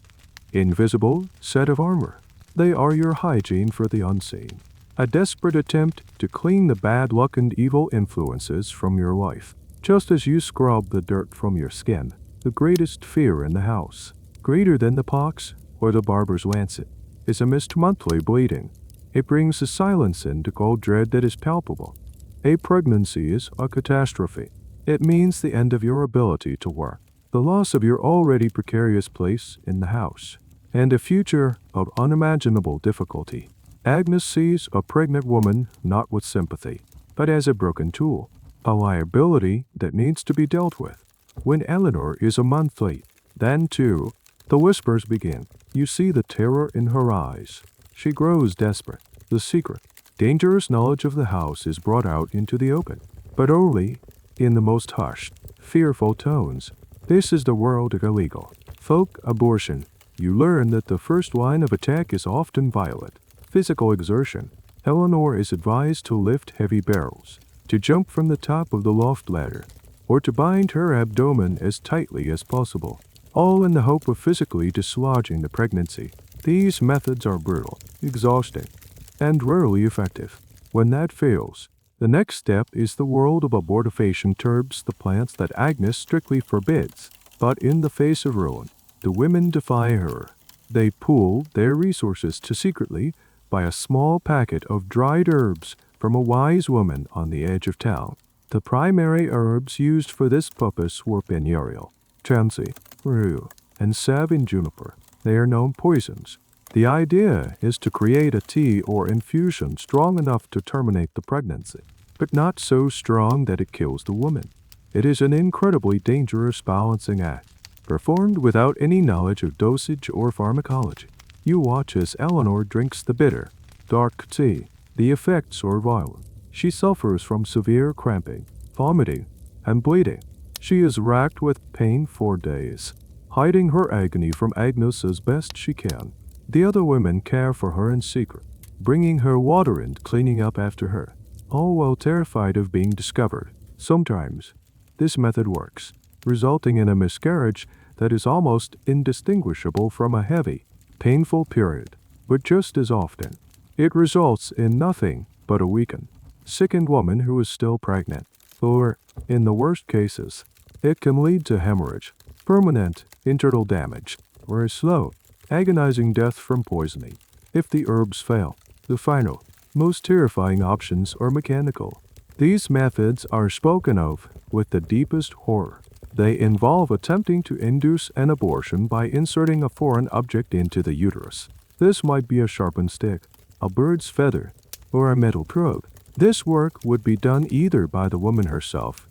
invisible set of armor. They are your hygiene for the unseen, a desperate attempt to clean the bad luck and evil influences from your life, just as you scrub the dirt from your skin. The greatest fear in the house, greater than the pox or the barber's lancet, is a missed monthly bleeding. It brings a silence into cold dread that is palpable. A pregnancy is a catastrophe. It means the end of your ability to work, the loss of your already precarious place in the house, and a future of unimaginable difficulty. Agnes sees a pregnant woman not with sympathy, but as a broken tool, a liability that needs to be dealt with. When Eleanor is a month late, then too, the whispers begin. You see the terror in her eyes. She grows desperate. The secret, dangerous knowledge of the house is brought out into the open, but only in the most hushed, fearful tones. This is the world of illegal folk abortion. You learn that the first line of attack is often violent physical exertion. Eleanor is advised to lift heavy barrels, to jump from the top of the loft ladder, or to bind her abdomen as tightly as possible, all in the hope of physically dislodging the pregnancy. These methods are brutal, exhausting, and rarely effective. When that fails, the next step is the world of abortifacient herbs, the plants that Agnes strictly forbids. But in the face of ruin, the women defy her. They pool their resources to secretly buy a small packet of dried herbs from a wise woman on the edge of town. The primary herbs used for this purpose were penurial, tansy, rue, and Savin juniper. They are known poisons. The idea is to create a tea or infusion strong enough to terminate the pregnancy, but not so strong that it kills the woman. It is an incredibly dangerous balancing act, performed without any knowledge of dosage or pharmacology. You watch as Eleanor drinks the bitter, dark tea. The effects are violent. She suffers from severe cramping, vomiting, and bleeding. She is racked with pain for days, hiding her agony from Agnes as best she can. The other women care for her in secret, bringing her water and cleaning up after her, all while terrified of being discovered. Sometimes, this method works, resulting in a miscarriage that is almost indistinguishable from a heavy, painful period, but just as often, it results in nothing but a weakened, sickened woman who is still pregnant. Or, in the worst cases, it can lead to hemorrhage, permanent internal damage, or a slow, agonizing death from poisoning. If the herbs fail, the final, most terrifying options are mechanical. These methods are spoken of with the deepest horror. They involve attempting to induce an abortion by inserting a foreign object into the uterus. This might be a sharpened stick, a bird's feather, or a metal probe. This work would be done either by the woman herself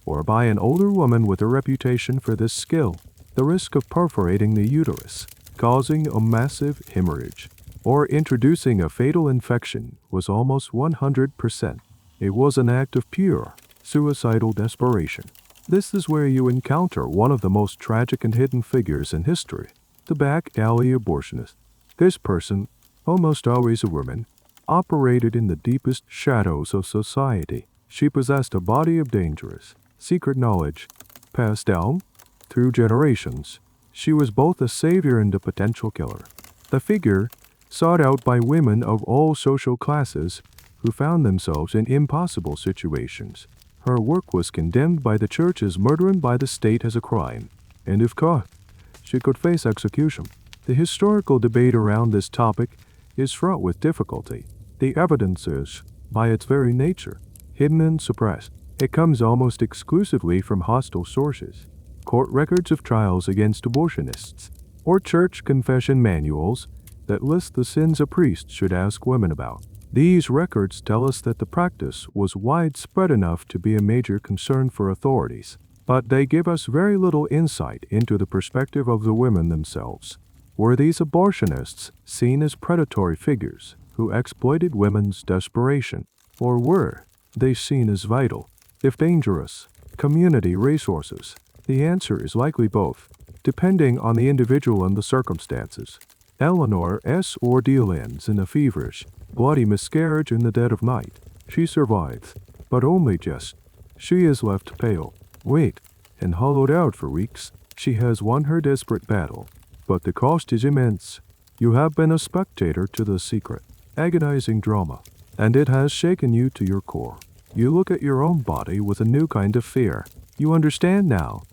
or by an older woman with a reputation for this skill. The risk of perforating the uterus, causing a massive hemorrhage, or introducing a fatal infection was almost 100%. It was an act of pure, suicidal desperation. This is where you encounter one of the most tragic and hidden figures in history, the back alley abortionist. This person, almost always a woman, operated in the deepest shadows of society. She possessed a body of dangerous, secret knowledge, passed down through generations. She was both a savior and a potential killer. The figure, sought out by women of all social classes who found themselves in impossible situations. Her work was condemned by the church as murder and by the state as a crime, and if caught, she could face execution. The historical debate around this topic is fraught with difficulty. The evidence is, by its very nature, hidden and suppressed. It comes almost exclusively from hostile sources, court records of trials against abortionists, or church confession manuals that list the sins a priest should ask women about. These records tell us that the practice was widespread enough to be a major concern for authorities, but they give us very little insight into the perspective of the women themselves. Were these abortionists seen as predatory figures who exploited women's desperation, or were they seen as vital, if dangerous, community resources? The answer is likely both, depending on the individual and the circumstances. Eleanor S. ordeal ends in a feverish, bloody miscarriage in the dead of night. She survives, but only just. She is left pale, weak, and hollowed out for weeks. She has won her desperate battle, but the cost is immense. You have been a spectator to the secret, agonizing drama, and it has shaken you to your core. You look at your own body with a new kind of fear. You understand now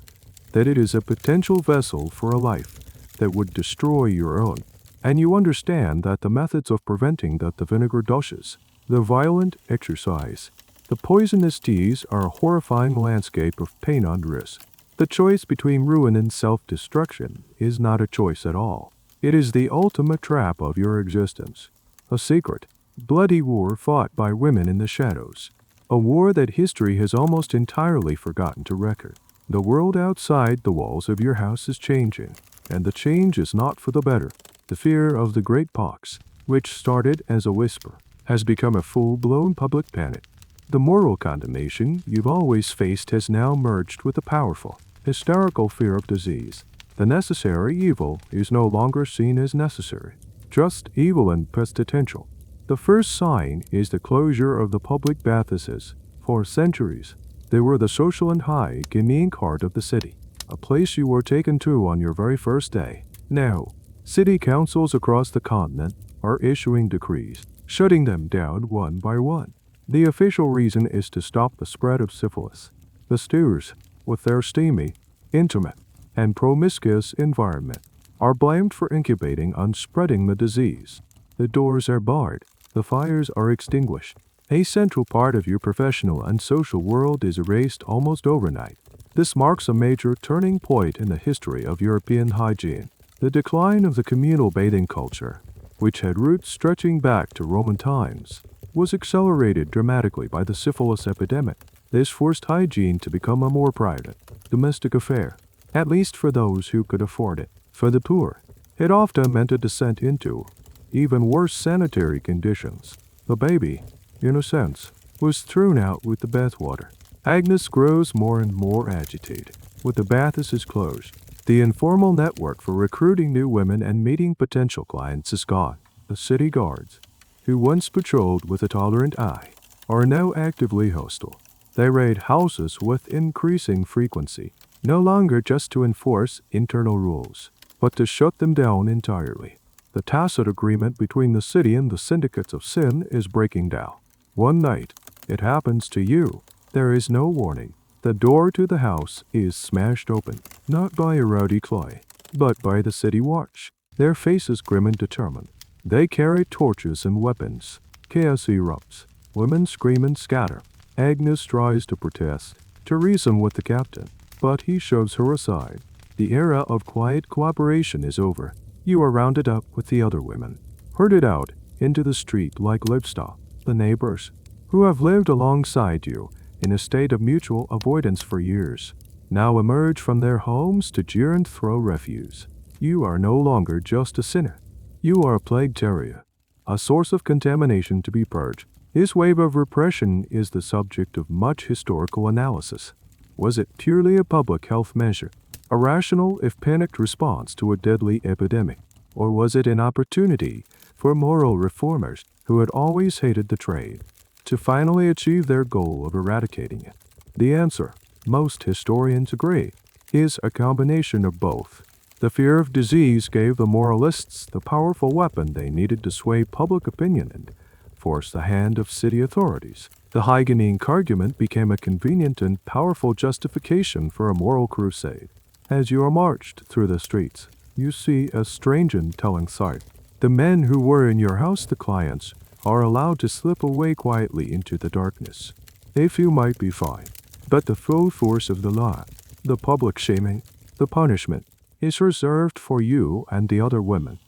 that it is a potential vessel for a life that would destroy your own. And you understand that the methods of preventing that the vinegar douches, the violent exercise, the poisonous teas are a horrifying landscape of pain and risk. The choice between ruin and self-destruction is not a choice at all. It is the ultimate trap of your existence. A secret, bloody war fought by women in the shadows. A war that history has almost entirely forgotten to record. The world outside the walls of your house is changing, and the change is not for the better. The fear of the Great Pox, which started as a whisper, has become a full-blown public panic. The moral condemnation you've always faced has now merged with a powerful, hysterical fear of disease. The necessary evil is no longer seen as necessary, just evil and pestilential. The first sign is the closure of the public bathhouses. For centuries, they were the social and hygiene heart of the city, a place you were taken to on your very first day. Now, city councils across the continent are issuing decrees, shutting them down one by one. The official reason is to stop the spread of syphilis. The stews, with their steamy, intimate, and promiscuous environment, are blamed for incubating and spreading the disease. The doors are barred, the fires are extinguished. A central part of your professional and social world is erased almost overnight. This marks a major turning point in the history of European hygiene. The decline of the communal bathing culture, which had roots stretching back to Roman times, was accelerated dramatically by the syphilis epidemic. This forced hygiene to become a more private, domestic affair, at least for those who could afford it. For the poor, it often meant a descent into even worse sanitary conditions. The baby, in a sense, was thrown out with the bathwater. Agnes grows more and more agitated. With the bathhouses closed, the informal network for recruiting new women and meeting potential clients is gone. The city guards, who once patrolled with a tolerant eye, are now actively hostile. They raid houses with increasing frequency, no longer just to enforce internal rules, but to shut them down entirely. The tacit agreement between the city and the syndicates of sin is breaking down. One night, it happens to you. There is no warning. The door to the house is smashed open, not by a rowdy Chloe, but by the city watch. Their faces grim and determined. They carry torches and weapons. Chaos erupts. Women scream and scatter. Agnes tries to protest, to reason with the captain, but he shoves her aside. The era of quiet cooperation is over. You are rounded up with the other women, herded out into the street like livestock. The neighbors, who have lived alongside you in a state of mutual avoidance for years, now emerge from their homes to jeer and throw refuse. You are no longer just a sinner. You are a plague terrier, a source of contamination to be purged. This wave of repression is the subject of much historical analysis. Was it purely a public health measure, a rational if panicked response to a deadly epidemic, or was it an opportunity for moral reformers who had always hated the trade to finally achieve their goal of eradicating it? The answer, most historians agree, is a combination of both. The fear of disease gave the moralists the powerful weapon they needed to sway public opinion and force the hand of city authorities. The hygienic argument became a convenient and powerful justification for a moral crusade. As you are marched through the streets, you see a strange and telling sight. The men who were in your house, the clients, are allowed to slip away quietly into the darkness. A few might be fine, but the full force of the law, the public shaming, the punishment, is reserved for you and the other women.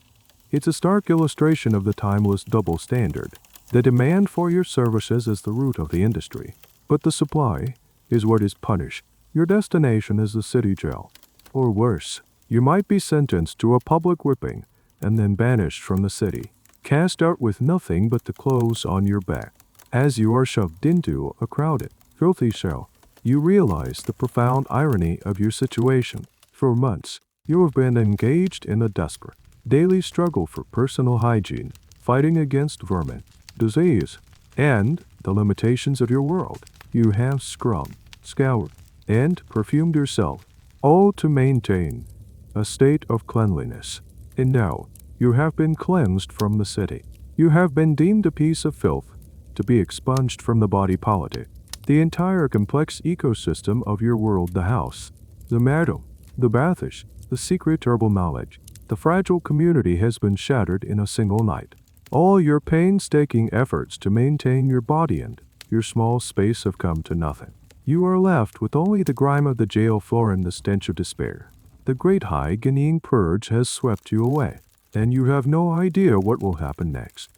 It's a stark illustration of the timeless double standard. The demand for your services is the root of the industry, but the supply is what is punished. Your destination is the city jail. Or worse, you might be sentenced to a public whipping and then banished from the city, cast out with nothing but the clothes on your back. As you are shoved into a crowded, filthy cell, you realize the profound irony of your situation. For months, you have been engaged in a desperate, daily struggle for personal hygiene, fighting against vermin, disease, and the limitations of your world. You have scrubbed, scoured, and perfumed yourself, all to maintain a state of cleanliness. And now, you have been cleansed from the city. You have been deemed a piece of filth, to be expunged from the body politic. The entire complex ecosystem of your world, the house, the madam, the bathish, the secret herbal knowledge, the fragile community has been shattered in a single night. All your painstaking efforts to maintain your body and your small space have come to nothing. You are left with only the grime of the jail floor and the stench of despair. The great Hygiene purge has swept you away, and you have no idea what will happen next.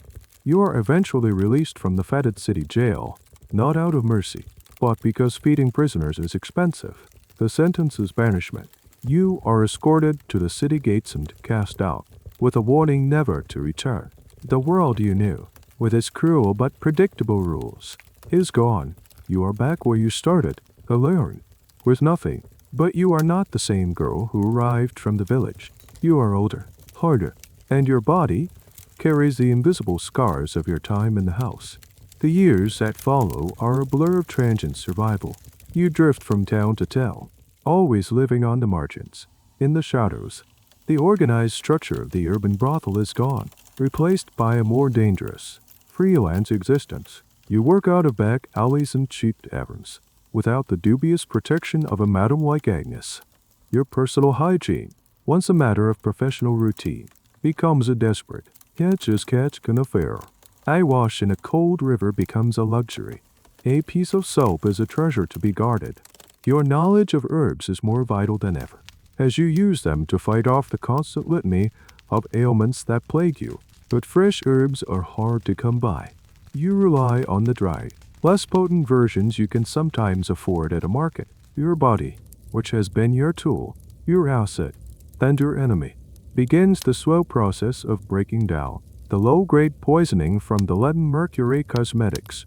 You are eventually released from the fetid city jail, not out of mercy, but because feeding prisoners is expensive. The sentence is banishment. You are escorted to the city gates and cast out, with a warning never to return. The world you knew, with its cruel but predictable rules, is gone. You are back where you started, alone, with nothing. But you are not the same girl who arrived from the village. You are older, harder, and your body carries the invisible scars of your time in the house. The years that follow are a blur of transient survival. You drift from town to town, always living on the margins, in the shadows. The organized structure of the urban brothel is gone, replaced by a more dangerous, freelance existence. You work out of back alleys and cheap taverns, without the dubious protection of a madam like Agnes. Your personal hygiene, once a matter of professional routine, becomes a desperate, catch-as-catch-can affair. Eye wash in a cold river becomes a luxury. A piece of soap is a treasure to be guarded. Your knowledge of herbs is more vital than ever, as you use them to fight off the constant litany of ailments that plague you. But fresh herbs are hard to come by. You rely on the dry, less potent versions you can sometimes afford at a market. Your body, which has been your tool, your asset, and your enemy, begins the slow process of breaking down. The low-grade poisoning from the leaden mercury cosmetics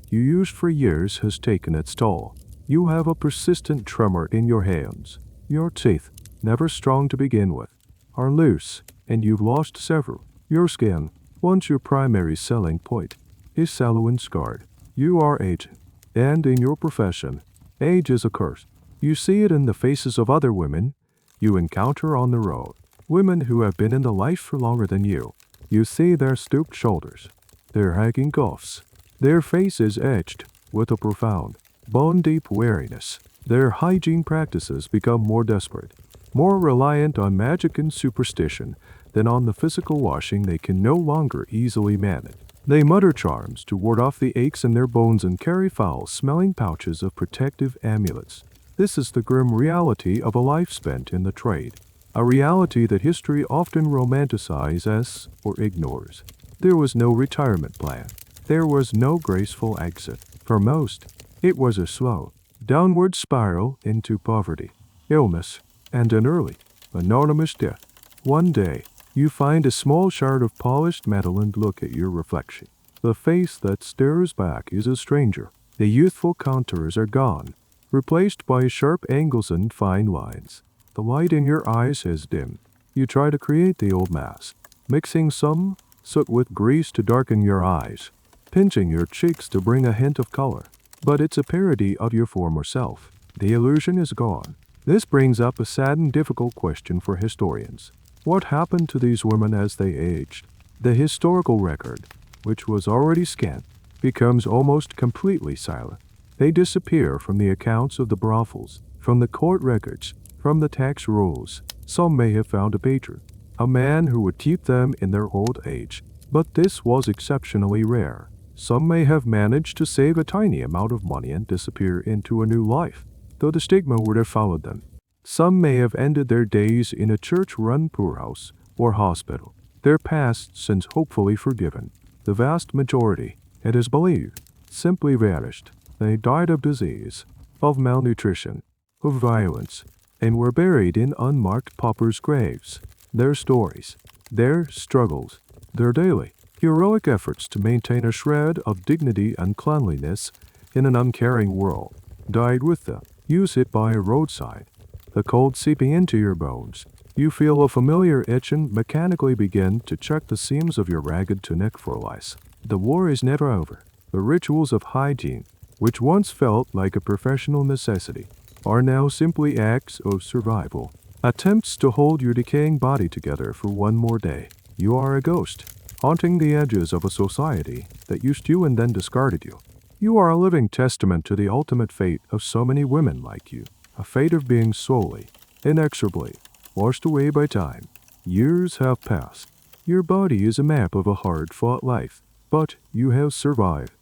you used for years has taken its toll. You have a persistent tremor in your hands. Your teeth, never strong to begin with, are loose, and you've lost several. Your skin, once your primary selling point, is sallow and scarred. You are aging, and in your profession, age is a curse. You see it in the faces of other women you encounter on the road, women who have been in the life for longer than you. You see their stooped shoulders, their hanging cuffs, their faces edged with a profound, bone-deep weariness. Their hygiene practices become more desperate, more reliant on magic and superstition than on the physical washing they can no longer easily manage. They mutter charms to ward off the aches in their bones and carry foul-smelling pouches of protective amulets. This is the grim reality of a life spent in the trade, a reality that history often romanticizes or ignores. There was no retirement plan. There was no graceful exit. For most, it was a slow, downward spiral into poverty, illness, and an early, anonymous death. One day, you find a small shard of polished metal and look at your reflection. The face that stares back is a stranger. The youthful contours are gone, replaced by sharp angles and fine lines. The light in your eyes has dimmed. You try to create the old mask, mixing some soot with grease to darken your eyes, pinching your cheeks to bring a hint of color. But it's a parody of your former self. The illusion is gone. This brings up a sad and difficult question for historians. What happened to these women as they aged? The historical record, which was already scant, becomes almost completely silent. They disappear from the accounts of the brothels, from the court records, from the tax rolls. Some may have found a patron, a man who would keep them in their old age, but this was exceptionally rare. Some may have managed to save a tiny amount of money and disappear into a new life, though the stigma would have followed them. Some may have ended their days in a church-run poorhouse or hospital. their past sins hopefully forgiven. The vast majority, it is believed, simply vanished. They died of disease, of malnutrition, of violence, and were buried in unmarked paupers' graves. Their stories, their struggles, their daily, heroic efforts to maintain a shred of dignity and cleanliness in an uncaring world, died with them. You sit by a roadside, the cold seeping into your bones. You feel a familiar itch and mechanically begin to check the seams of your ragged tunic for lice. The war is never over. The rituals of hygiene, which once felt like a professional necessity, are now simply acts of survival. Attempts to hold your decaying body together for one more day. You are a ghost, haunting the edges of a society that used you and then discarded you. You are a living testament to the ultimate fate of so many women like you, a fate of being slowly, inexorably, washed away by time. Years have passed. Your body is a map of a hard-fought life, but you have survived.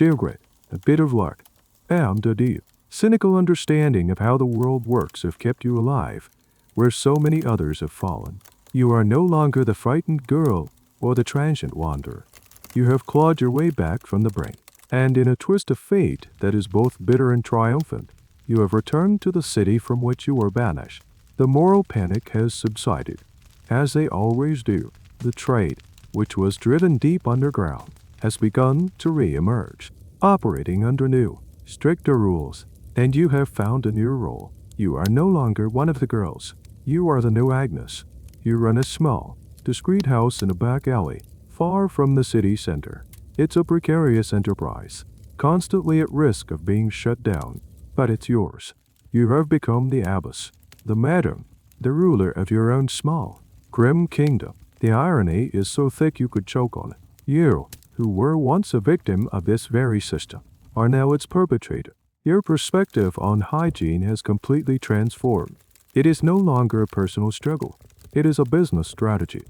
Regret, a bit of luck, and a deep, cynical understanding of how the world works have kept you alive, where so many others have fallen. You are no longer the frightened girl or the transient wanderer. You have clawed your way back from the brink, and in a twist of fate that is both bitter and triumphant, you have returned to the city from which you were banished. The moral panic has subsided, as they always do. The trade, which was driven deep underground, has begun to re-emerge, operating under new, stricter rules, and you have found a new role. You are no longer one of the girls. You are the new Agnes. You run a small, discreet house in a back alley, far from the city center. It's a precarious enterprise, constantly at risk of being shut down, but it's yours. You have become the abbess, the madam, the ruler of your own small, grim kingdom. The irony is so thick you could choke on it. You, who were once a victim of this very system, are now its perpetrator. Your perspective on hygiene has completely transformed. It is no longer a personal struggle. It is a business strategy.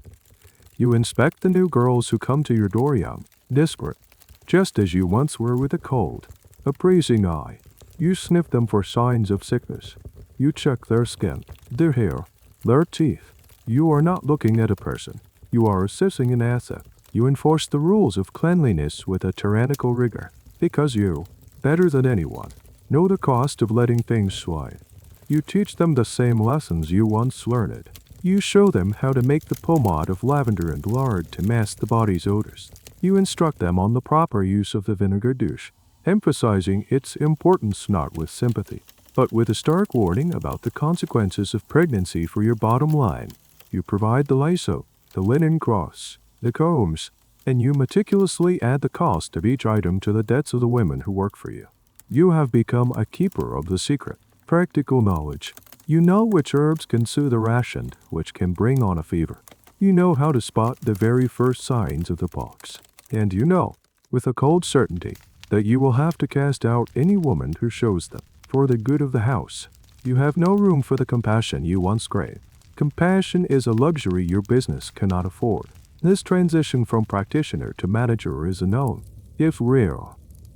You inspect the new girls who come to your door young, desperate, just as you once were with a cold, appraising eye. You sniff them for signs of sickness. You check their skin, their hair, their teeth. You are not looking at a person. You are assessing an asset. You enforce the rules of cleanliness with a tyrannical rigor, because you, better than anyone, know the cost of letting things slide. You teach them the same lessons you once learned. You show them how to make the pomade of lavender and lard to mask the body's odors. You instruct them on the proper use of the vinegar douche, emphasizing its importance not with sympathy, but with a stark warning about the consequences of pregnancy for your bottom line. You provide the lye soap, the linen cloths, the combs, and you meticulously add the cost of each item to the debts of the women who work for you. You have become a keeper of the secret, practical knowledge. You know which herbs can soothe a rationed, which can bring on a fever. You know how to spot the very first signs of the pox. And you know, with a cold certainty, that you will have to cast out any woman who shows them, for the good of the house. You have no room for the compassion you once craved. Compassion is a luxury your business cannot afford. This transition from practitioner to manager is a known, if rare,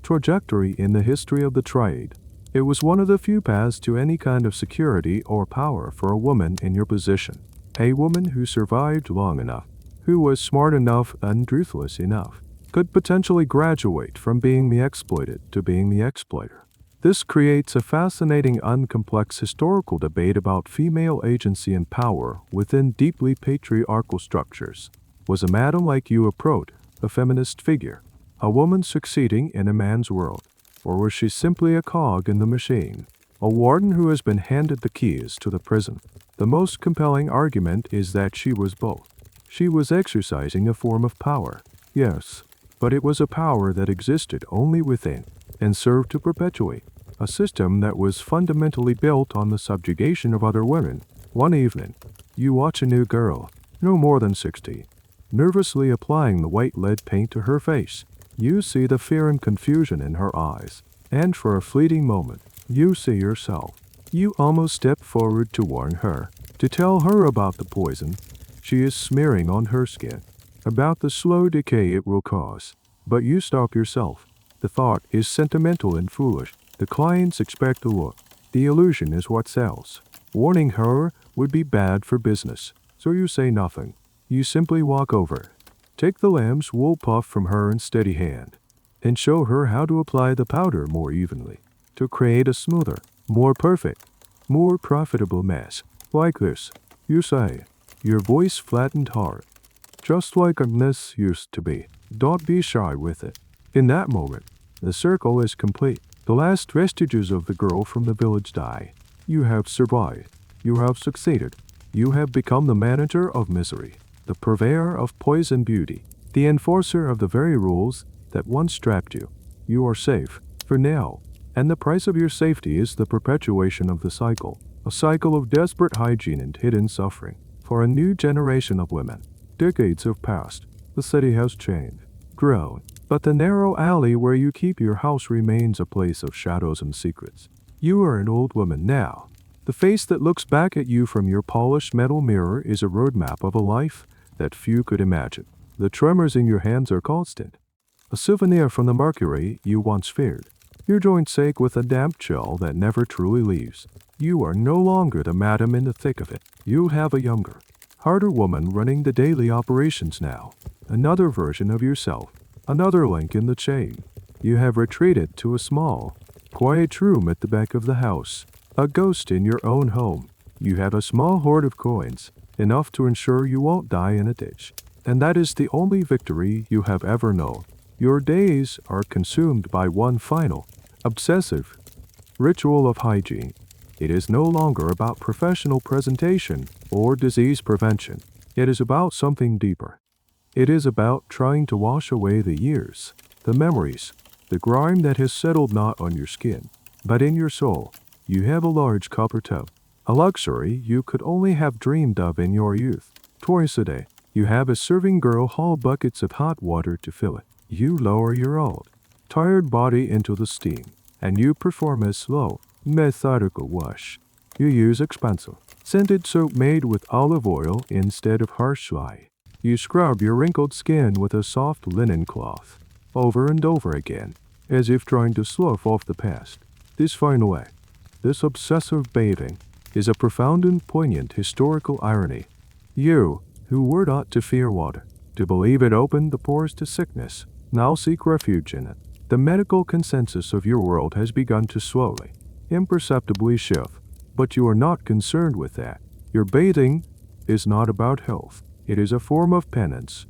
trajectory in the history of the trade. It was one of the few paths to any kind of security or power for a woman in your position. A woman who survived long enough, who was smart enough and ruthless enough, could potentially graduate from being the exploited to being the exploiter. This creates a fascinating, uncomplex historical debate about female agency and power within deeply patriarchal structures. Was a madam like you a proto, a feminist figure, a woman succeeding in a man's world, or was she simply a cog in the machine, a warden who has been handed the keys to the prison? The most compelling argument is that she was both. She was exercising a form of power, yes, but it was a power that existed only within and served to perpetuate a system that was fundamentally built on the subjugation of other women. One evening, you watch a new girl, no more than 16, nervously applying the white lead paint to her face. You see the fear and confusion in her eyes, and for a fleeting moment, you see yourself. You almost step forward to warn her, to tell her about the poison she is smearing on her skin, about the slow decay it will cause. But you stop yourself. The thought is sentimental and foolish. The clients expect a look. The illusion is what sells. Warning her would be bad for business, so you say nothing. You simply walk over, take the lamb's wool puff from her in steady hand, and show her how to apply the powder more evenly, to create a smoother, more perfect, more profitable mess. Like this, you say, your voice flattened hard, just like Agnes used to be. Don't be shy with it. In that moment, the circle is complete. The last vestiges of the girl from the village die. You have survived. You have succeeded. You have become the manager of misery, the purveyor of poison beauty, the enforcer of the very rules that once trapped you. You are safe, for now, and the price of your safety is the perpetuation of the cycle, a cycle of desperate hygiene and hidden suffering. For a new generation of women, decades have passed. The city has changed, grown, but the narrow alley where you keep your house remains a place of shadows and secrets. You are an old woman now. The face that looks back at you from your polished metal mirror is a roadmap of a life that few could imagine. The tremors in your hands are constant, a souvenir from the mercury you once feared. Your joints ache with a damp chill that never truly leaves. You are no longer the madam in the thick of it. You have a younger, harder woman running the daily operations now. Another version of yourself, another link in the chain. You have retreated to a small, quiet room at the back of the house, a ghost in your own home. You have a small hoard of coins, enough to ensure you won't die in a ditch. And that is the only victory you have ever known. Your days are consumed by one final, obsessive ritual of hygiene. It is no longer about professional presentation or disease prevention. It is about something deeper. It is about trying to wash away the years, the memories, the grime that has settled not on your skin, but in your soul. You have a large copper tub, a luxury you could only have dreamed of in your youth. Twice a day, you have a serving girl haul buckets of hot water to fill it. You lower your old, tired body into the steam, and you perform a slow, methodical wash. You use expensive, scented soap made with olive oil instead of harsh lye. You scrub your wrinkled skin with a soft linen cloth, over and over again, as if trying to slough off the past. This final act, this obsessive bathing, is a profound and poignant historical irony. You, who were taught to fear water, to believe it opened the pores to sickness, now seek refuge in it. The medical consensus of your world has begun to slowly, imperceptibly shift, but you are not concerned with that. Your bathing is not about health. It is a form of penance,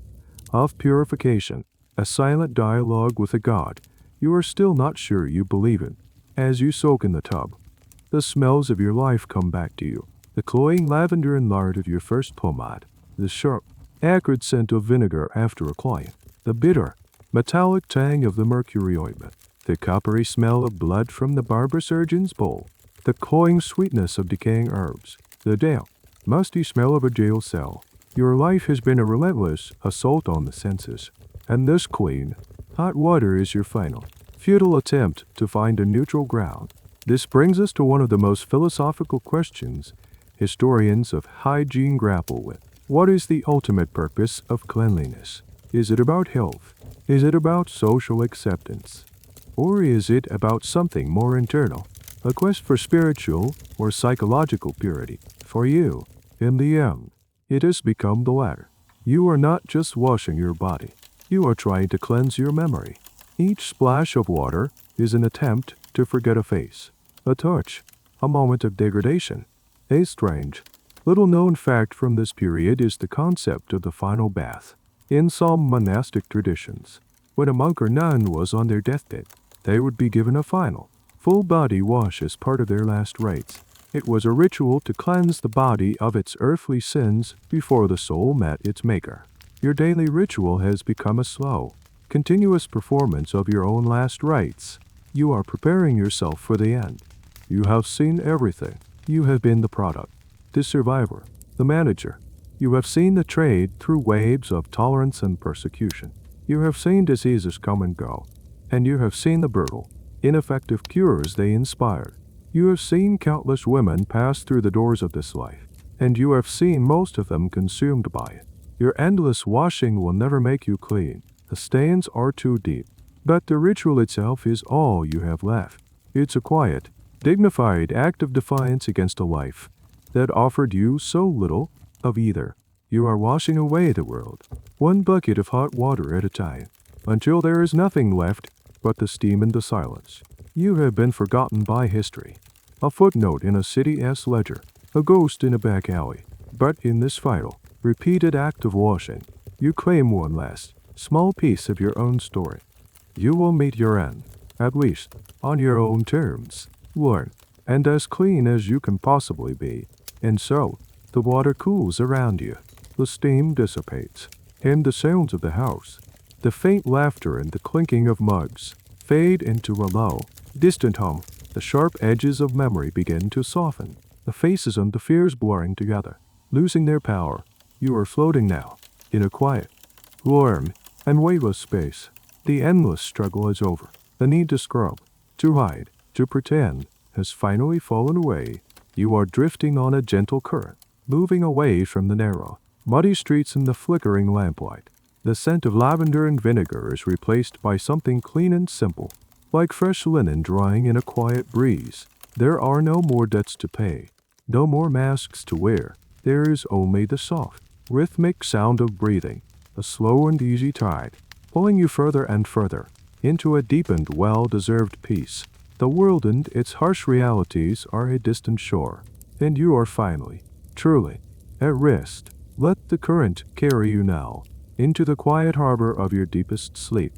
of purification, a silent dialogue with a God you are still not sure you believe in. As you soak in the tub, the smells of your life come back to you. The cloying lavender and lard of your first pomade, the sharp, acrid scent of vinegar after a client, the bitter, metallic tang of the mercury ointment, the coppery smell of blood from the barber surgeon's bowl, the cloying sweetness of decaying herbs, the damp, musty smell of a jail cell. Your life has been a relentless assault on the senses, and this clean, hot water is your final, futile attempt to find a neutral ground. This brings us to one of the most philosophical questions historians of hygiene grapple with. What is the ultimate purpose of cleanliness? Is it about health? Is it about social acceptance? Or is it about something more internal, a quest for spiritual or psychological purity? For you, in the end, it has become the latter. You are not just washing your body. You are trying to cleanse your memory. Each splash of water is an attempt to forget a face, a touch, a moment of degradation. A strange, little-known fact from this period is the concept of the final bath. In some monastic traditions, when a monk or nun was on their deathbed, they would be given a final, full-body wash as part of their last rites. It was a ritual to cleanse the body of its earthly sins before the soul met its maker. Your daily ritual has become a slow, continuous performance of your own last rites. You are preparing yourself for the end. You have seen everything. You have been the product, the survivor, the manager. You have seen the trade through waves of tolerance and persecution. You have seen diseases come and go, and you have seen the brutal, ineffective cures they inspired. You have seen countless women pass through the doors of this life, and you have seen most of them consumed by it. Your endless washing will never make you clean. The stains are too deep. But the ritual itself is all you have left. It's a quiet, dignified act of defiance against a life that offered you so little of either. You are washing away the world, one bucket of hot water at a time, until there is nothing left but the steam and the silence. You have been forgotten by history, a footnote in a city's ledger, a ghost in a back alley. But in this vital, repeated act of washing, you claim one last, small piece of your own story. You will meet your end, at least, on your own terms, warm, and as clean as you can possibly be. And so, the water cools around you, the steam dissipates, and the sounds of the house, the faint laughter and the clinking of mugs, fade into a low, distant hum. The sharp edges of memory begin to soften, the faces and the fears blurring together, losing their power. You are floating now, in a quiet, warm, and weightless space. The endless struggle is over. The need to scrub, to hide, to pretend, has finally fallen away. You are drifting on a gentle current, moving away from the narrow, muddy streets and the flickering lamplight. The scent of lavender and vinegar is replaced by something clean and simple, like fresh linen drying in a quiet breeze. There are no more debts to pay, no more masks to wear. There is only the soft, rhythmic sound of breathing, a slow and easy tide, pulling you further and further into a deepened, well-deserved peace. The world and its harsh realities are a distant shore, and you are finally, truly, at rest. Let the current carry you now into the quiet harbor of your deepest sleep.